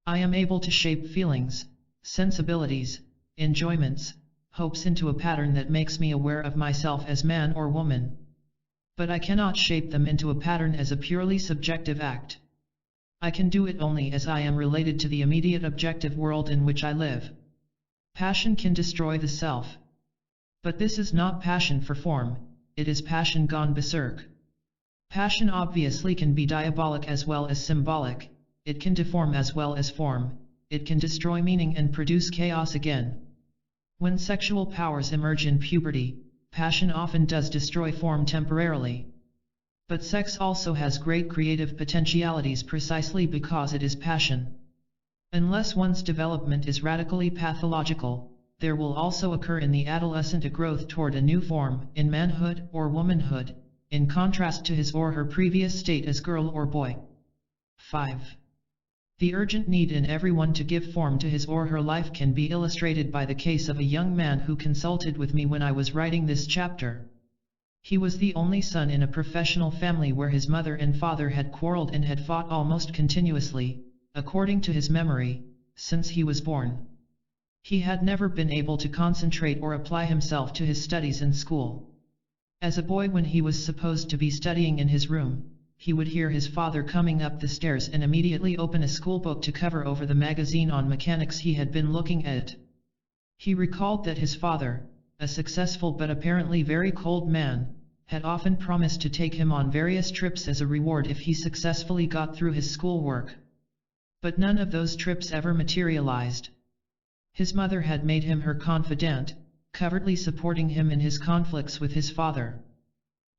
I am able to shape feelings, sensibilities, enjoyments, hopes into a pattern that makes me aware of myself as man or woman. But I cannot shape them into a pattern as a purely subjective act. I can do it only as I am related to the immediate objective world in which I live. Passion can destroy the self. But this is not passion for form, it is passion gone berserk. Passion obviously can be diabolic as well as symbolic, it can deform as well as form, it can destroy meaning and produce chaos again. When sexual powers emerge in puberty, passion often does destroy form temporarily. But sex also has great creative potentialities precisely because it is passion. Unless one's development is radically pathological, there will also occur in the adolescent a growth toward a new form, in manhood or womanhood, in contrast to his or her previous state as girl or boy. 5. The urgent need in everyone to give form to his or her life can be illustrated by the case of a young man who consulted with me when I was writing this chapter. He was the only son in a professional family where his mother and father had quarreled and had fought almost continuously, according to his memory, since he was born. He had never been able to concentrate or apply himself to his studies in school. As a boy, when he was supposed to be studying in his room, he would hear his father coming up the stairs and immediately open a schoolbook to cover over the magazine on mechanics he had been looking at. He recalled that his father, a successful but apparently very cold man, had often promised to take him on various trips as a reward if he successfully got through his schoolwork. But none of those trips ever materialized. His mother had made him her confidant, covertly supporting him in his conflicts with his father.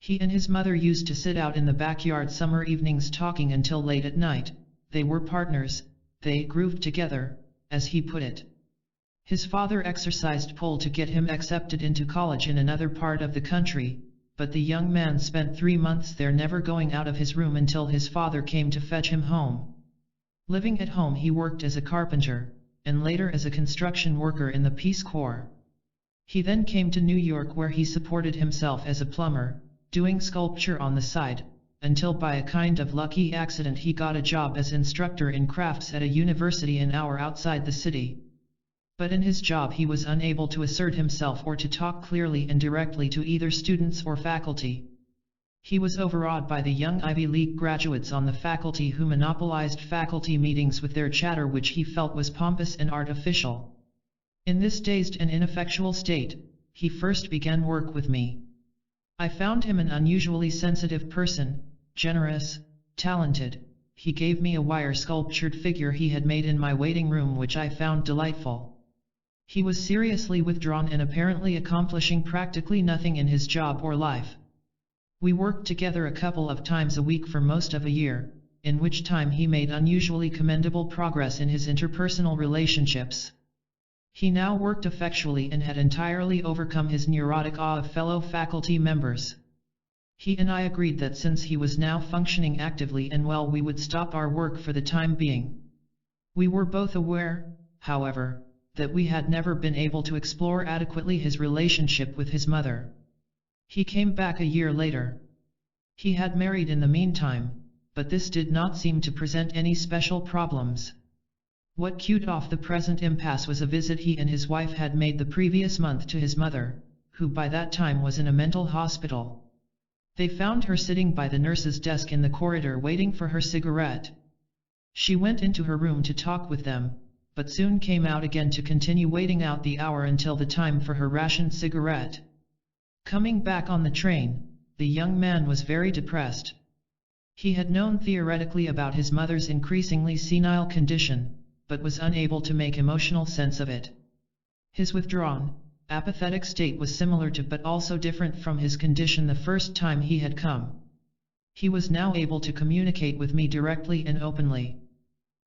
He and his mother used to sit out in the backyard summer evenings talking until late at night. They were partners, they grooved together, as he put it. His father exercised pull to get him accepted into college in another part of the country, but the young man spent 3 months there, never going out of his room until his father came to fetch him home. Living at home, he worked as a carpenter, and later as a construction worker in the Peace Corps. He then came to New York, where he supported himself as a plumber, doing sculpture on the side, until by a kind of lucky accident he got a job as instructor in crafts at a university an hour outside the city. But in his job he was unable to assert himself or to talk clearly and directly to either students or faculty. He was overawed by the young Ivy League graduates on the faculty who monopolized faculty meetings with their chatter, which he felt was pompous and artificial. In this dazed and ineffectual state, he first began work with me. I found him an unusually sensitive person, generous, talented. He gave me a wire-sculptured figure he had made in my waiting room, which I found delightful. He was seriously withdrawn and apparently accomplishing practically nothing in his job or life. We worked together a couple of times a week for most of a year, in which time he made unusually commendable progress in his interpersonal relationships. He now worked effectually and had entirely overcome his neurotic awe of fellow faculty members. He and I agreed that since he was now functioning actively and well, we would stop our work for the time being. We were both aware, however, that we had never been able to explore adequately his relationship with his mother. He came back a year later. He had married in the meantime, but this did not seem to present any special problems. What cued off the present impasse was a visit he and his wife had made the previous month to his mother, who by that time was in a mental hospital. They found her sitting by the nurse's desk in the corridor waiting for her cigarette. She went into her room to talk with them, but soon came out again to continue waiting out the hour until the time for her rationed cigarette. Coming back on the train, the young man was very depressed. He had known theoretically about his mother's increasingly senile condition, but was unable to make emotional sense of it. His withdrawn, apathetic state was similar to but also different from his condition the first time he had come. He was now able to communicate with me directly and openly.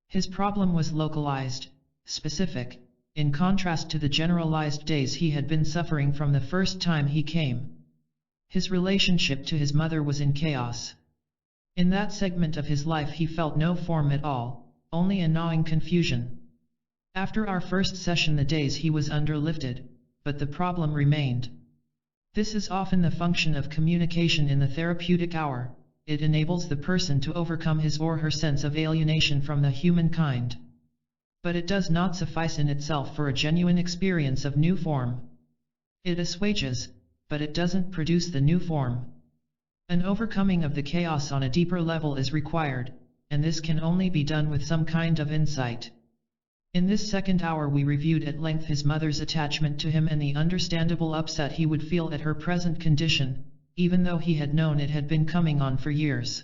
His problem was localized, specific, in contrast to the generalized days he had been suffering from the first time he came. His relationship to his mother was in chaos. In that segment of his life he felt no form at all, only a gnawing confusion. After our first session the daze he was under lifted, but the problem remained. This is often the function of communication in the therapeutic hour. It enables the person to overcome his or her sense of alienation from the human kind. But it does not suffice in itself for a genuine experience of new form. It assuages, but it doesn't produce the new form. An overcoming of the chaos on a deeper level is required, and this can only be done with some kind of insight. In this second hour we reviewed at length his mother's attachment to him and the understandable upset he would feel at her present condition, even though he had known it had been coming on for years.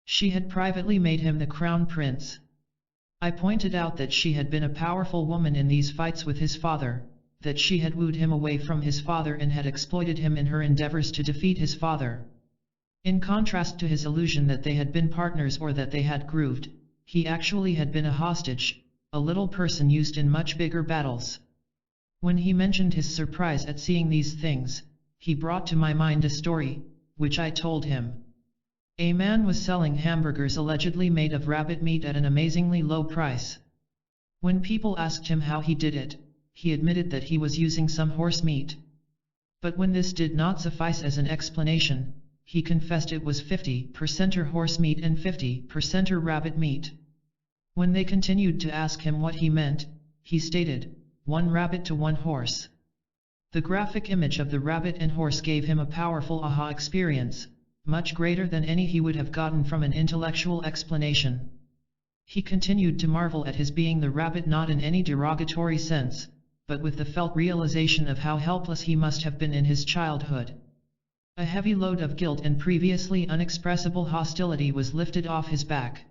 She had privately made him the crown prince. I pointed out that she had been a powerful woman in these fights with his father, that she had wooed him away from his father and had exploited him in her endeavors to defeat his father. In contrast to his illusion that they had been partners or that they had grooved, he actually had been a hostage, a little person used in much bigger battles. When he mentioned his surprise at seeing these things, he brought to my mind a story, which I told him. A man was selling hamburgers allegedly made of rabbit meat at an amazingly low price. When people asked him how he did it, he admitted that he was using some horse meat. But when this did not suffice as an explanation, he confessed it was 50% horse meat and 50% rabbit meat. When they continued to ask him what he meant, he stated, 1 rabbit to 1 horse. The graphic image of the rabbit and horse gave him a powerful aha experience, much greater than any he would have gotten from an intellectual explanation. He continued to marvel at his being the rabbit not in any derogatory sense, but with the felt realization of how helpless he must have been in his childhood. A heavy load of guilt and previously unexpressible hostility was lifted off his back.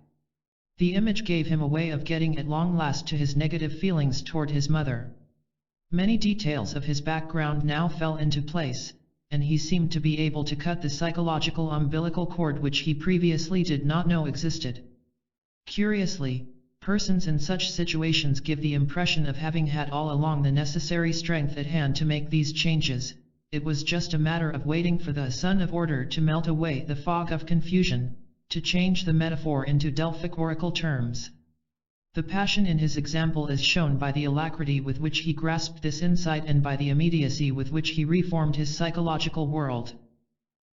The image gave him a way of getting at long last to his negative feelings toward his mother. Many details of his background now fell into place, and he seemed to be able to cut the psychological umbilical cord which he previously did not know existed. Curiously, persons in such situations give the impression of having had all along the necessary strength at hand to make these changes. It was just a matter of waiting for the sun of order to melt away the fog of confusion, to change the metaphor into Delphic oracle terms. The passion in his example is shown by the alacrity with which he grasped this insight and by the immediacy with which he reformed his psychological world.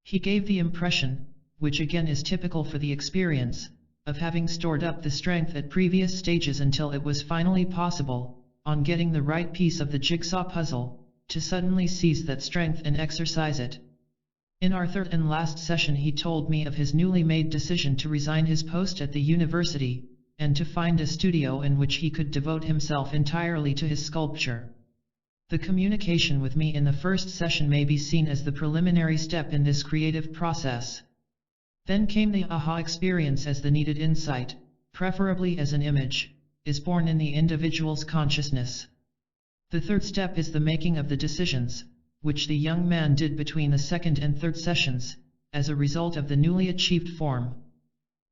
He gave the impression, which again is typical for the experience, of having stored up the strength at previous stages until it was finally possible, on getting the right piece of the jigsaw puzzle, to suddenly seize that strength and exercise it. In our third and last session he told me of his newly made decision to resign his post at the university, and to find a studio in which he could devote himself entirely to his sculpture. The communication with me in the first session may be seen as the preliminary step in this creative process. Then came the aha experience as the needed insight, preferably as an image, is born in the individual's consciousness. The third step is the making of the decisions, which the young man did between the second and third sessions, as a result of the newly achieved form.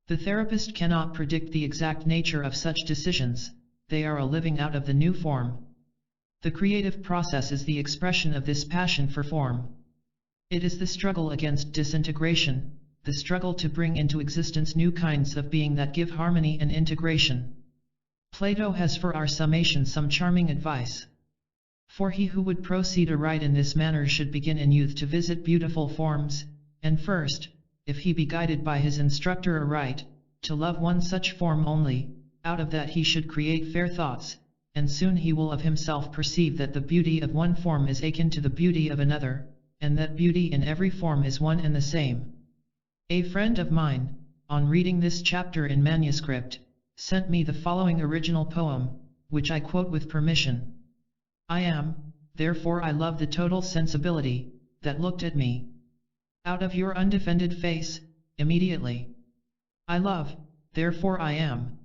The therapist cannot predict the exact nature of such decisions, they are a living out of the new form. The creative process is the expression of this passion for form. It is the struggle against disintegration, the struggle to bring into existence new kinds of being that give harmony and integration. Plato has for our summation some charming advice. For he who would proceed aright in this manner should begin in youth to visit beautiful forms, and first, if he be guided by his instructor aright, to love one such form only, out of that he should create fair thoughts, and soon he will of himself perceive that the beauty of one form is akin to the beauty of another, and that beauty in every form is one and the same. A friend of mine, on reading this chapter in manuscript, sent me the following original poem, which I quote with permission. I am, therefore I love the total sensibility, that looked at me out of your undefended face, immediately. I love, therefore I am,